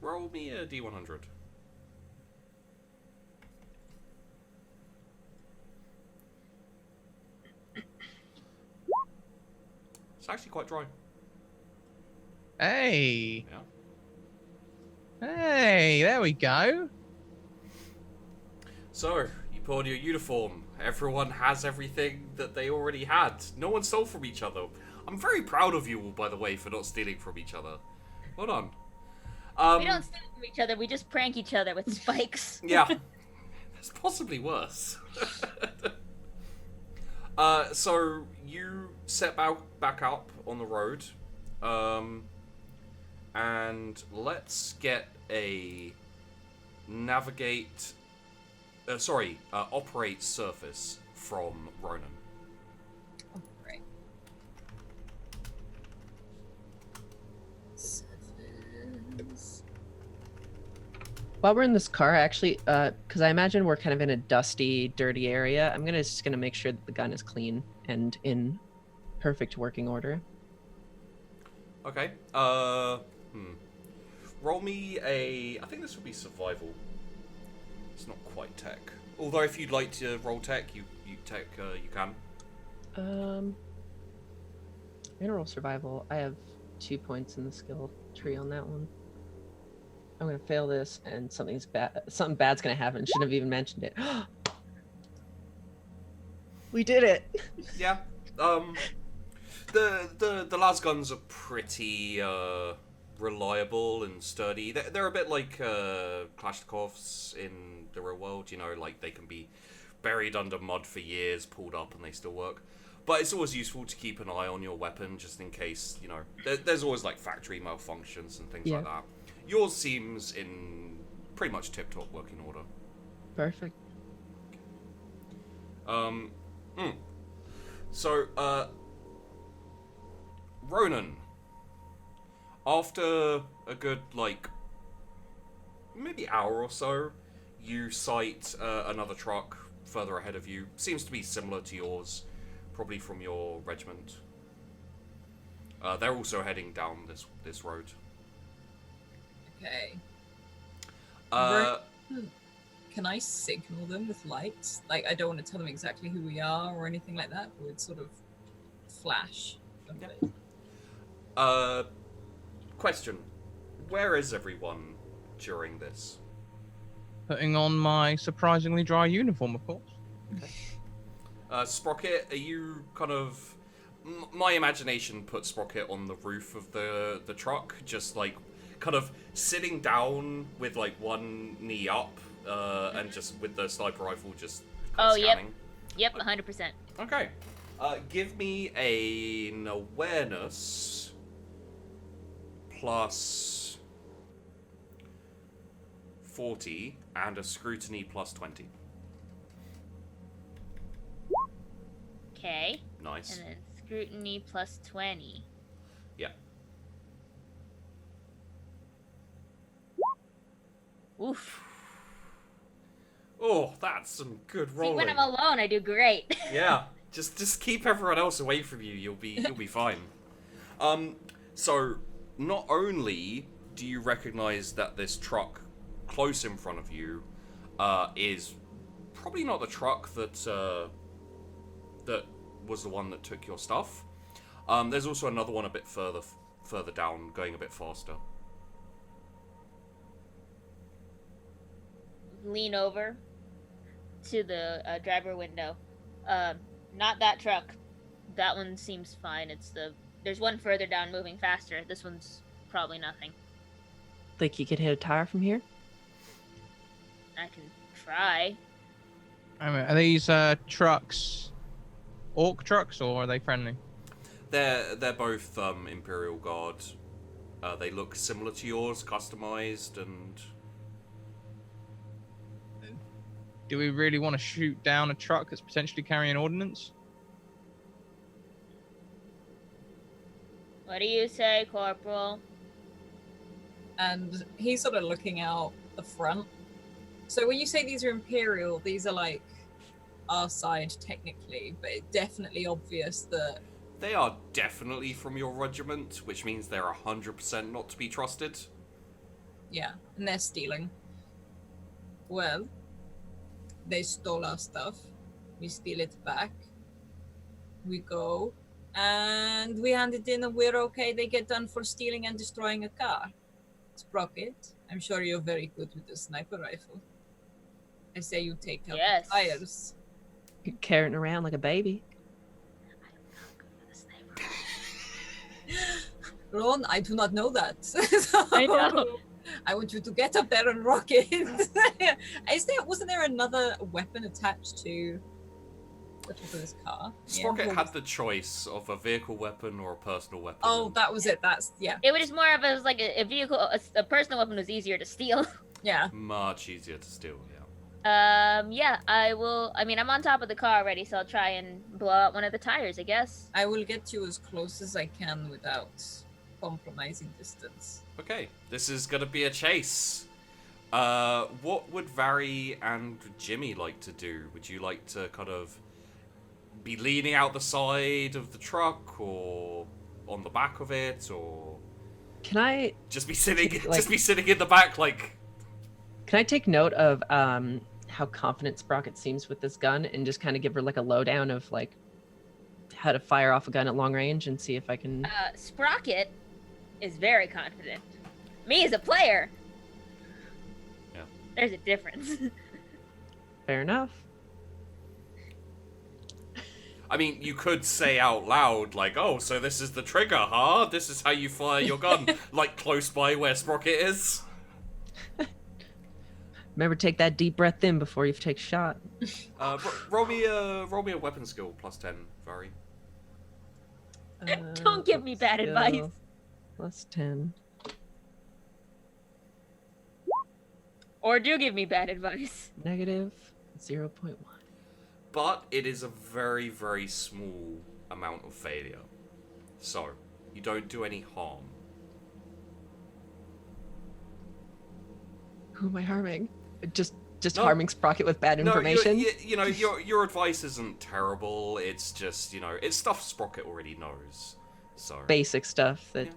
S1: Roll me a D100. It's actually quite dry.
S2: Hey.
S1: Yeah.
S2: Hey, there we go.
S1: So, you put on your uniform. Everyone has everything that they already had. No one stole from each other. I'm very proud of you all, by the way, for not stealing from each other. Well done.
S4: We don't steal from each other. We just prank each other with spikes.
S1: Yeah. That's possibly worse. So you set back up on the road. And let's get a operate surface from Ronan.
S3: Oh, great. Surface.
S5: While we're in this car, actually, because I imagine we're kind of in a dusty, dirty area, I'm just gonna make sure that the gun is clean and in perfect working order.
S1: Okay. Roll me a... I think this would be survival. It's not quite tech. Although if you'd like to roll tech, you can.
S5: I'm gonna roll survival. I have 2 points in the skill tree on that one. I'm gonna fail this, and something bad's gonna happen. Shouldn't have even mentioned it. We did it.
S1: Yeah. The las guns are pretty reliable and sturdy. They're a bit like Kalashnikovs in the real world. You know, like they can be buried under mud for years, pulled up, and they still work. But it's always useful to keep an eye on your weapon, just in case, you know, there's always like factory malfunctions and things like that. Yours seems in pretty much tip-top working order.
S5: Perfect.
S1: So, Ronan, after a good, like, maybe hour or so, you sight another truck further ahead of you. Seems to be similar to yours, probably from your regiment. They're also heading down this road.
S3: Okay.
S1: Uh,
S3: Can I signal them with lights? Like, I don't want to tell them exactly who we are or anything like that, but it's sort of flash.
S1: Question. Where is everyone during this?
S2: Putting on my surprisingly dry uniform, of course.
S1: Sprockett, are you kind of... My imagination put Sprockett on the roof of the truck, just like kind of sitting down with like one knee up, and just with the sniper rifle just kind of scanning.
S4: Yep, 100%.
S1: Okay. Give me an awareness plus 40 and a scrutiny plus 20.
S4: Okay.
S1: Nice.
S4: And then scrutiny plus 20.
S1: Yeah.
S4: Oof.
S1: Oh, that's some good
S4: See,
S1: rolling.
S4: when I'm alone, I do great.
S1: Yeah. Just keep everyone else away from you. You'll be fine. So not only do you recognize that this truck close in front of you is probably not the truck that that was the one that took your stuff. There's also another one a bit further down, going a bit faster.
S4: Lean over to the driver window. Not that truck. That one seems fine. There's one further down moving faster. This one's probably nothing.
S5: Think you could hit a tire from here?
S4: I can try.
S2: Are these trucks orc trucks, or are they friendly?
S1: They're both Imperial Guard. They look similar to yours, customized, and
S2: do we really want to shoot down a truck that's potentially carrying ordnance?
S4: What do you say, Corporal?
S3: And he's sort of looking out the front. So when you say these are Imperial, these are like our side technically, but it's definitely obvious that
S1: They are definitely from your regiment, which means they're 100% not to be trusted.
S3: yeah, and they're stealing. Well, they stole our stuff. We steal it back. We go, and we hand it in, and we're okay. They get done for stealing and destroying a car. Sprockett, I'm sure you're very good with the sniper rifle. I say you take out
S4: Yes.
S3: the tires.
S5: You're carrying around like a baby.
S3: Ron, I do not know that.
S4: I know.
S3: I want you to get up there and rock it. Wasn't there another weapon attached to the top of this car?
S1: Sprockett
S3: Yeah.
S1: had the choice of a vehicle weapon or a personal weapon.
S3: Oh, that was it. That's yeah.
S4: It was more of a vehicle, a personal weapon was easier to steal.
S3: Yeah.
S1: Much easier to steal, yeah.
S4: Yeah, I will. I mean, I'm on top of the car already, so I'll try and blow out one of the tires, I guess.
S3: I will get you as close as I can without compromising distance.
S1: Okay, this is gonna be a chase. What would Vari and Jimmy like to do? Would you like to kind of be leaning out the side of the truck, or on the back of it, or
S5: Can I
S1: just be sitting,
S5: Like-
S1: just be sitting in the back, like?
S5: take note of how confident Sprockett seems with this gun and just kind of give her like a lowdown of like how to fire off a gun at long range and see if I can.
S4: Sprockett is very confident. Me as a player.
S1: Yeah.
S4: There's a difference.
S5: Fair enough.
S1: I mean, you could say out loud, like, "Oh, so this is the trigger, huh? This is how you fire your gun," like close by where Sprockett is.
S5: Remember, take that deep breath in before you take a shot.
S1: Roll me a weapon skill +10, Vari.
S4: Don't give me bad advice.
S5: +10.
S4: Or do give me bad advice.
S5: Negative 0.1.
S1: But it is a very, very small amount of failure. So, you don't do any harm.
S5: Who am I harming? Just
S1: No.
S5: harming Sprockett with bad information?
S1: No, you know, your advice isn't terrible. It's just, you know, it's stuff Sprockett already knows. So
S5: Basic stuff that
S1: Yeah.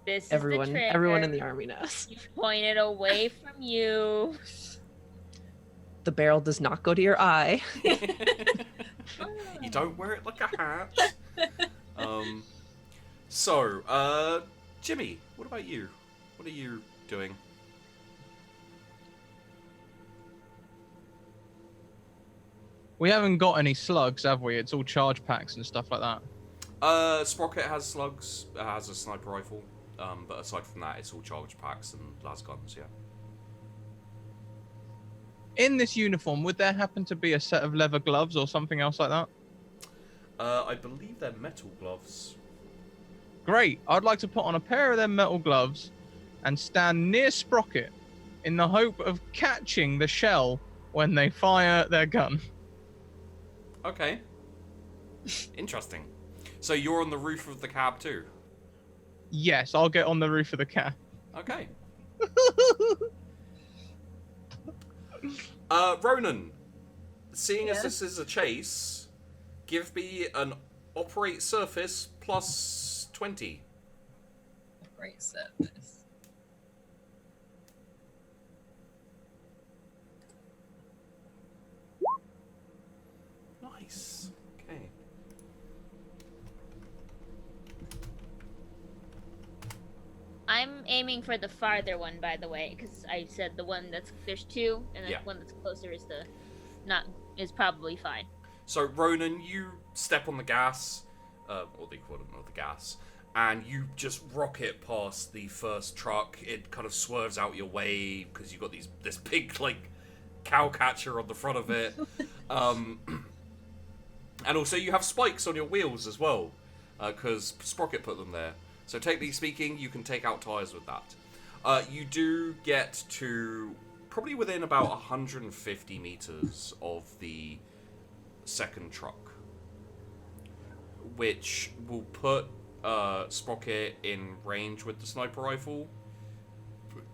S4: This
S5: everyone
S4: is the trigger.
S5: everyone in the army knows.
S4: You point it away from you.
S5: The barrel does not go to your eye.
S1: you don't wear it like a hat. So, Jimmy, what about you? What are you doing?
S2: We haven't got any slugs, have we? It's all charge packs and stuff like that.
S1: Sprockett has slugs, has a sniper rifle, but aside from that, it's all charge packs and las guns, yeah.
S2: In this uniform, would there happen to be a set of leather gloves or something else like that?
S1: I believe they're metal gloves.
S2: Great. I'd like to put on a pair of them metal gloves and stand near Sprockett in the hope of catching the shell when they fire their gun.
S1: Okay. Interesting. So you're on the roof of the cab too?
S2: Yes, I'll get on the roof of the cab.
S1: Okay. Ronan, seeing as
S3: Yeah?
S1: this is a chase, give me an operate surface +20.
S3: Great service.
S1: Nice. Okay.
S4: I'm aiming for the farther one, by the way, because I said the one there's two, and the
S1: Yeah.
S4: one that's closer is probably fine.
S1: So Ronan, you step on the gas, or the equivalent of the gas, and you just rocket past the first truck. It kind of swerves out your way because you've got this big like cow catcher on the front of it, and also you have spikes on your wheels as well, because Sprockett put them there. So technically speaking, you can take out tires with that. You do get to probably within about 150 meters of the second truck, which will put Sprockett in range with the sniper rifle.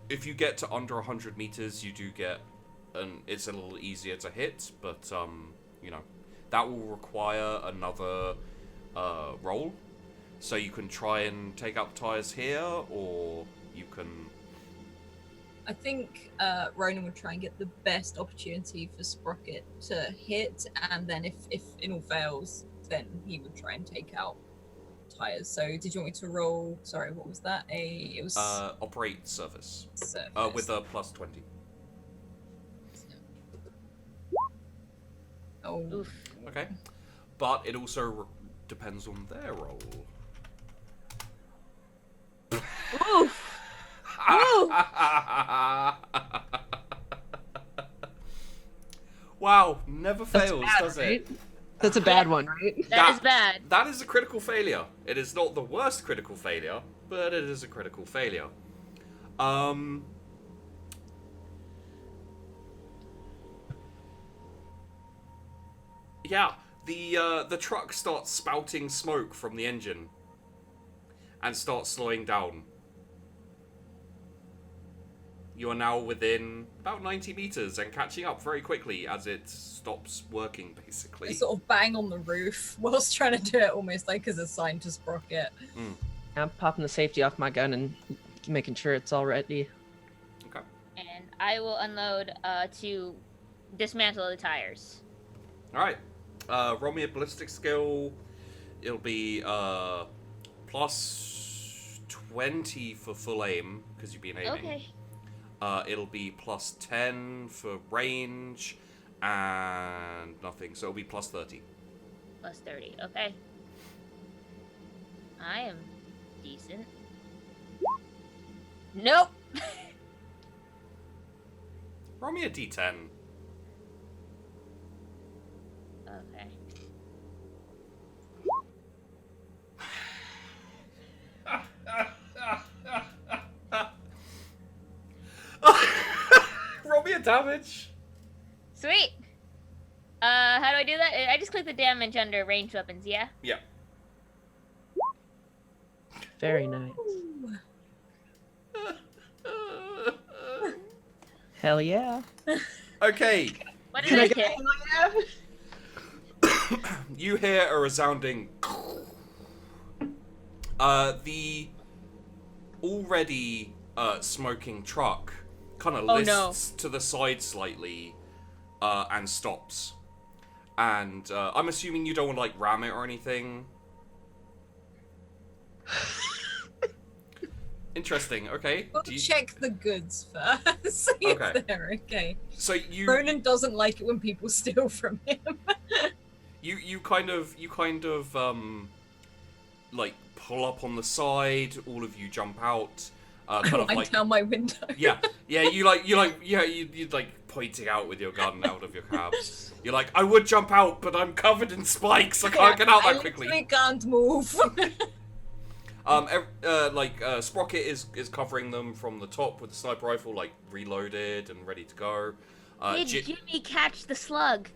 S1: If you get to under 100 meters, you do get, it's a little easier to hit, but you know, that will require another roll. So you can try and take out the tires here, or you can...
S3: I think Ronan would try and get the best opportunity for Sprockett to hit, and then if it all fails, then he would try and take out tires. So did you want me to roll? Sorry, what was that? It was
S1: operate service.
S3: Service.
S1: With a plus 20.
S3: Oh.
S4: Oof.
S1: Okay, but it also depends on their roll.
S4: Oof.
S1: Wow, never
S5: That's
S1: fails,
S5: bad,
S1: does
S5: right?
S1: it?
S5: That's a bad one, right?
S4: That is bad.
S1: That is a critical failure. It is not the worst critical failure, but it is a critical failure. Yeah, the truck starts spouting smoke from the engine and starts slowing down. You are now within about 90 meters and catching up very quickly as it stops working, basically.
S3: They sort of bang on the roof whilst trying to do it almost like as a sign to Sprockett.
S5: I'm popping the safety off my gun and making sure it's all ready.
S1: Okay.
S4: And I will unload to dismantle the tires.
S1: Alright. Roll me a ballistic skill. It'll be plus 20 for full aim, because you've been aiming.
S4: Okay.
S1: It'll be plus 10 for range, and nothing, so it'll be plus 30.
S4: Plus 30, okay. I am decent. Nope.
S1: Roll me a d10.
S4: Okay.
S1: Roll me a damage.
S4: Sweet. How do I do that? I just click the damage under ranged weapons, yeah?
S1: Yeah.
S5: Very nice. Hell yeah.
S1: Okay.
S4: What did I get?
S1: You hear a resounding... the already smoking truck kind of lists to the side slightly and stops. And I'm assuming you don't want to like ram it or anything. Interesting. Okay.
S3: We'll check the goods first. See
S1: Okay.
S3: if they're okay.
S1: So you
S3: Ronan doesn't like it when people steal from him.
S1: you kind of like pull up on the side. All of you jump out. Kind of
S3: I
S1: like
S3: down my window.
S1: yeah. You like pointing out with your gun out of your cab. You're like, I would jump out, but I'm covered in spikes. I can't get out that quickly.
S3: I can't move.
S1: Sprockett is covering them from the top with the sniper rifle, like reloaded and ready to go.
S4: Did Jimmy catch the slug?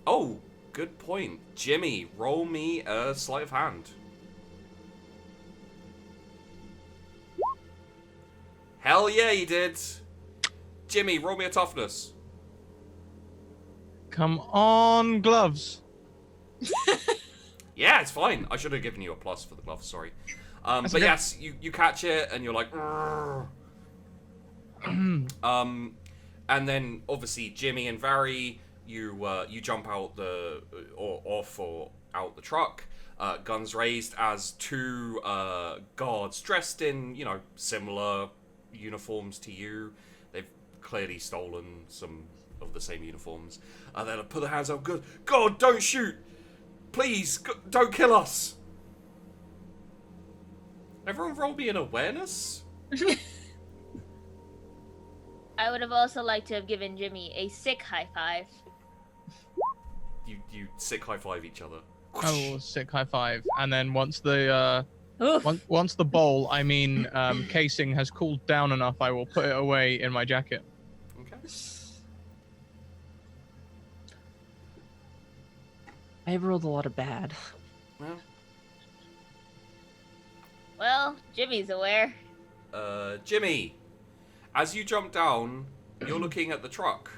S1: Oh, good point. Jimmy, roll me a sleight of hand. Hell yeah, you did. Jimmy, roll me a toughness.
S2: Come on, gloves.
S1: Yeah, it's fine. I should have given you a plus for the gloves, sorry. But
S2: okay.
S1: yes, you catch it and you're like, and then obviously Jimmy and Vari, you jump out out the truck, guns raised as two guards dressed in similar uniforms to you. They've clearly stolen some of the same uniforms. They'll put their hands up. Good God, don't shoot! Please, don't kill us! Everyone roll me an awareness?
S4: I would have also liked to have given Jimmy a sick high five.
S1: You sick high five each other.
S2: I will sick high five, and then once the
S4: Oof.
S2: once the bowl, casing has cooled down enough, I will put it away in my jacket.
S1: Okay.
S5: I rolled a lot of bad.
S4: Well, Jimmy's aware.
S1: Jimmy, as you jump down, you're looking at the truck.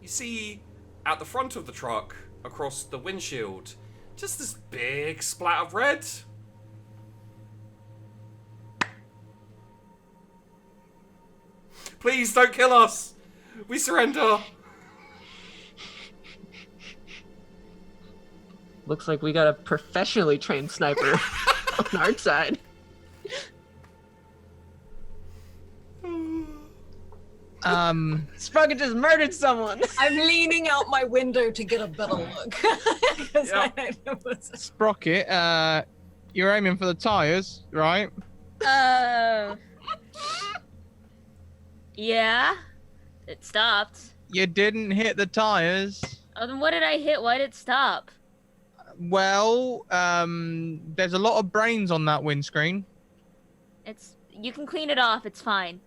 S1: You see, at the front of the truck, across the windshield, just this big splat of red. Please don't kill us. We surrender.
S5: Looks like we got a professionally trained sniper on our side. Sprockett just murdered someone.
S3: I'm leaning out my window to get a better look. 'Cause I don't know what's...
S2: Sprockett, you're aiming for the tires, right?
S4: Yeah. It stopped.
S2: You didn't hit the tires.
S4: Oh, then what did I hit? Why did it stop?
S2: Well, there's a lot of brains on that windscreen.
S4: You can clean it off. It's fine.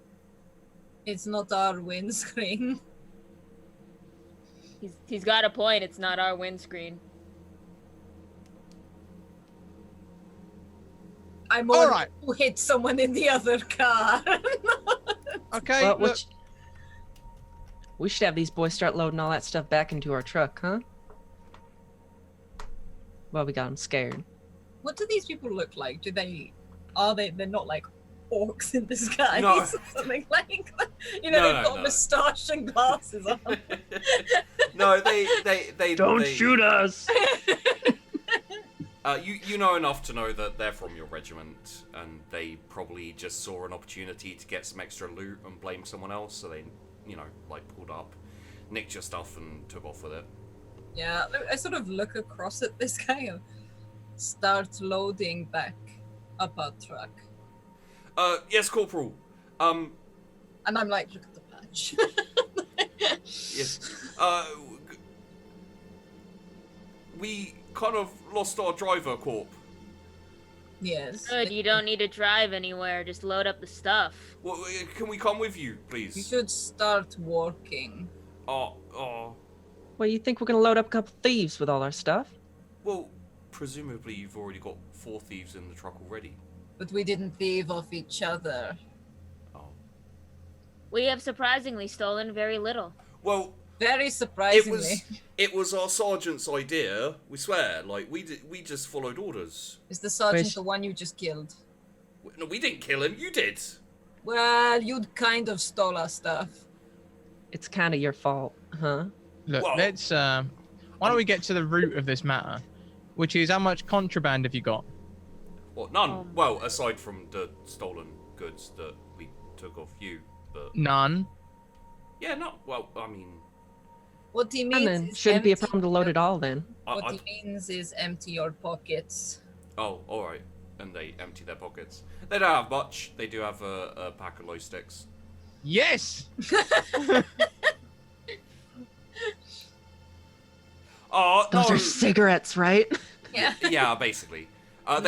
S3: It's not our windscreen.
S4: He's got a point. It's not our windscreen.
S3: I'm
S2: All
S3: all
S2: right.
S3: who hit someone in the other car.
S2: Okay,
S5: Well,
S2: look,
S5: we should have these boys start loading all that stuff back into our truck, huh? Well, we got them scared.
S3: What do these people look like? They're not like orcs in disguise
S1: No.
S3: or something like that? You know,
S1: No,
S3: they've got
S1: no.
S3: a moustache and glasses on.
S1: No, they
S5: Don't
S1: they,
S5: shoot us!
S1: You know enough to know that they're from your regiment, and they probably just saw an opportunity to get some extra loot and blame someone else, so they, pulled up, nicked your stuff, and took off with it.
S3: Yeah, I sort of look across at this guy and start loading back up our truck.
S1: Yes, Corporal.
S3: And I'm like, look at the patch.
S1: Yes. We kind of lost our driver, Corp.
S3: Yes.
S4: Good. You don't need to drive anywhere. Just load up the stuff.
S1: Well, can we come with you,
S3: You
S1: please?
S3: should start working.
S1: Oh.
S5: Well, you think we're gonna load up a couple thieves with all our stuff?
S1: Well, presumably you've already got 4 thieves in the truck already.
S3: But we didn't thieve off each other.
S1: Oh.
S4: We have surprisingly stolen very little.
S1: Well,
S3: Very surprisingly.
S1: it was our sergeant's idea. We swear. Like we just followed orders.
S3: Is the sergeant
S5: Wait.
S3: the one you just killed?
S1: No, we didn't kill him. You did.
S3: Well, you'd kind of stole our stuff.
S5: It's kind of your fault, huh?
S2: look,
S1: Well-
S2: let's, why don't we get to the root of this matter, which is how much contraband have you got?
S1: Well, none. Well, aside from the stolen goods that we took off you, but
S2: None.
S1: yeah, no. Well, I mean,
S3: What he
S5: And
S3: means
S5: then
S3: is
S5: shouldn't be a
S3: empty
S5: problem to load it all then.
S3: What
S1: I,
S3: he means is empty your pockets.
S1: oh, all right. And they empty their pockets. They don't have much. They do have a pack of glow sticks.
S2: Yes!
S1: Oh
S5: Those
S1: no.
S5: are cigarettes, right?
S3: Yeah.
S1: Yeah, basically.
S3: No.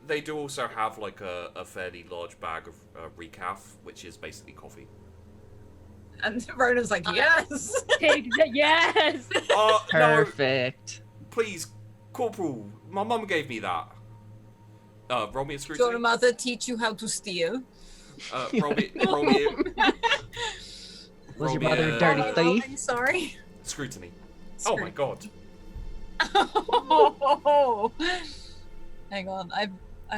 S1: They do also have like a fairly large bag of recaf, which is basically coffee.
S3: And Ronan's like, yes!
S4: Yes.
S1: No,
S5: Perfect.
S1: please, Corporal. My mum gave me that. Roll me a
S3: Did
S1: scrutiny.
S3: your mother teach you how to steal?
S1: Roll me.
S5: Was your
S1: roll me
S5: mother
S1: a
S5: a dirty thief?
S3: I'm sorry.
S1: Scrutiny. Oh my god.
S3: Oh. Hang on, I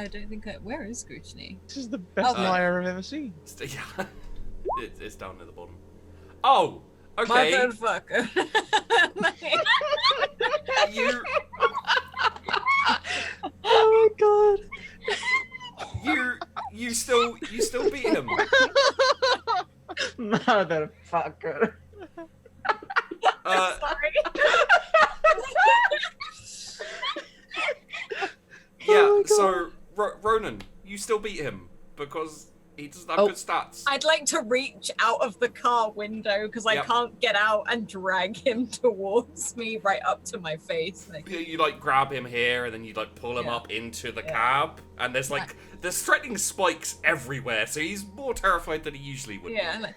S3: don't think where is scrutiny?
S2: This is the best
S3: Oh.
S2: liar I've ever seen.
S1: Yeah. It's down near the bottom. Oh. Okay.
S3: Motherfucker.
S1: You.
S5: Oh my god.
S1: You still beat him.
S5: Motherfucker.
S1: Yeah.
S5: Oh my
S1: So Ronan, you still beat him because he doesn't have
S5: Oh.
S1: good stats.
S3: I'd like to reach out of the car window because I
S1: Yep.
S3: can't get out and drag him towards me right up to my face. Like,
S1: You like grab him here and then you like pull him
S3: Yeah.
S1: up into the
S3: Yeah.
S1: cab, and there's threatening spikes everywhere, so he's more terrified than he usually would.
S3: yeah,
S1: Be.
S3: like,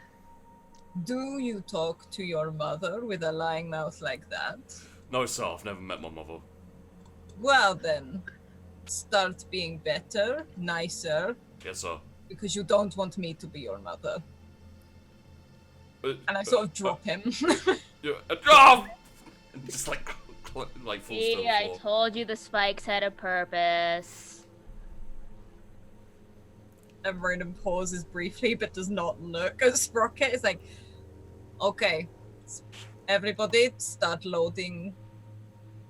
S3: Do you talk to your mother with a lying mouth like that?
S1: No, sir, I've never met my mother.
S3: Well then, start being better, nicer,
S1: Yes, sir.
S3: because you don't want me to be your mother.
S1: Uh,
S3: And I sort of drop him.
S1: Oh! And just like falls to the
S4: See, I
S1: floor.
S4: told you the spikes had a purpose.
S3: And Ronan pauses briefly, but does not look at Sprockett. It's like, okay, everybody start loading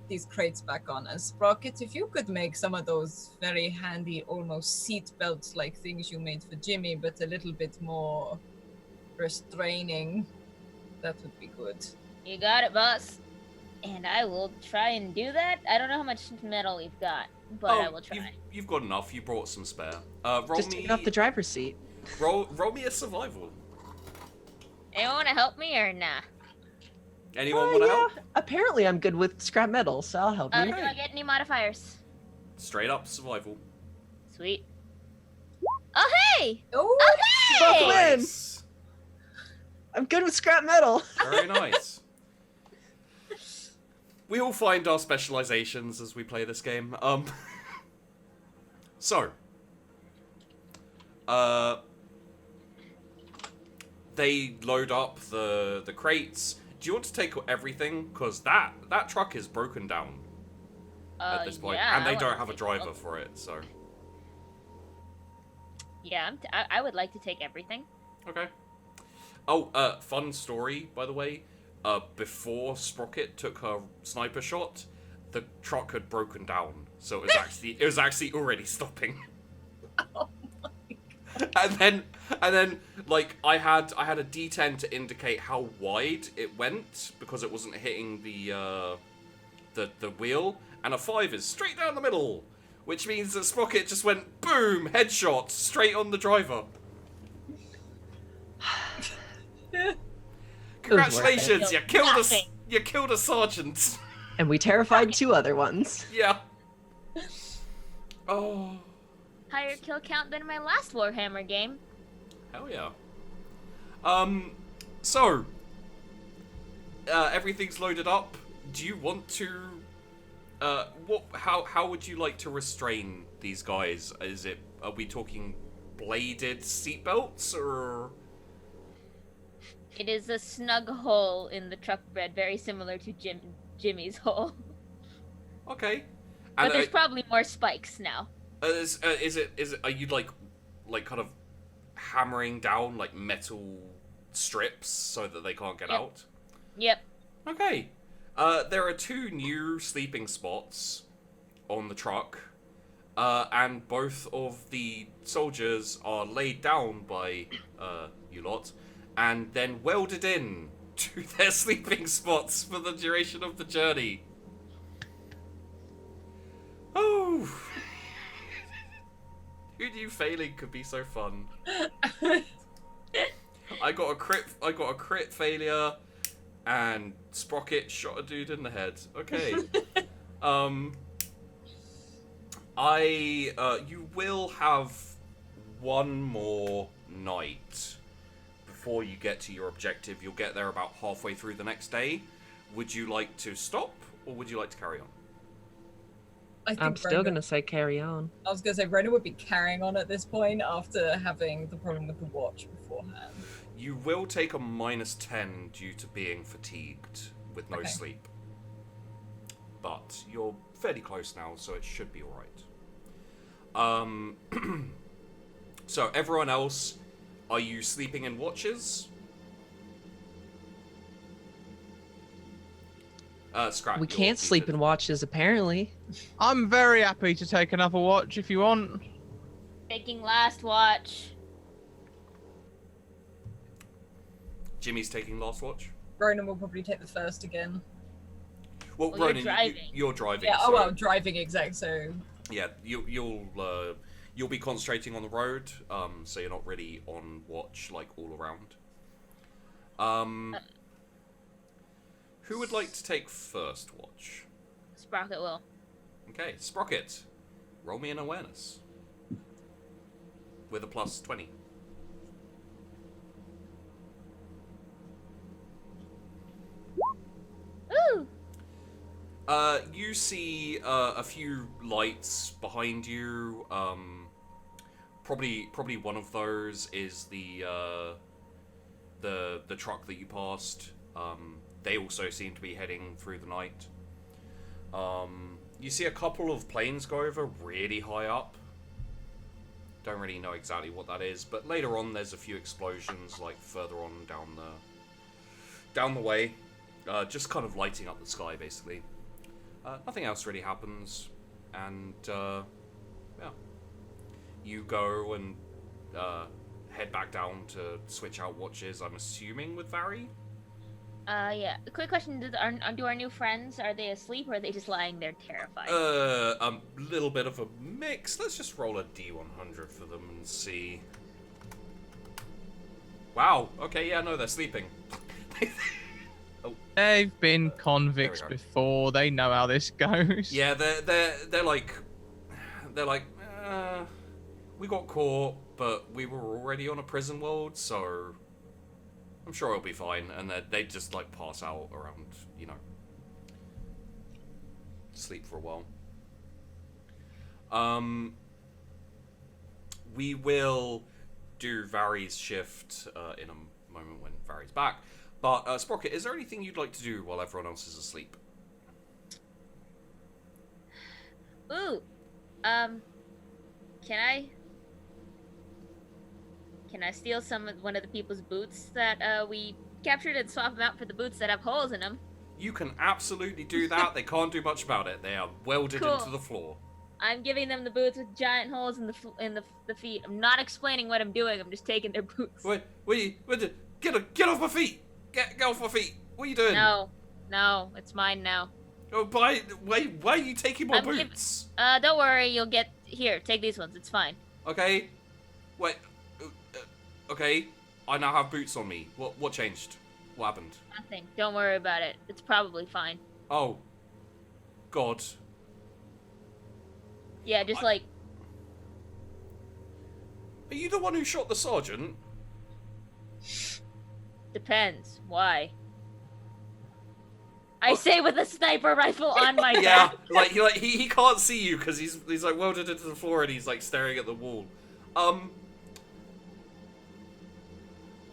S3: these crates back on. And Sprockett, if you could make some of those very handy, almost seat belts like things you made for Jimmy, but a little bit more restraining, that would be good.
S4: You got it, boss. And I will try and do that. I don't know how much metal we've got, but I will try.
S1: You've got enough. You brought some spare. Roll
S5: Just
S1: me.
S5: take it off the driver's seat.
S1: Roll me a survival.
S4: Anyone want to help me or nah?
S1: Anyone want to help?
S5: Apparently, I'm good with scrap metal, so I'll help you.
S4: Do I get any modifiers?
S1: Straight up survival.
S4: Sweet. Oh, hey!
S3: Oh,
S4: Oh, hey!
S1: Nice.
S5: I'm good with scrap metal.
S1: Very nice. We all find our specializations as we play this game. So, they load up the crates. Do you want to take everything? Because that truck is broken down at this point,
S4: yeah,
S1: and they
S4: I
S1: don't
S4: wanna
S1: have a
S4: take
S1: driver
S4: all-
S1: for it. So,
S4: Yeah, I would like to take everything.
S1: okay. Oh, fun story, by the way. Before Sprockett took her sniper shot, the truck had broken down, so it was actually already stopping.
S3: Oh
S1: and then like I had a D10 to indicate how wide it went because it wasn't hitting the wheel, and a 5 is straight down the middle, which means that Sprockett just went boom, headshot straight on the driver. Congratulations, you killed a sergeant.
S5: And we terrified 2 other ones.
S1: Yeah. Oh,
S4: Higher kill count than my last Warhammer game.
S1: hell yeah. So everything's loaded up. Do you want to how would you like to restrain these guys? Are we talking bladed seatbelts or
S4: It is a snug hole in the truck bed, very similar to Jimmy's hole.
S1: okay?
S4: But
S1: And
S4: there's probably more spikes now.
S1: is it are you like kind of hammering down like metal strips so that they can't get
S4: Yep.
S1: out?
S4: Yep.
S1: Okay. There are 2 new sleeping spots on the truck, and both of the soldiers are laid down by you lot, and then welded in to their sleeping spots for the duration of the journey. Oh, who knew failing could be so fun? I got a crit failure. And Sprockett shot a dude in the head. Okay. You will have one more night before you get to your objective. You'll get there about halfway through the next day. Would you like to stop, or would you like to carry on?
S3: I think
S5: I'm still
S3: Ronan-
S5: gonna say carry on.
S3: I was gonna say Ronan would be carrying on at this point after having the problem with the watch beforehand.
S1: You will take a -10 due to being fatigued with no
S3: Okay.
S1: sleep. But you're fairly close now, so it should be alright. So everyone else, are you sleeping in watches? Scratt,
S5: We can't sleep in watches, apparently.
S2: I'm very happy to take another watch if you want.
S4: Taking last watch.
S1: Jimmy's taking last watch.
S3: Ronan will probably take the first again.
S1: Well,
S4: Well, you're
S1: Ronan,
S4: driving.
S1: you're driving.
S3: Yeah,
S1: so,
S3: oh well, driving exact, so...
S1: Yeah, you'll be concentrating on the road, so you're not really on watch like all around. Who would like to take first watch?
S4: Sprockett will.
S1: Okay, Sprockett, roll me an awareness with a +20. You see a few lights behind you. Probably one of those is the truck that you passed. They also seem to be heading through the night. You see a couple of planes go over really high up. Don't really know exactly what that is, but later on there's a few explosions, like further on down the way, just kind of lighting up the sky, basically. Nothing else really happens, and yeah, you go and head back down to switch out watches. I'm assuming with Vari.
S4: Yeah. A quick question: do our new friends, are they asleep or are they just lying there terrified?
S1: A little bit of a mix. Let's just roll a D100 for them and see. Wow. Okay. Yeah. No, they're sleeping.
S2: They've been convicts before. They know how this goes.
S1: Yeah. They're like we got caught, but we were already on a prison world, so I'm sure it'll be fine. And they just like pass out around, sleep for a while. We will do Vari's shift in a moment when Vari's back. But Sprockett, is there anything you'd like to do while everyone else is asleep?
S4: Ooh, can I steal one of the people's boots that we captured and swap them out for the boots that have holes in them?
S1: You can absolutely do that. They can't do much about it. They are welded into the floor.
S4: I'm giving them the boots with giant holes in the feet. I'm not explaining what I'm doing. I'm just taking their boots.
S1: Wait, get off my feet! Get off my feet! What are you doing?
S4: No, it's mine now.
S1: Oh, why are you taking my boots?
S4: Don't worry. You'll get here. Take these ones. It's fine.
S1: Okay. Wait. Okay. I now have boots on me. What changed? What happened?
S4: Nothing. Don't worry about it. It's probably fine.
S1: Oh. God.
S4: Yeah, just
S1: Are you the one who shot the sergeant?
S4: Depends. Why? I say with a sniper rifle on my
S1: yeah,
S4: back.
S1: he can't see you because he's like welded into the floor and he's like staring at the wall.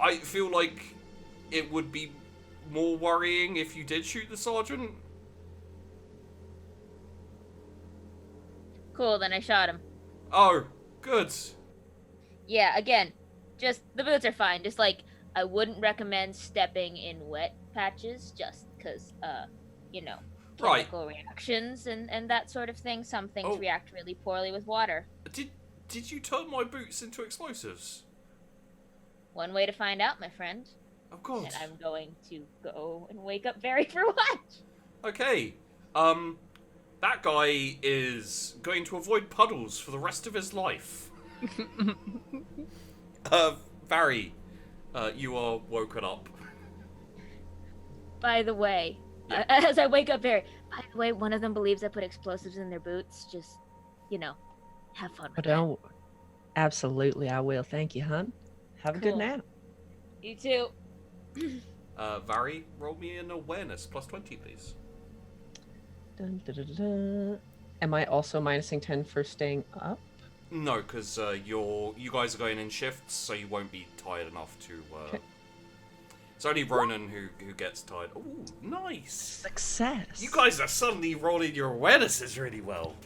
S1: I feel like it would be more worrying if you did shoot the sergeant.
S4: Cool, then I shot him.
S1: Oh, good.
S4: Yeah, again, just the boots are fine. Just I wouldn't recommend stepping in wet patches just because, chemical reactions and that sort of thing. Some things react really poorly with water.
S1: Did you turn my boots into explosives?
S4: One way to find out, my friend.
S1: Oh, God.
S4: And I'm going to go and wake up Vari for watch.
S1: Okay. That guy is going to avoid puddles for the rest of his life. Vari, you are woken up.
S4: By the way, as I wake up Vari, by the way, one of them believes I put explosives in their boots. Just, have fun with that.
S5: Absolutely, I will. Thank you, hon. Have a good nap.
S4: You too.
S1: Vari, roll me an awareness +20, please.
S5: Dun, dun, dun, dun. Am I also minusing 10 for staying up?
S1: No, because you guys are going in shifts, so you won't be tired enough to.
S5: Okay.
S1: It's only Ronan who gets tired. Ooh, nice.
S5: Success.
S1: You guys are suddenly rolling your awarenesses really well.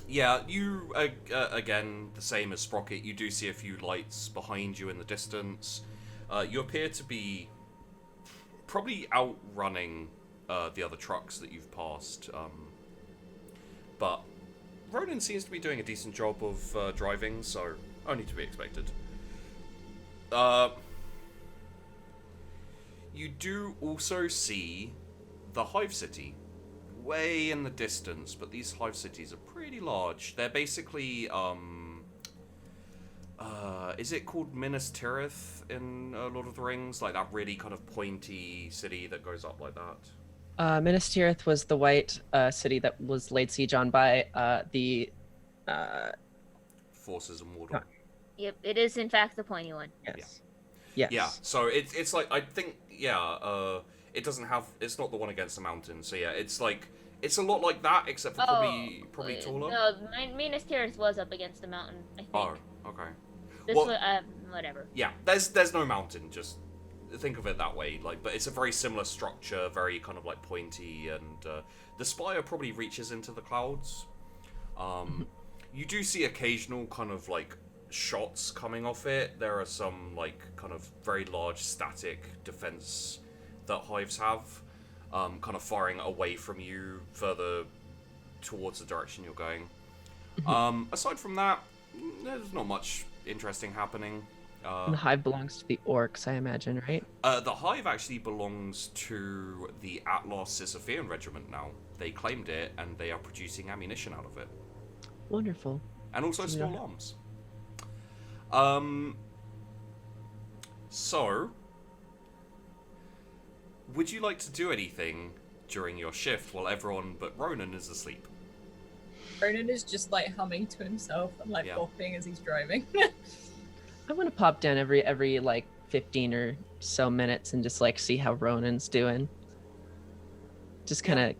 S1: Yeah, you again the same as Sprockett. You do see a few lights behind you in the distance. You appear to be probably outrunning the other trucks that you've passed. But Ronan seems to be doing a decent job of driving, so only to be expected. You do also see the Hive City way in the distance, but these Hive Cities are pretty large. They're basically, is it called Minas Tirith in Lord of the Rings? Like that really kind of pointy city that goes up like that?
S5: Minas Tirith was the white city that was laid siege on by the
S1: Forces of Mordor.
S4: Yep, it is in fact the pointy one.
S5: Yes.
S1: Yeah.
S5: Yes.
S1: Yeah, so it's like, I think, it doesn't have. It's not the one against the mountain. So yeah, it's like it's a lot like that, except for probably taller.
S4: No, my meanest Terrence was up against the mountain, I think.
S1: Oh, okay.
S4: This
S1: Well-
S4: one, whatever.
S1: Yeah, there's no mountain. Just think of it that way. Like, but it's a very similar structure, very kind of like pointy, and the spire probably reaches into the clouds. You do see occasional kind of like shots coming off it. There are some like kind of very large static defense that hives have, kind of firing away from you further towards the direction you're going. Aside from that, there's not much interesting happening.
S5: And the hive belongs to the orcs, I imagine, right?
S1: The hive actually belongs to the Atlas Sisyphean regiment now. They claimed it, and they are producing ammunition out of it.
S5: Wonderful.
S1: And also
S5: Yeah.
S1: small arms. So, would you like to do anything during your shift while everyone but Ronan is asleep?
S3: Ronan is just like humming to himself and like
S1: Yeah.
S3: bopping as he's driving.
S5: I want to pop down every like 15 or so minutes and just like see how Ronan's doing. Just kind of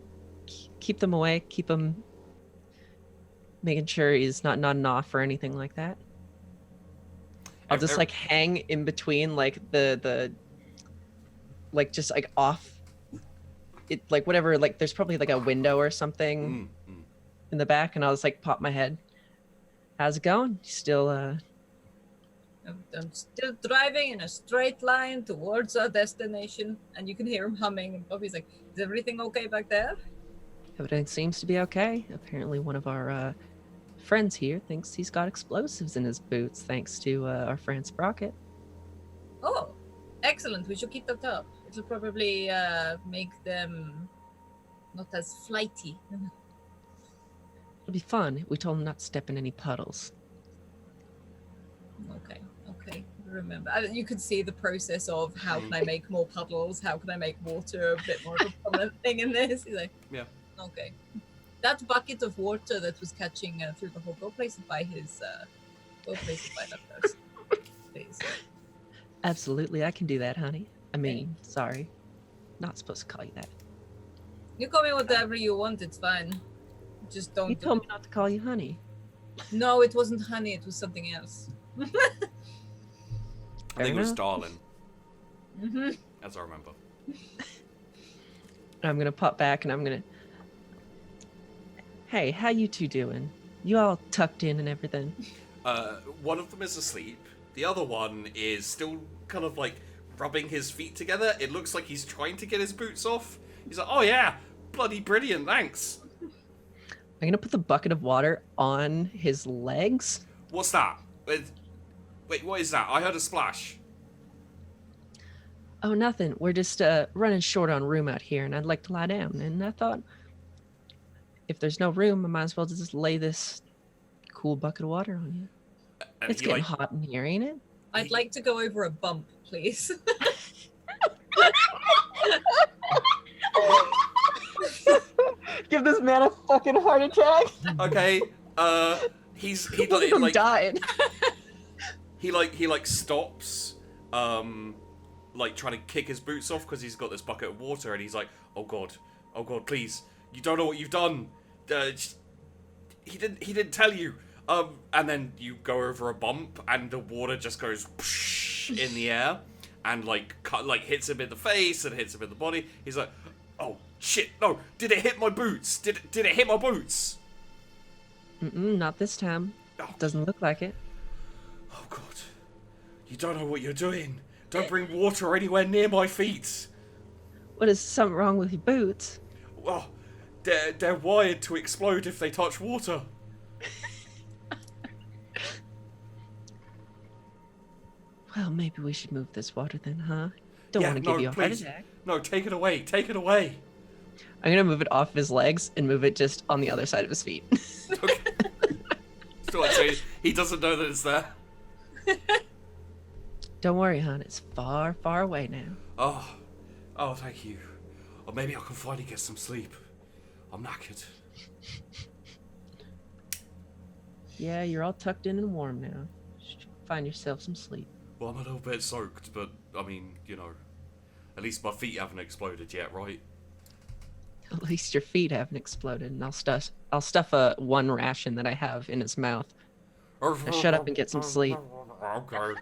S5: keep them awake, keep them making sure he's not nodding off or anything like that. I'll just like hang in between like the like just like off it like whatever, like there's probably like a window or something in the back, and I'll just like pop my head. How's it going? Still
S3: I'm still driving in a straight line towards our destination, and you can hear him humming. And Bobby's like, "Is everything okay back there?"
S5: Everything seems to be okay. Apparently one of our friends here thinks he's got explosives in his boots, thanks to our friend Sprockett.
S3: Oh, excellent. We should keep that up. It'll probably make them not as flighty.
S5: It'll be fun. We told him not to step in any puddles.
S3: Okay. Remember, you could see the process of how can I make more puddles? How can I make water a bit more of a prominent thing in this? He's like,
S1: Yeah.
S3: Okay. That bucket of water that was catching through the hole, go place it by his. Go place it by that person, please.
S5: Absolutely, I can do that, honey. I mean, sorry. Not supposed to call you that.
S3: You call me whatever you want. It's fine. Just don't.
S5: You
S3: do
S5: told
S3: it.
S5: me not to call you honey.
S3: No, it wasn't honey. It was something else.
S1: I think it was
S5: enough.
S1: Darlin,
S3: Mm-hmm.
S1: as I remember.
S5: I'm gonna pop back and I'm gonna. Hey, how you two doing? You all tucked in and everything?
S1: One of them is asleep. The other one is still kind of like rubbing his feet together. It looks like he's trying to get his boots off. He's like, "Oh yeah, bloody brilliant, thanks."
S5: I'm gonna put the bucket of water on his legs.
S1: What's that? Wait, what is that? I heard a splash.
S5: Oh, nothing. We're just running short on room out here, and I'd like to lie down. And I thought, if there's no room, I might as well just lay this cool bucket of water on you.
S1: And
S5: It's
S1: he,
S5: getting
S1: like,
S5: hot in here, ain't it?
S3: I'd like to go over a bump, please.
S5: Give this man a fucking heart attack.
S1: Okay, he
S5: Look at him
S1: like
S5: dying.
S1: he stops, like trying to kick his boots off because he's got this bucket of water, and he's like, oh god, please, you don't know what you've done. He didn't tell you. And then you go over a bump, and the water just goes in the air, and like hits him in the face and hits him in the body. He's like, oh shit, no! Did it hit my boots? Did it hit my boots?
S5: Not this time.
S1: Oh.
S5: Doesn't look like it.
S1: Oh god, you don't know what you're doing. Don't bring water anywhere near my feet.
S5: What is something wrong with your boots?
S1: Oh, they're wired to explode if they touch water.
S5: Well, maybe we should move this water then, huh? Don't
S1: Yeah,
S5: want to give
S1: no,
S5: you a
S1: please.
S5: heart attack.
S1: No, take it away. Take it away.
S5: I'm gonna move it off his legs and move it just on the other side of his feet.
S1: Okay. Still, I'd say he doesn't know that it's there.
S5: Don't worry, hon. It's far, far away now.
S1: Oh, thank you. Or maybe I can finally get some sleep. I'm knackered.
S5: Yeah, you're all tucked in and warm now. Should find yourself some sleep.
S1: Well, I'm a little bit soaked, but I mean, you know, At least my feet haven't exploded yet, right?
S5: At least your feet haven't exploded, and I'll stuff a one ration that I have in his mouth. Now shut up and get some sleep.
S1: Okay.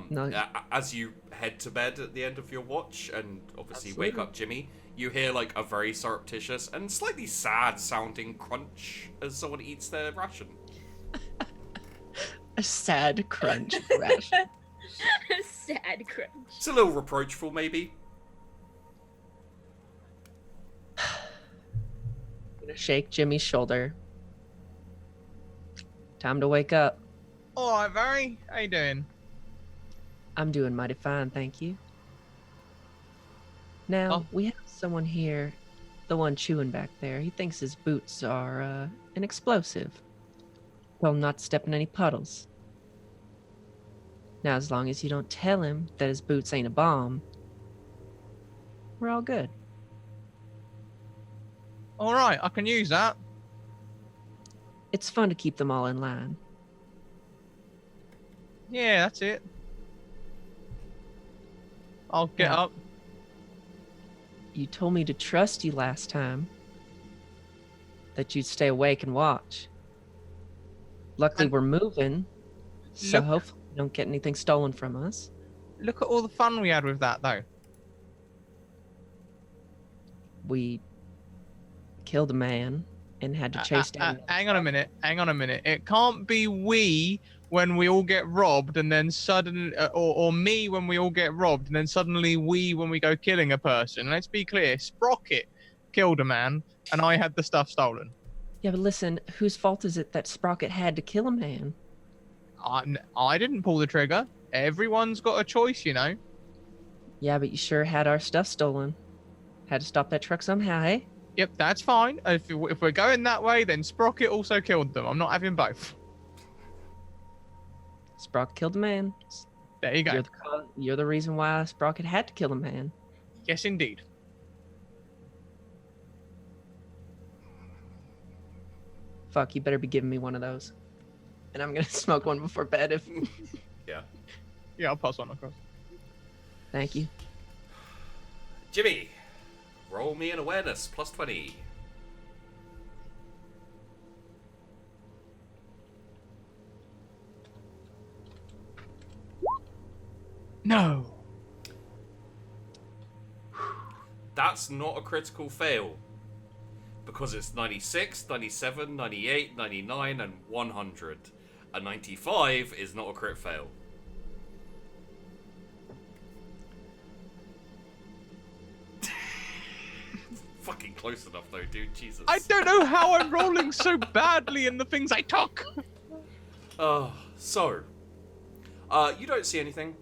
S5: No.
S1: As you head to bed at the end of your watch, and obviously wake
S5: Absolutely.
S1: up Jimmy, you hear like a very surreptitious and slightly sad-sounding crunch as someone eats their ration.
S5: A sad crunch ration.
S4: Sad crunch.
S1: It's a little reproachful, maybe.
S5: I'm gonna shake Jimmy's shoulder. Time to wake up.
S2: All right, Vari, how you doing?
S5: I'm doing mighty fine, thank you. Now,
S2: Oh.
S5: we have someone here, the one chewing back there. He thinks his boots are an explosive. Tell him not to step in any puddles. Now, as long as you don't tell him that his boots ain't a bomb, we're all good.
S2: All right, I can use that.
S5: It's fun to keep them all in line.
S2: Yeah, that's it. I'll get
S5: Yeah.
S2: up.
S5: You told me to trust you last time. That you'd stay awake and watch. Luckily,
S2: And-
S5: we're moving, so
S2: Look-
S5: hopefully you don't get anything stolen from us.
S2: Look at all the fun we had with that, though.
S5: We killed a man and had to chase down.
S2: Hang on a minute. Hang on a minute. It can't be we when we all get robbed, and then suddenly, or me when we all get robbed, and then suddenly we when we go killing a person. Let's be clear. Sprockett killed a man, and I had the stuff stolen.
S5: Yeah, but listen, whose fault is it that Sprockett had to kill a man?
S2: I didn't pull the trigger. Everyone's got a choice, you know.
S5: Yeah, but you sure had our stuff stolen. Had to stop that truck somehow, hey?
S2: Yep, that's fine. If we're going that way, then Sprockett also killed them. I'm not having both.
S5: Sprockett killed a man.
S2: There you go.
S5: You're the reason why Sprockett had to kill a man.
S2: Yes, indeed.
S5: Fuck, you better be giving me one of those. And I'm gonna smoke one before bed if...
S1: Yeah.
S2: Yeah, I'll pass one across.
S5: Thank you.
S1: Jimmy, roll me an awareness, plus 20.
S2: No.
S1: That's not a critical fail. Because it's 96, 97, 98, 99, and 100. A 95 is not a crit fail. Fucking close enough though, dude. Jesus.
S2: I don't know how I'm rolling so badly in the things I took.
S1: So, you don't see anything.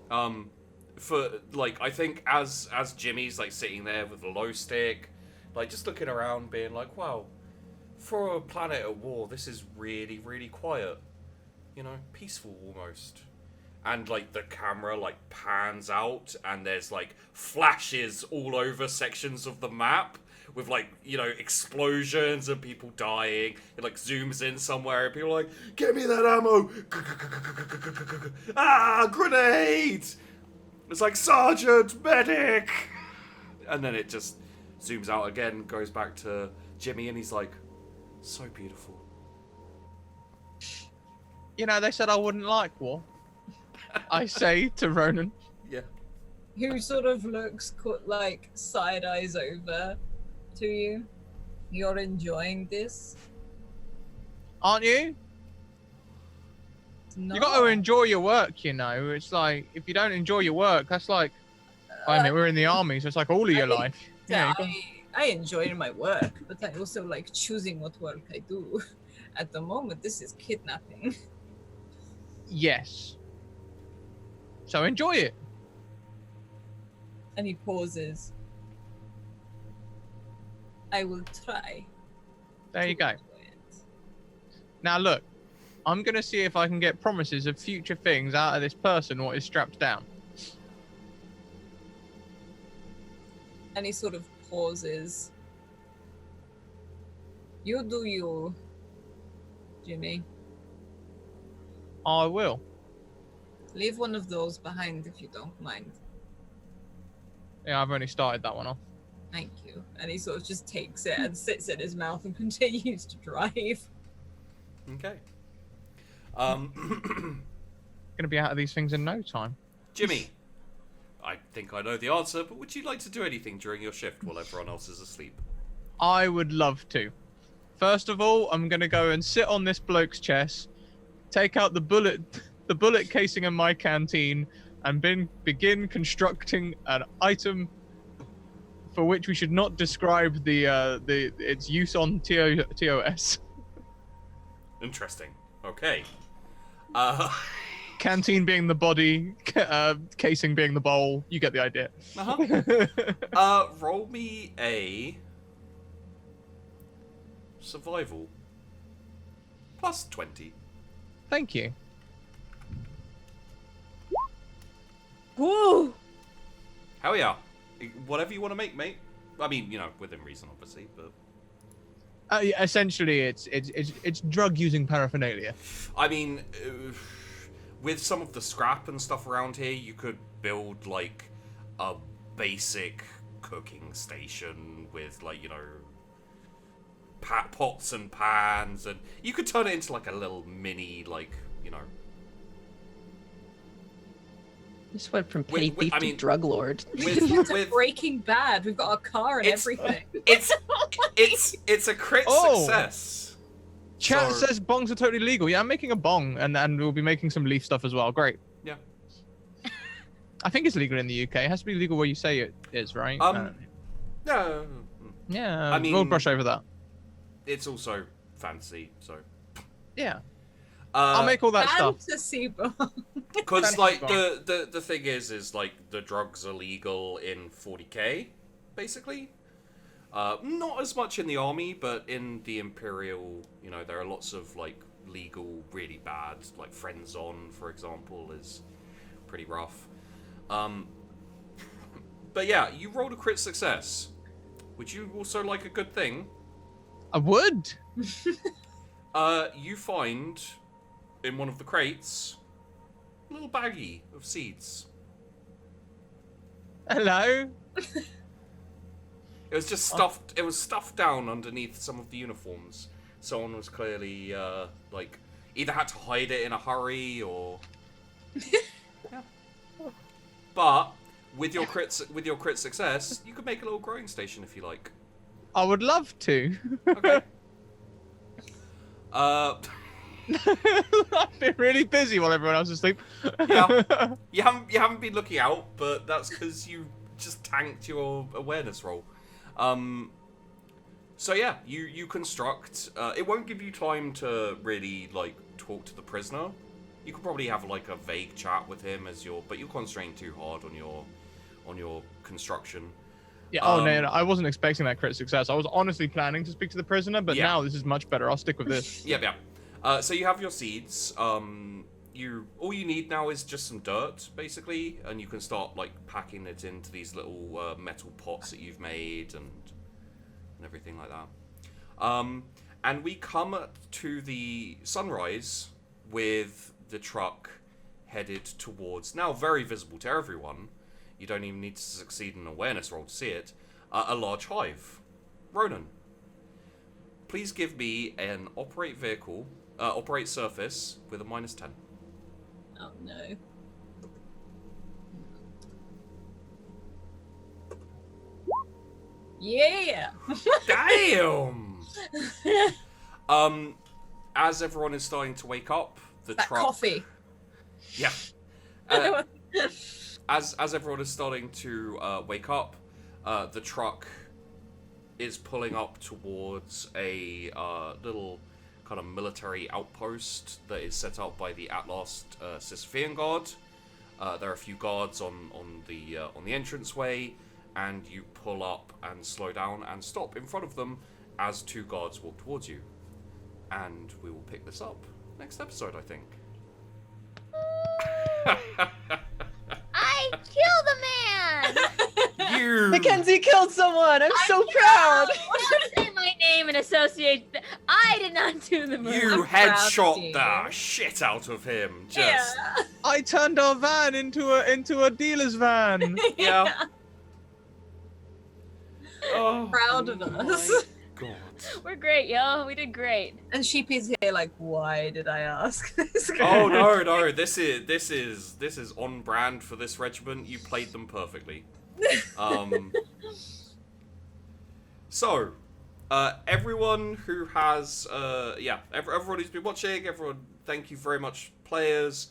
S1: For like, I think as Jimmy's like sitting there with the low stick, like just looking around, being like, wow, for a planet at war, this is really, really quiet. You know, peaceful almost. And like the camera like pans out, and there's like flashes all over sections of the map with like, you know, explosions and people dying. It like zooms in somewhere and people are like, get me that ammo! Ah, grenade! It's like, Sergeant, medic! And then it just zooms out again, goes back to Jimmy, and he's like, so beautiful.
S2: You know, they said I wouldn't like war. I say to Ronan.
S1: Yeah.
S3: Who sort of looks like side eyes over to you? You're enjoying this?
S2: Aren't you?
S3: No.
S2: You got to enjoy your work, you know. It's like, if you don't enjoy your work, that's like, I mean, we're in the army, so it's like all of your life. Yeah, you got-
S3: I enjoy my work, but I also like choosing what work I do. At the moment, this is kidnapping.
S2: Yes. So enjoy it.
S3: And he pauses. I will try.
S2: There you
S3: to
S2: go.
S3: enjoy it.
S2: Now look, I'm going to see if I can get promises of future things out of this person what is strapped down.
S3: And he sort of pauses. You do you, Jimmy.
S2: I will.
S3: Leave one of those behind if you don't mind.
S2: Yeah, I've only started that one off.
S3: Thank you. And he sort of just takes it and sits in his mouth and continues to drive.
S1: Okay.
S2: Gonna be out of these things in no time.
S1: Jimmy, I think I know the answer, but would you like to do anything during your shift while everyone else is asleep?
S2: I would love to. First of all, I'm gonna go and sit on this bloke's chest, take out the bullet casing in my canteen, and begin constructing an item for which we should not describe its use on TOS.
S1: Interesting. Okay.
S2: Canteen being the body, casing being the bowl. You get the idea.
S1: Roll me a survival plus 20.
S2: Thank you.
S3: Woo!
S1: Hell yeah. Whatever you want to make, mate. I mean, within reason, obviously, but...
S2: Yeah, essentially, it's drug-using paraphernalia.
S1: I mean, with some of the scrap and stuff around here, you could build, like, a basic cooking station with, like, pots and pans, and you could turn it into, like, a little mini, like,
S5: This went from petty thief to drug lord.
S1: With
S3: Breaking Bad, we've got a car and everything.
S1: It's a crit success.
S2: Chat says bongs are totally legal. Yeah, I'm making a bong, and we'll be making some leaf stuff as well. Great.
S1: Yeah.
S2: I think it's legal in the UK. It has to be legal where you say it is, right?
S1: No.
S2: Yeah.
S1: I mean,
S2: we'll brush over that.
S1: It's also fancy, so.
S2: Yeah. I'll make all that stuff.
S3: Fantasy bong.
S1: Because, like, the thing is, like, the drugs are legal in 40k, basically. Not as much in the army, but in the Imperial, there are lots of, like, legal, really bad, like, Friends On, for example, is pretty rough. But yeah, you rolled a crit success. Would you also like a good thing?
S2: I would.
S1: You find, in one of the crates, a little baggie of seeds.
S2: Hello.
S1: It was just stuffed. It was stuffed down underneath some of the uniforms. Someone was clearly like either had to hide it in a hurry or. Yeah. But with your crit success, you could make a little growing station if you like.
S2: I would love to.
S1: Okay.
S2: I've been really busy while everyone else is asleep.
S1: Yeah. You haven't been looking out, but that's because you just tanked your awareness roll. So yeah, you construct. It won't give you time to really like talk to the prisoner. You could probably have like a vague chat with him but you're concentrating too hard on your construction.
S2: Yeah. Oh no, I wasn't expecting that crit success. I was honestly planning to speak to the prisoner, but now this is much better. I'll stick with this.
S1: Yeah. So you have your seeds. All you need now is just some dirt, basically, and you can start like packing it into these little metal pots that you've made and everything like that. And we come to the sunrise with the truck headed towards, now very visible to everyone. You don't even need to succeed in an awareness roll to see it. A large hive. Ronan, please give me an operate surface with a -10.
S3: Oh no. Yeah.
S1: Damn. As everyone is starting to wake up, the
S3: that
S1: truck.
S3: Coffee.
S1: Yeah. As everyone is starting to wake up, the truck is pulling up towards a little kind of military outpost that is set up by the at last Imperial Guard. There are a few guards on the entranceway, and you pull up and slow down and stop in front of them as two guards walk towards you. And we will pick this up next episode, I think.
S4: I killed a man!
S1: You!
S5: Mackenzie killed someone! I'm so proud!
S4: Don't say my name and associate. I I did not do the murder.
S1: You
S3: I'm proud of
S1: headshot
S3: you.
S1: the shit out of him. Just
S3: Yeah.
S2: I turned our van into a dealer's van.
S1: yeah. Oh,
S3: Proud of us.
S1: my God.
S4: We're great, yo. We did great.
S3: And Sheepy's here like, why did I ask this?
S1: Oh no, this is on brand for this regiment. You played them perfectly. So, everyone who has, everyone who's been watching, everyone, thank you very much, players.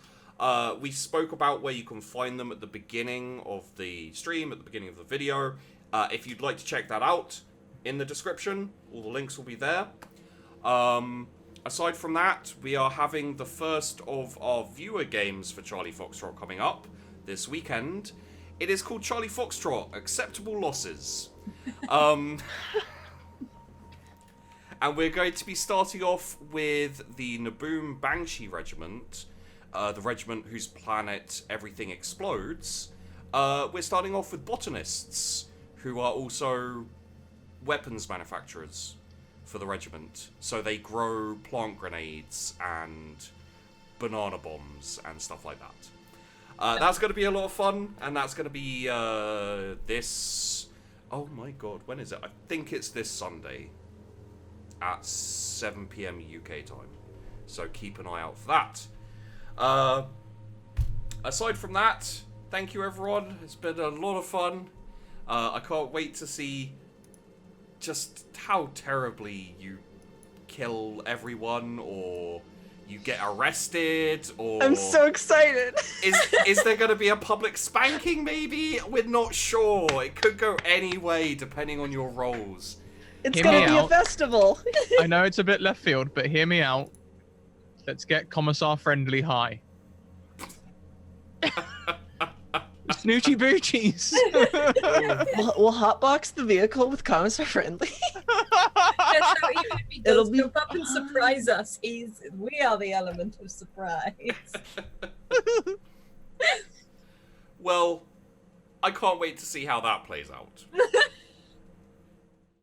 S1: We spoke about where you can find them at the beginning of the stream, at the beginning of the video. If you'd like to check that out, in the description, all the links will be there. Aside from that, we are having the first of our viewer games for Charlie Foxtrot coming up this weekend. It is called Charlie Foxtrot, Acceptable Losses. And we're going to be starting off with the Naboom Banshee Regiment, the regiment whose planet everything explodes. We're starting off with botanists, who are also weapons manufacturers for the regiment. So they grow plant grenades and banana bombs and stuff like that. That's going to be a lot of fun, and that's going to be this... Oh my god, when is it? I think it's this Sunday at 7 PM UK time. So keep an eye out for that. Aside from that, thank you everyone. It's been a lot of fun. I can't wait to see just how terribly you kill everyone, or you get arrested, or...
S5: I'm so excited.
S1: Is there going to be a public spanking, maybe? We're not sure. It could go any way, depending on your roles.
S5: It's
S2: Hear
S5: gonna
S2: me
S5: be a
S2: out.
S5: festival.
S2: I know it's a bit left field, but hear me out. Let's get Commissar Friendly high. Snoochie boochies.
S5: We'll hotbox the vehicle with Commissar Friendly.
S3: Yeah, so even if he
S5: It'll
S3: does
S5: be
S3: jump up and surprise us, we are the element of surprise.
S1: Well, I can't wait to see how that plays out.